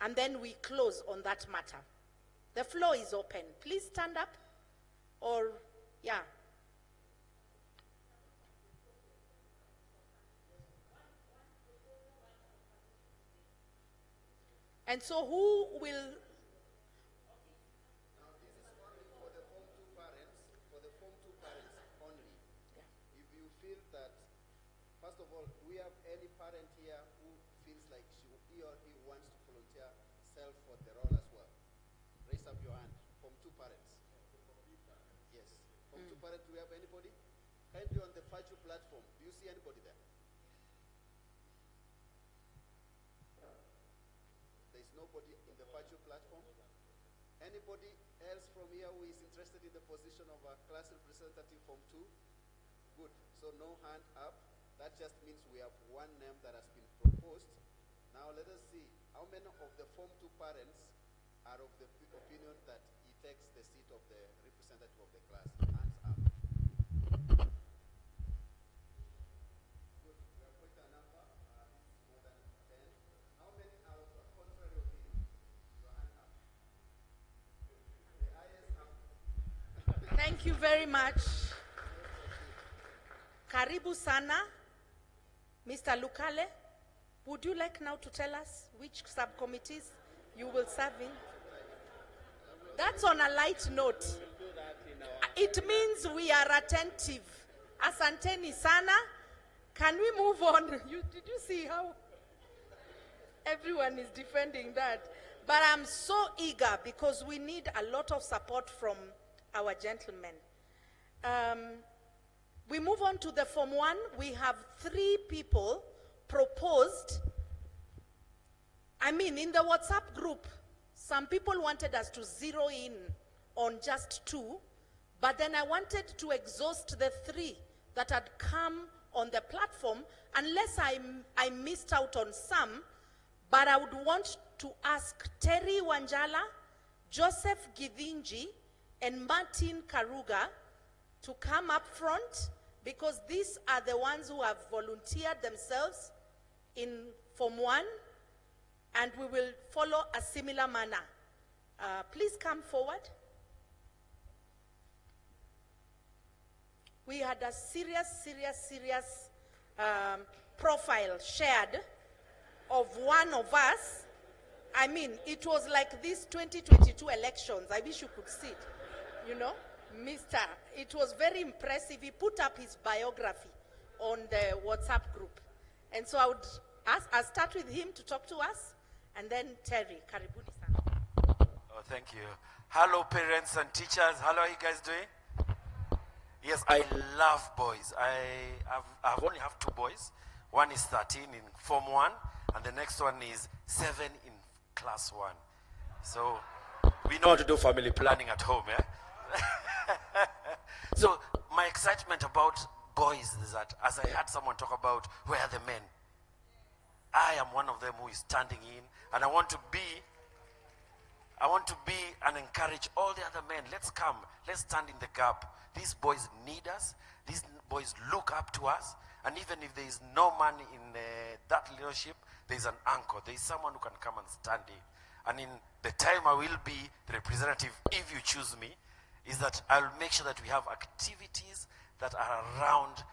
and then we close on that matter. The floor is open. Please stand up, or, yeah. And so who will... Now this is only for the Form 2 parents, only. Yeah. If you feel that, first of all, do we have any parent here who feels like he or he wants to volunteer self for the role as well? Raise up your hand. Form 2 parents. Yes. Form 2 parents, do we have anybody? Kindly on the virtual platform, do you see anybody there? There's nobody in the virtual platform. Anybody else from here who is interested in the position of a class representative from 2? Good. So no hand up. That just means we have one name that has been proposed. Now let us see how many of the Form 2 parents are of the opinion that he takes the seat of the representative of the class. Hands up. Good. We have put a number. More than 10. How many are of a contrary opinion? Your hand up. The highest up. Thank you very much. Karibu sana. Mr. Lukale, would you like now to tell us which subcommittees you will serve in? That's on a light note. It means we are attentive. Asanteni sana. Can we move on? Did you see how everyone is defending that? But I'm so eager because we need a lot of support from our gentlemen. We move on to the Form 1. We have 3 people proposed. I mean, in the WhatsApp group, some people wanted us to zero in on just 2, but then I wanted to exhaust the 3 that had come on the platform, unless I missed out on some, but I would want to ask Terry Wanjala, Joseph Githinji, and Martin Karuga to come up front because these are the ones who have volunteered themselves in Form 1, and we will follow a similar manner. Please come forward. We had a serious profile shared of one of us. I mean, it was like this 2022 elections. I wish you could see it, you know. It was very impressive. He put up his biography on the WhatsApp group. And so I'll start with him to talk to us, and then Terry, karibuni sana. Oh, thank you. Hello, parents and teachers. How are you guys doing? Yes, I love boys. I only have 2 boys. One is 13 in Form 1, and the next one is 7 in Class 1. So we know how to do family planning at home, eh? So my excitement about boys is that as I heard someone talk about where are the men, I am one of them who is standing in, and I want to be and encourage all the other men. Let's come, let's stand in the gap. These boys need us, these boys look up to us, and even if there is no man in that leadership, there is an anchor, there is someone who can come and stand in. And in the time I will be the representative, if you choose me, is that I'll make sure that we have activities that are around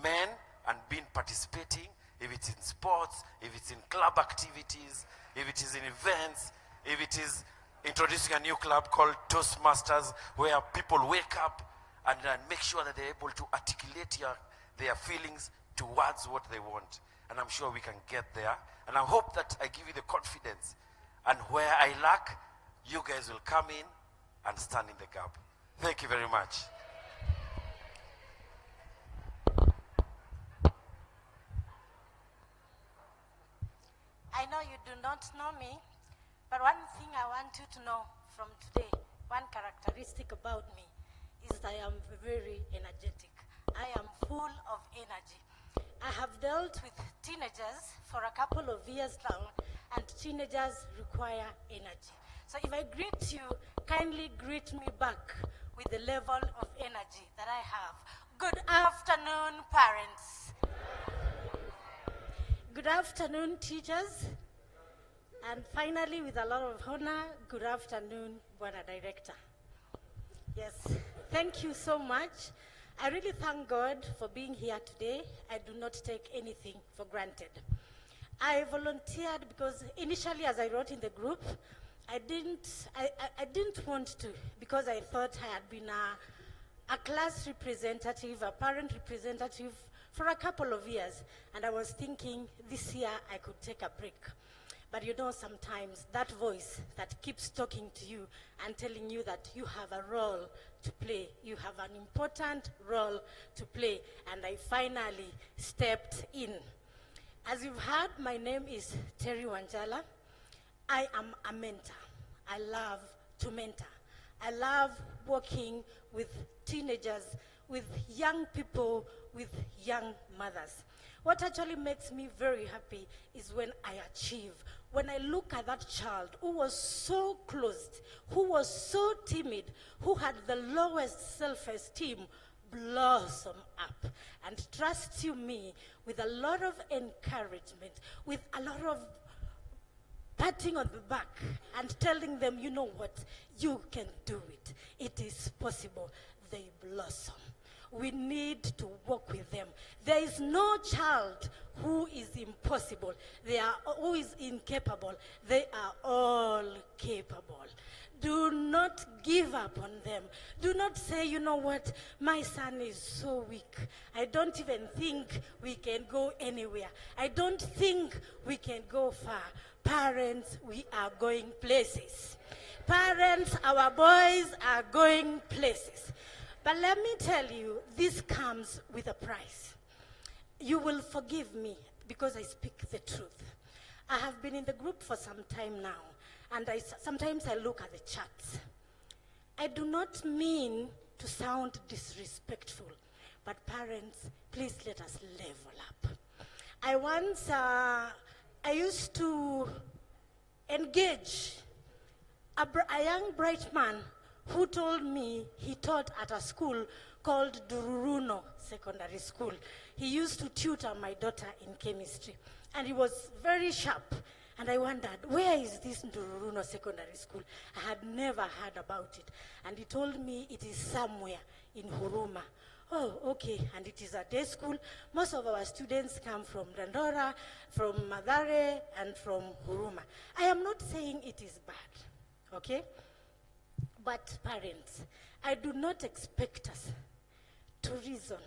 men and participating, if it's in sports, if it's in club activities, if it is in events, if it is introducing a new club called Toastmasters, where people wake up and make sure that they're able to articulate their feelings towards what they want. And I'm sure we can get there. And I hope that I give you the confidence. And where I lack, you guys will come in and stand in the gap. Thank you very much. I know you do not know me, but one thing I want you to know from today, one characteristic about me, is that I am very energetic. I am full of energy. I have dealt with teenagers for a couple of years now, and teenagers require energy. So if I greet you, kindly greet me back with the level of energy that I have. Good afternoon, parents. Good afternoon, teachers. And finally, with a lot of honor, good afternoon, Bwana Director. Yes, thank you so much. I really thank God for being here today. I do not take anything for granted. I volunteered because initially, as I wrote in the group, I didn't want to, because I thought I had been a class representative, a parent representative for a couple of years, and I was thinking this year I could take a break. But you know, sometimes that voice that keeps talking to you and telling you that you have a role to play, you have an important role to play, and I finally stepped in. As you've heard, my name is Terry Wanjala. I am a mentor. I love to mentor. I love working with teenagers, with young people, with young mothers. What actually makes me very happy is when I achieve, when I look at that child who was so closed, who was so timid, who had the lowest self-esteem, blossom up and trust you me with a lot of encouragement, with a lot of patting on the back and telling them, you know what, you can do it. It is possible. They blossom. We need to work with them. There is no child who is impossible. Who is incapable. They are all capable. Do not give up on them. Do not say, you know what, my son is so weak. I don't even think we can go anywhere. I don't think we can go far. Parents, we are going places. Parents, our boys are going places. But let me tell you, this comes with a price. You will forgive me because I speak the truth. I have been in the group for some time now, and sometimes I look at the charts. I do not mean to sound disrespectful, but parents, please let us level up. I used to engage a young bright man who told me he taught at a school called Dururuno Secondary School. He used to tutor my daughter in chemistry, and he was very sharp. And I wondered, where is this Dururuno Secondary School? I had never heard about it. And he told me it is somewhere in Huruma. Oh, okay, and it is a day school. Most of our students come from Dandora, from Madare, and from Huruma. I am not saying it is bad, okay? But parents, I do not expect us to reason,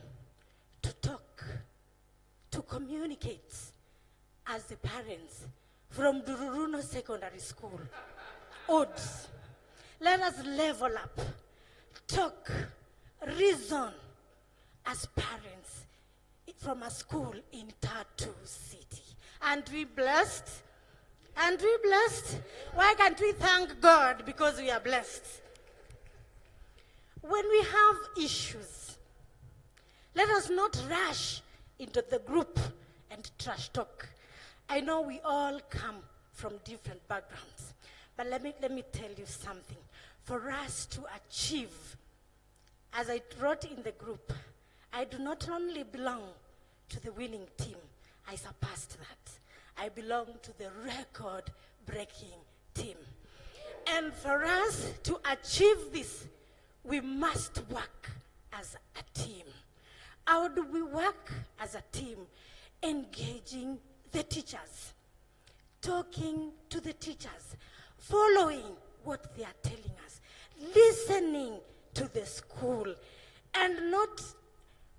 to talk, to communicate as the parents from Dururuno Secondary School. Odds. Let us level up, talk, reason as parents from a school in Tattoo City. And we blessed. And we blessed. Why can't we thank God because we are blessed? When we have issues, let us not rush into the group and trash talk. I know we all come from different backgrounds, but let me tell you something. For us to achieve, as I wrote in the group, I do not only belong to the winning team, I surpassed that. I belong to the record-breaking team. And for us to achieve this, we must work as a team. How do we work as a team? Engaging the teachers, talking to the teachers, following what they are telling us, listening to the school, and not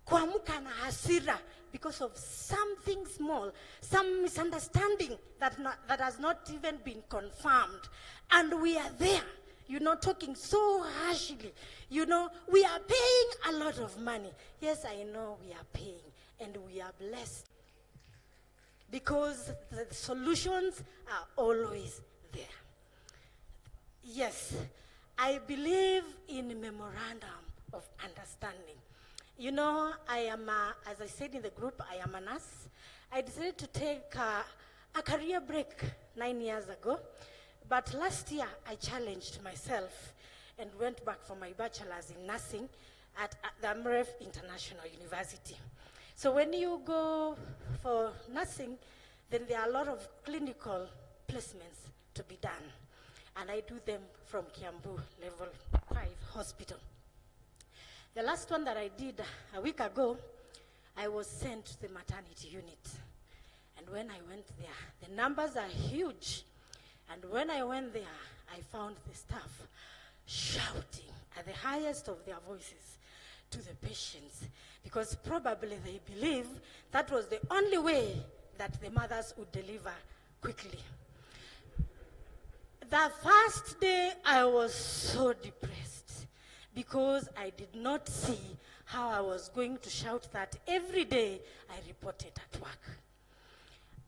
kuamuka na hasira because of something small, some misunderstanding that has not even been confirmed. And we are there, talking so harshly. We are paying a lot of money. Yes, I know we are paying, and we are blessed because the solutions are always there. Yes, I believe in memorandum of understanding. I am, as I said in the group, I am a nurse. I decided to take a career break 9 years ago, but last year I challenged myself and went back for my bachelor's in nursing at the Amref International University. So when you go for nursing, then there are a lot of clinical placements to be done. And I do them from Kiambu Level 5 Hospital. The last one that I did a week ago, I was sent to the maternity unit. And when I went there, the numbers are huge. And when I went there, I found the staff shouting at the highest of their voices to the patients, because probably they believe that was the only way that the mothers would deliver quickly. The first day, I was so depressed because I did not see how I was going to shout that every day I reported at work.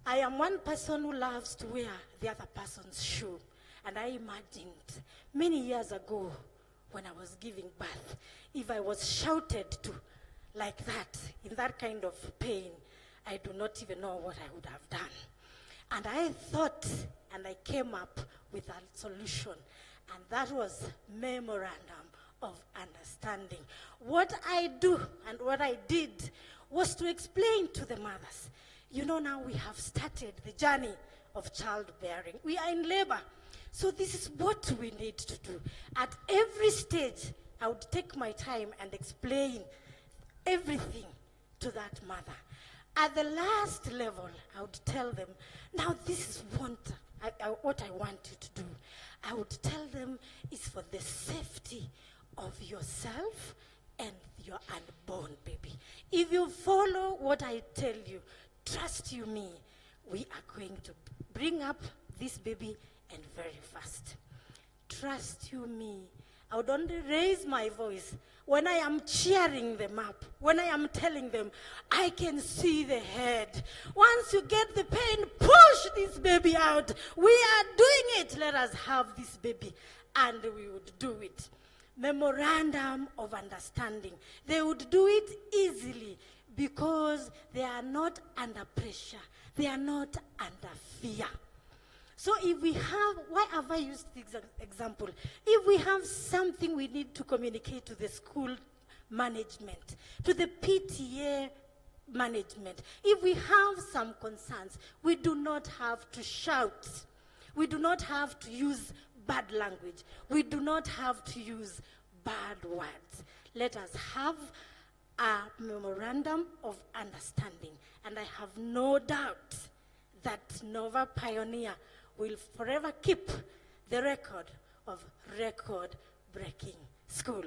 I am one person who loves to wear the other person's shoe, and I imagined many years ago when I was giving birth, if I was shouted to like that, in that kind of pain, I do not even know what I would have done. And I thought, and I came up with a solution, and that was memorandum of understanding. What I do and what I did was to explain to the mothers, now we have started the journey of childbearing. We are in labor. So this is what we need to do. At every stage, I would take my time and explain everything to that mother. At the last level, I would tell them, now this is what I want you to do. I would tell them it's for the safety of yourself and your unborn baby. If you follow what I tell you, trust you me, we are going to bring up this baby and very fast. Trust you me. I would only raise my voice when I am cheering them up, when I am telling them, I can see the head. Once you get the pain, push this baby out. We are doing it. Let us have this baby. And we would do it. Memorandum of understanding. They would do it easily because they are not under pressure. They are not under fear. So if we have, why have I used this example? If we have something we need to communicate to the school management, to the PTA management. If we have some concerns, we do not have to shout. We do not have to use bad language. We do not have to use bad words. Let us have a memorandum of understanding. And I have no doubt that Nova Pioneer will forever keep the record of record-breaking school.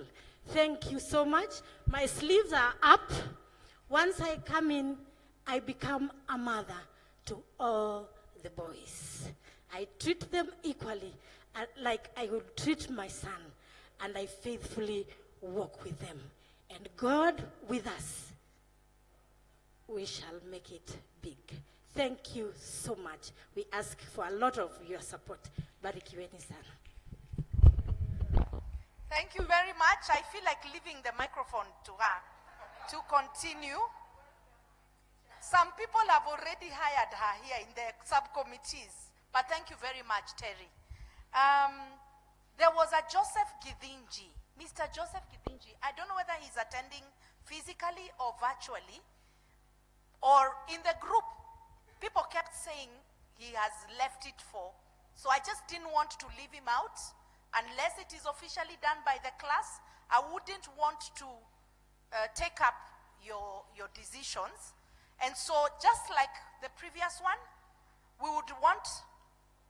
Thank you so much. My sleeves are up. Once I come in, I become a mother to all the boys. I treat them equally, like I would treat my son, and I faithfully walk with them. And God with us, we shall make it big. Thank you so much. We ask for a lot of your support. Barikiweni sana. Thank you very much. I feel like leaving the microphone to her to continue. Some people have already hired her here in the subcommittees, but thank you very much, Terry. There was a Joseph Githinji, Mr. Joseph Githinji. I don't know whether he's attending physically or virtually, or in the group. People kept saying he has left it for, so I just didn't want to leave him out. Unless it is officially done by the class, I wouldn't want to take up your decisions. And so just like the previous one, we would want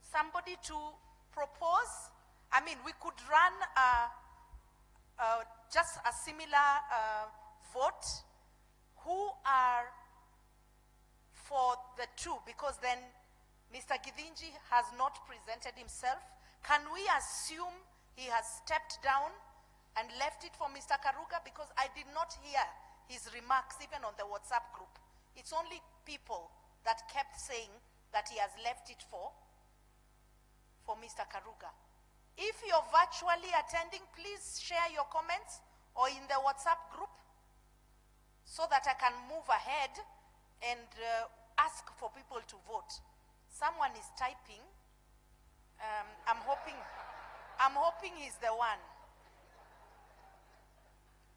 somebody to propose. I mean, we could run just a similar vote. Who are for the two? Because then Mr. Githinji has not presented himself. Can we assume he has stepped down and left it for Mr. Karuga? Because I did not hear his remarks even on the WhatsApp group. It's only people that kept saying that he has left it for Mr. Karuga. If you're virtually attending, please share your comments or in the WhatsApp group so that I can move ahead and ask for people to vote. Someone is typing. I'm hoping he's the one.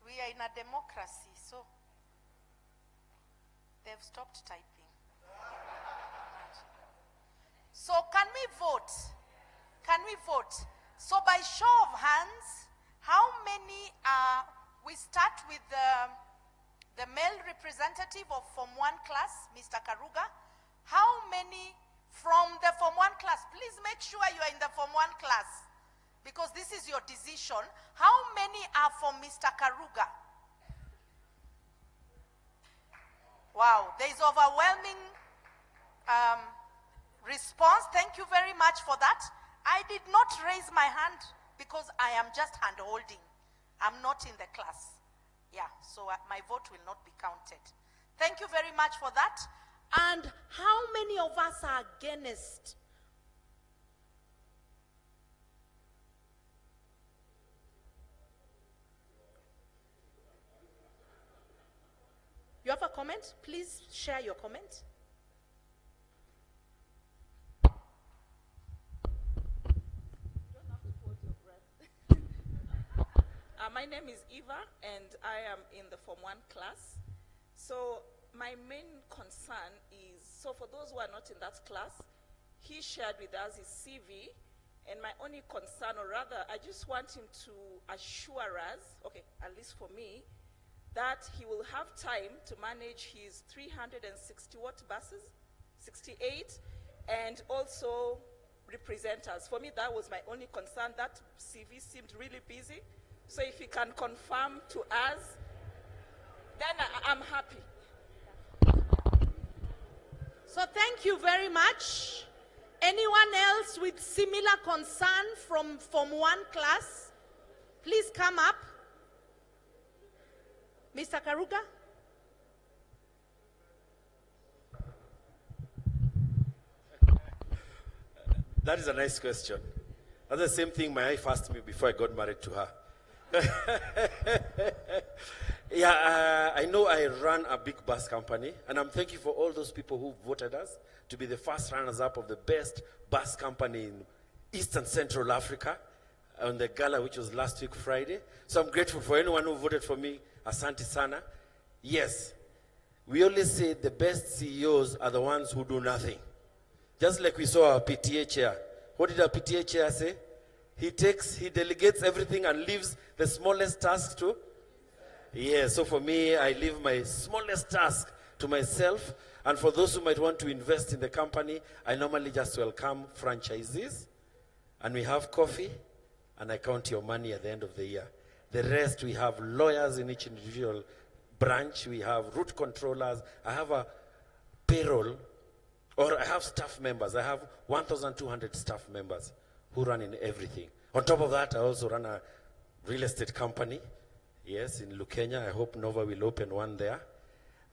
We are in a democracy, so they've stopped typing. So can we vote? Can we vote? So by show of hands, how many we start with the male representative of Form 1 class, Mr. Karuga. How many from the Form 1 class? Please make sure you are in the Form 1 class, because this is your decision. How many are for Mr. Karuga? Wow, there is overwhelming response. Thank you very much for that. I did not raise my hand because I am just hand holding. I'm not in the class. Yeah, so my vote will not be counted. Thank you very much for that. And how many of us are against? You have a comment? Please share your comment. My name is Eva, and I am in the Form 1 class. So my main concern is, so for those who are not in that class, he shared with us his CV, and my only concern, or rather, I just want him to assure us, okay, at least for me, that he will have time to manage his 360 watt buses, 68, and also represent us. For me, that was my only concern. That CV seemed really busy. So if he can confirm to us, then I'm happy. So thank you very much. Anyone else with similar concern from Form 1 class? Please come up. Mr. Karuga? That is a nice question. That's the same thing my wife asked me before I got married to her. Yeah, I know I run a big bus company, and I'm thankful for all those people who voted us to be the first runners-up of the best bus company in East and Central Africa on the gala, which was last week Friday. So I'm grateful for anyone who voted for me Asante sana. Yes, we always say the best CEOs are the ones who do nothing. Just like we saw our PTA chair. What did our PTA chair say? He delegates everything and leaves the smallest task to? Yeah, so for me, I leave my smallest task to myself. And for those who might want to invest in the company, I normally just welcome franchisees. And we have coffee, and I count your money at the end of the year. The rest, we have lawyers in each individual branch. We have route controllers. I have a payroll, or I have staff members. I have 1,200 staff members who run in everything. On top of that, I also run a real estate company. Yes, in Lukenya. I hope Nova will open one there.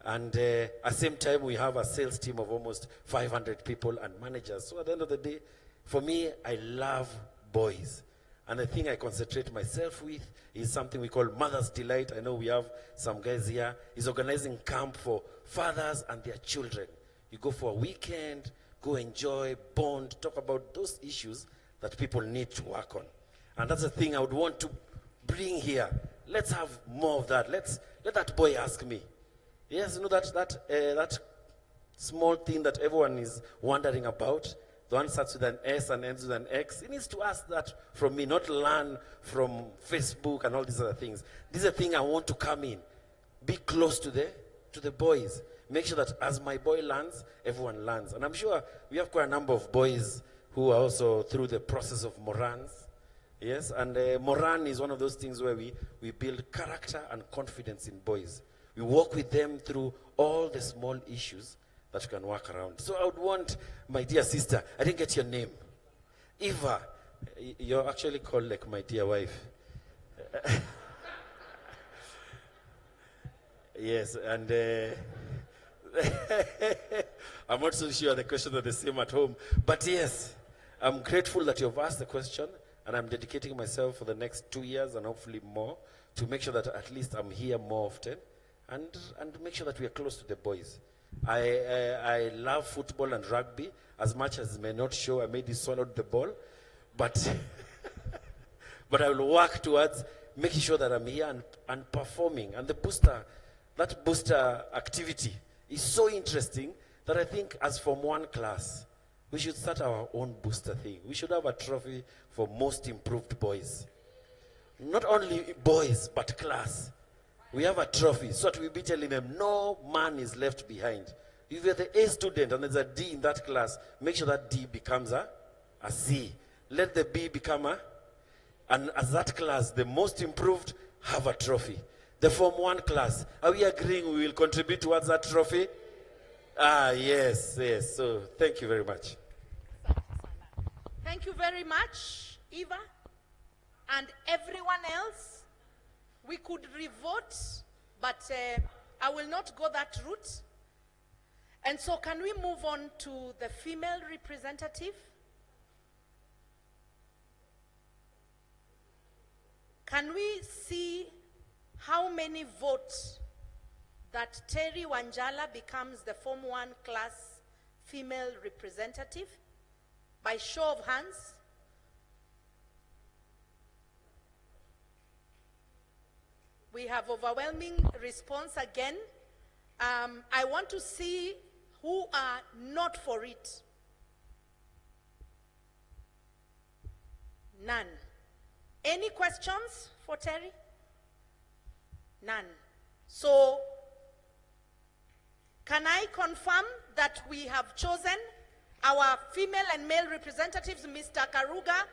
And at the same time, we have a sales team of almost 500 people and managers. So at the end of the day, for me, I love boys. And the thing I concentrate myself with is something we call Mother's Delight. I know we have some guys here. Is organizing camp for fathers and their children. You go for a weekend, go enjoy, bond, talk about those issues that people need to work on. And that's the thing I would want to bring here. Let's have more of that. Let that boy ask me. Yes, you know that small thing that everyone is wondering about. The one starts with an S and ends with an X. He needs to ask that from me, not learn from Facebook and all these other things. This is a thing I want to come in. Be close to the boys. Make sure that as my boy learns, everyone learns. And I'm sure we have quite a number of boys who are also through the process of Morans. Yes, and Moran is one of those things where we build character and confidence in boys. We work with them through all the small issues that you can work around. So I would want my dear sister, I didn't get your name. Eva, you're actually called like my dear wife. Yes, and I'm not so sure the questions are the same at home. But yes, I'm grateful that you've asked the question, and I'm dedicating myself for the next 2 years and hopefully more to make sure that at least I'm here more often and make sure that we are close to the boys. I love football and rugby as much as it may not show. I may be swallowed the ball, but but I will work towards making sure that I'm here and performing. And that booster activity is so interesting that I think as Form 1 class, we should start our own booster thing. We should have a trophy for most improved boys. Not only boys, but class. We have a trophy, so that we'll be telling them no man is left behind. If you're the A student and there's a D in that class, make sure that D becomes a C. Let the B become and as that class, the most improved, have a trophy. The Form 1 class, are we agreeing we will contribute towards that trophy? Yes. So thank you very much. Thank you very much, Eva, and everyone else. We could revote, but I will not go that route. And so can we move on to the female representative? Can we see how many votes that Terry Wanjala becomes the Form 1 class female representative? By show of hands. We have overwhelming response again. I want to see who are not for it. None. Any questions for Terry? None. So, can I confirm that we have chosen our female and male representatives, Mr. Karuga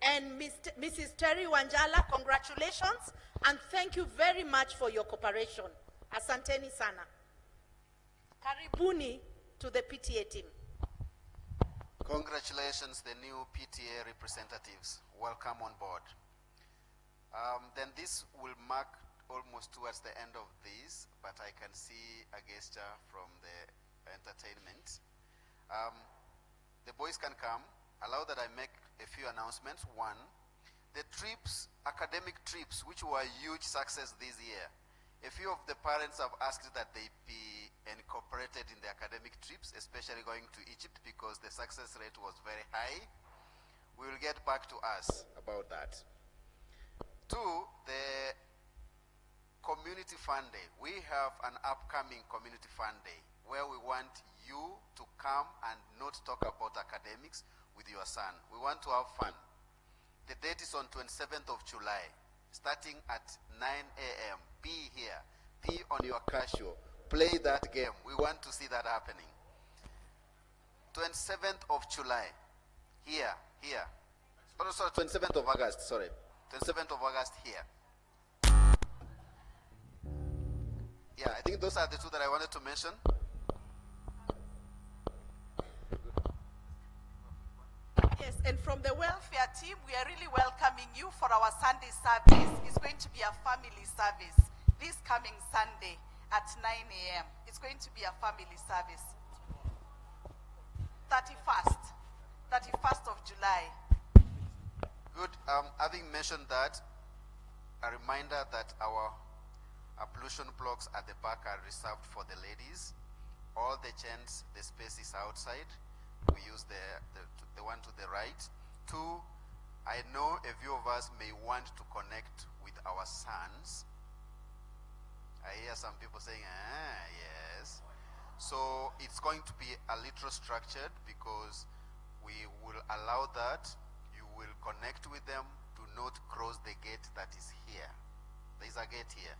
and Mrs. Terry Wanjala? Congratulations, and thank you very much for your cooperation. Asanteni sana. Karibuni to the PTA team. Congratulations, the new PTA representatives. Welcome on board. Then this will mark almost towards the end of this, but I can see a gesture from the entertainment. The boys can come. Allow that I make a few announcements. One, the trips, academic trips, which were a huge success this year. A few of the parents have asked that they be incorporated in the academic trips, especially going to Egypt, because the success rate was very high. We will get back to us about that. Two, the Community Fund Day. We have an upcoming Community Fund Day where we want you to come and not talk about academics with your son. We want to have fun. The date is on 27th of July, starting at 9 a.m. Be here. Be on your Casio. Play that game. We want to see that happening. 27th of July. Here. Oh, sorry, 27th of August, sorry. 27th of August here. Yeah, I think those are the two that I wanted to mention. Yes, and from the welfare team, we are really welcoming you for our Sunday service. It's going to be a family service this coming Sunday at 9 a.m. It's going to be a family service. 31st of July. Good. Having mentioned that, a reminder that our ablution blocks at the back are reserved for the ladies. All the gents, the space is outside. We use the one to the right. 2, I know a few of us may want to connect with our sons. I hear some people saying, yes. So it's going to be a little structured because we will allow that. You will connect with them. Do not cross the gate that is here. There is a gate here.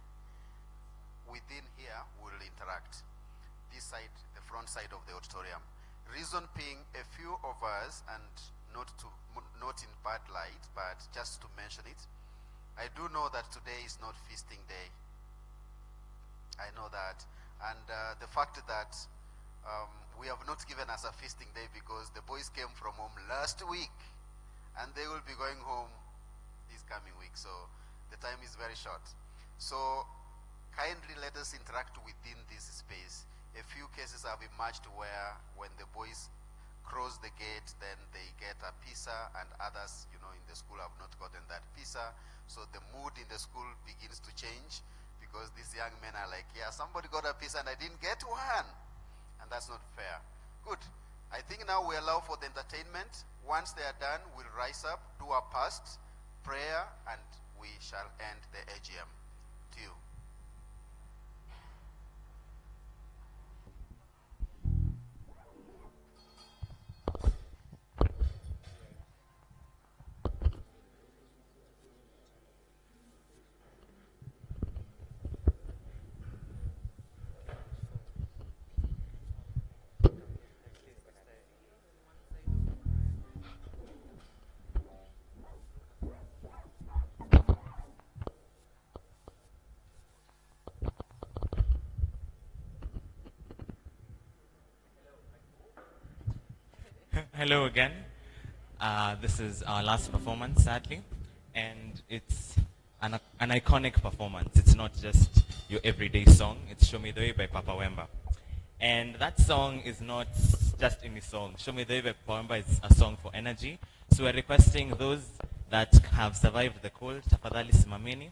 Within here, we'll interact. This side, the front side of the auditorium. Reason being, a few of us, and not in bad light, but just to mention it, I do know that today is not feasting day. I know that. And the fact that we have not given us a feasting day because the boys came from home last week and they will be going home this coming week. So the time is very short. So kindly let us interact within this space. A few cases have emerged where when the boys cross the gate, then they get a pizza, and others, in the school have not gotten that pizza. So the mood in the school begins to change because these young men are like, yeah, somebody got a pizza and I didn't get one. And that's not fair. Good. I think now we allow for the entertainment. Once they are done, we'll rise up, do our past, prayer, and we shall end the AGM. To you. Hello again. This is our last performance, sadly, and it's an iconic performance. It's not just your everyday song. It's Show Me the Way by Papa Wemba. And that song is not just any song. Show Me the Way by Papa Wemba is a song for energy. So we're requesting those that have survived the cold, tafadhali simameni.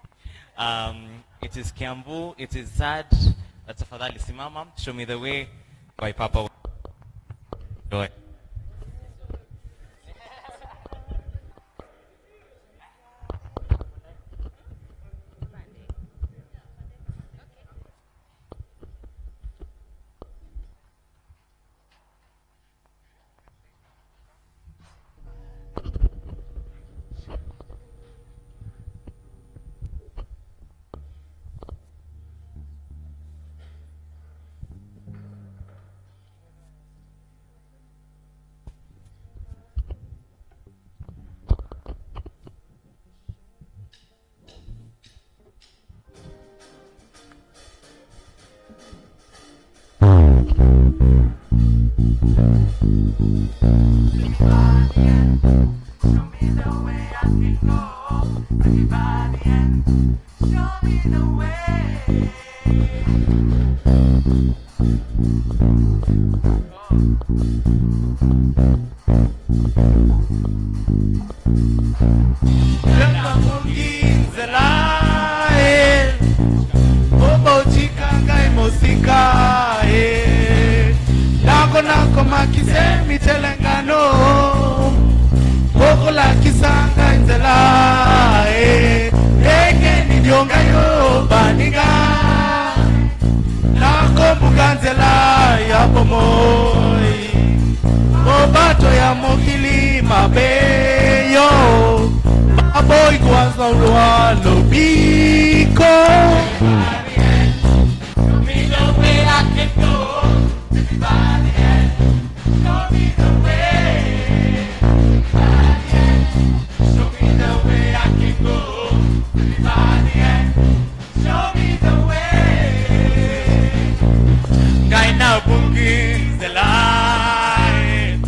It is Kiambu, it is sad, tafadhali simama. Show Me the Way by Papa Wemba. Enjoy. Kisanga inzela, eke ni nyonga yo, baniga ganzela ya pomoi Obato ya mokili mabeyo Baboy kwanza ulwa lobiko Show me the way I can go Everybody else Show me the way Everybody else Show me the way I can go Everybody else Show me the way Gaina booking the line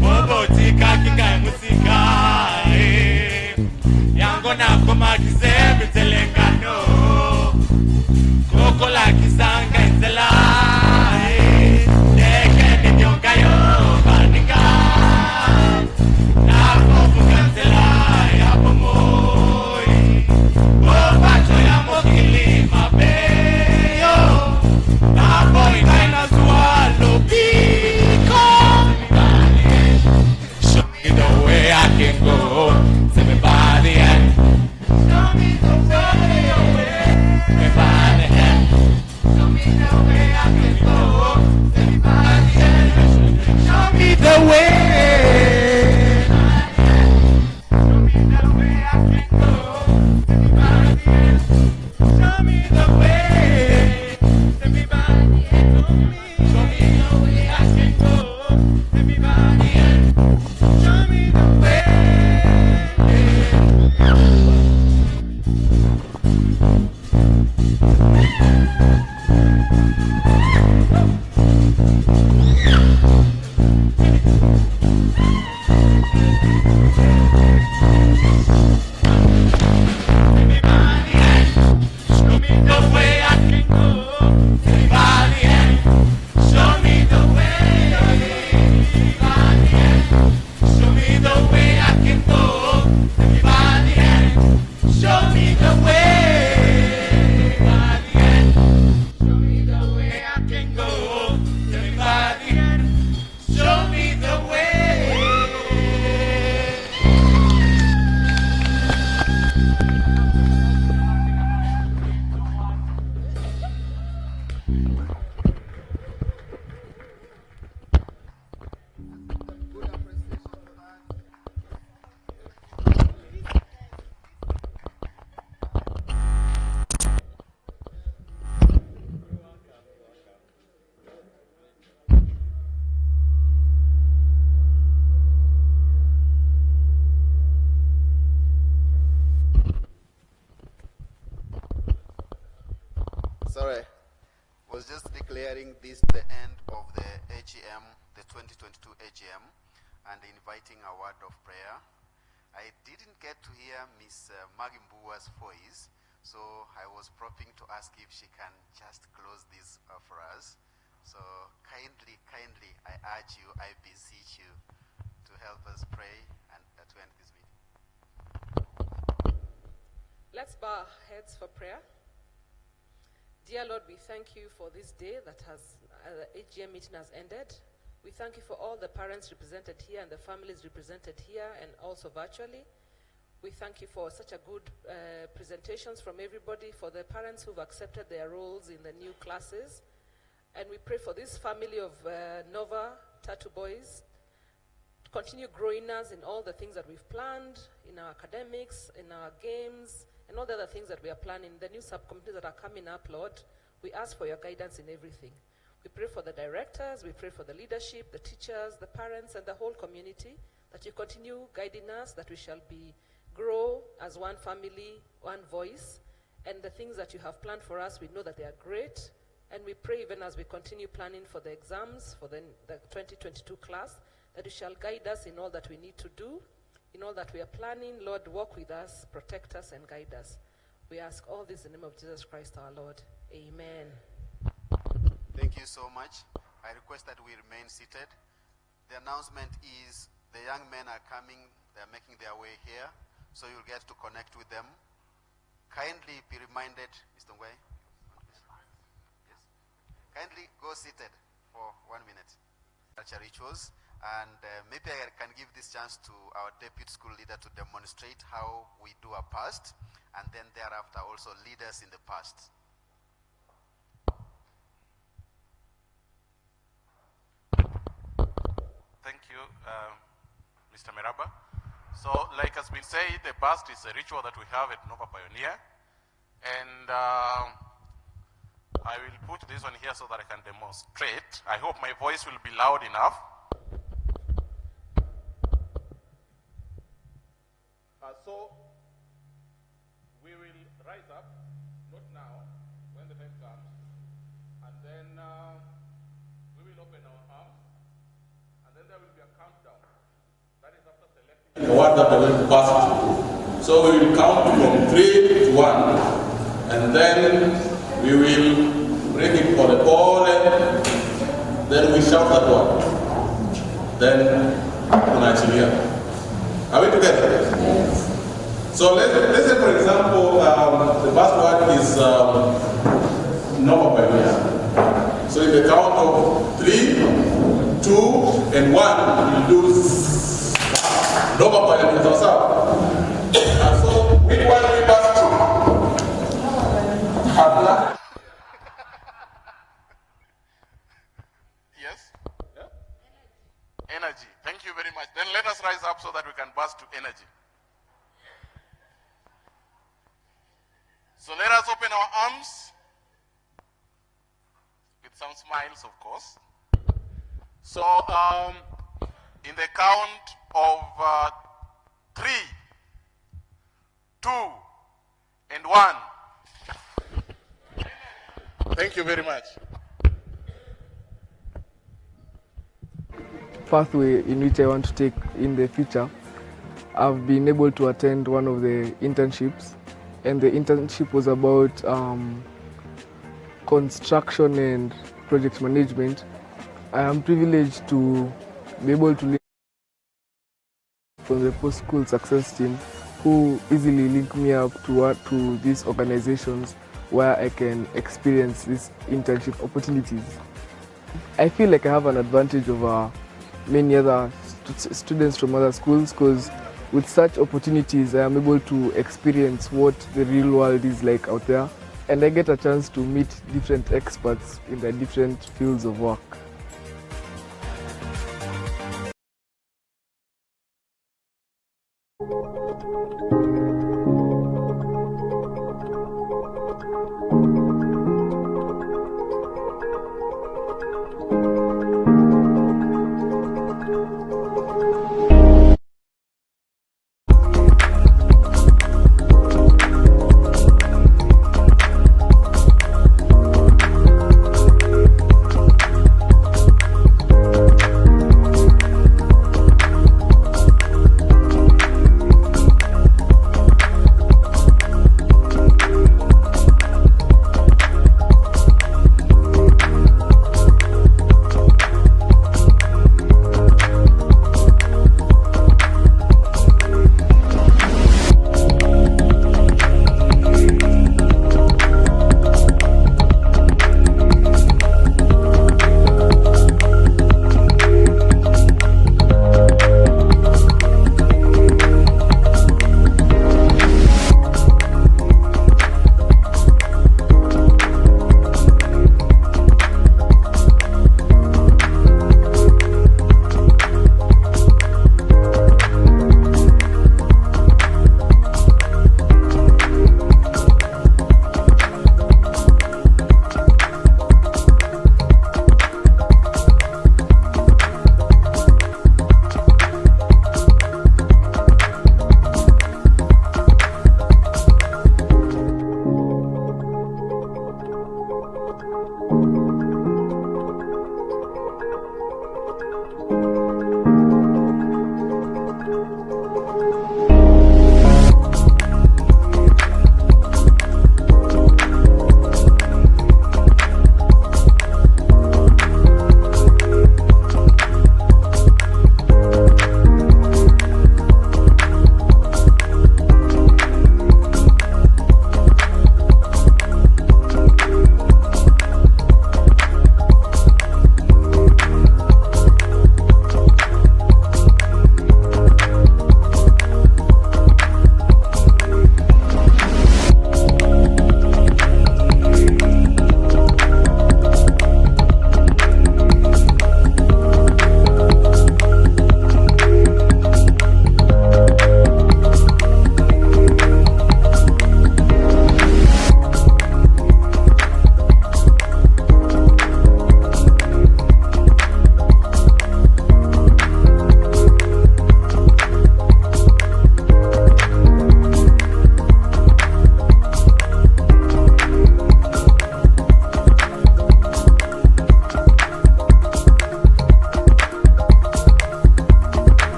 Bobo tika kinga musika Yango na koma kizebe telengano Koko la kisanga the line Deke ni nyonga yo banika Na kofu kansela ya pomoi Bobacho ya mokili mabeyo Boy, kind of swallow pico. Show me the way I can go. Say me body and show me the way. Me body and show me the way I can go. Say me body and show me the way. Show me the way I can go. Say me body and show me the way. Say me body and show me the way I can go. Everybody and show me the way. Sorry, was just declaring this the end of the AGM, the 2022 AGM, and inviting a word of prayer. I didn't get to hear Miss Maggie Mbua's voice, so I was probing to ask if she can just close this for us. So kindly, I urge you, I beseech you to help us pray and to end this meeting. Let's bow our heads for prayer. Dear Lord, we thank you for this day that the AGM meeting has ended. We thank you for all the parents represented here and the families represented here and also virtually. We thank you for such a good presentations from everybody, for the parents who've accepted their roles in the new classes. And we pray for this family of Nova Tattoo Boys to continue growing us in all the things that we've planned, in our academics, in our games, and all the other things that we are planning, the new subcommittees that are coming up, Lord. We ask for your guidance in everything. We pray for the directors, we pray for the leadership, the teachers, the parents, and the whole community, that you continue guiding us, that we shall grow as one family, one voice, and the things that you have planned for us, we know that they are great, and we pray even as we continue planning for the exams, for the 2022 class, that you shall guide us in all that we need to do, in all that we are planning. Lord, walk with us, protect us, and guide us. We ask all this in the name of Jesus Christ our Lord. Amen. Thank you so much. I request that we remain seated. The announcement is the young men are coming, they're making their way here, so you'll get to connect with them. Kindly be reminded, Mr. Ngwe, yes. Kindly go seated for 1 minute. Culture rituals, and maybe I can give this chance to our deputy school leader to demonstrate how we do our past, and then thereafter also lead us in the past. Thank you, Mr. Meraba. So, like has been said, the bust is a ritual that we have at Nova Pioneer. And I will put this one here so that I can demonstrate. I hope my voice will be loud enough. So, we will rise up, not now, when the time comes, and then we will open our arms, and then there will be a countdown. That is after selecting the one that we're going to pass it. So we will count from 3 to 1, and then we will break it for the ball, then we shout that one. Then tunaachilia. Are we together? Yes. So let's say, for example, the first one is Nova Pioneer. So in the count of 3, 2, and 1, we'll do Nova Pioneer. And so which one we pass through? Habla. Yes? Yeah? Energy. Thank you very much. Then let us rise up so that we can pass to energy. So let us open our arms with some smiles, of course. So in the count of 3, 2, and 1. Thank you very much. Pathway in which I want to take in the future, I've been able to attend one of the internships, and the internship was about construction and project management. I am privileged to be able to link from the post-school success team, who easily link me up to these organizations where I can experience these internship opportunities. I feel like I have an advantage over many other students from other schools, because with such opportunities I am able to experience what the real world is like out there, and I get a chance to meet different experts in their different fields of work. Thank you.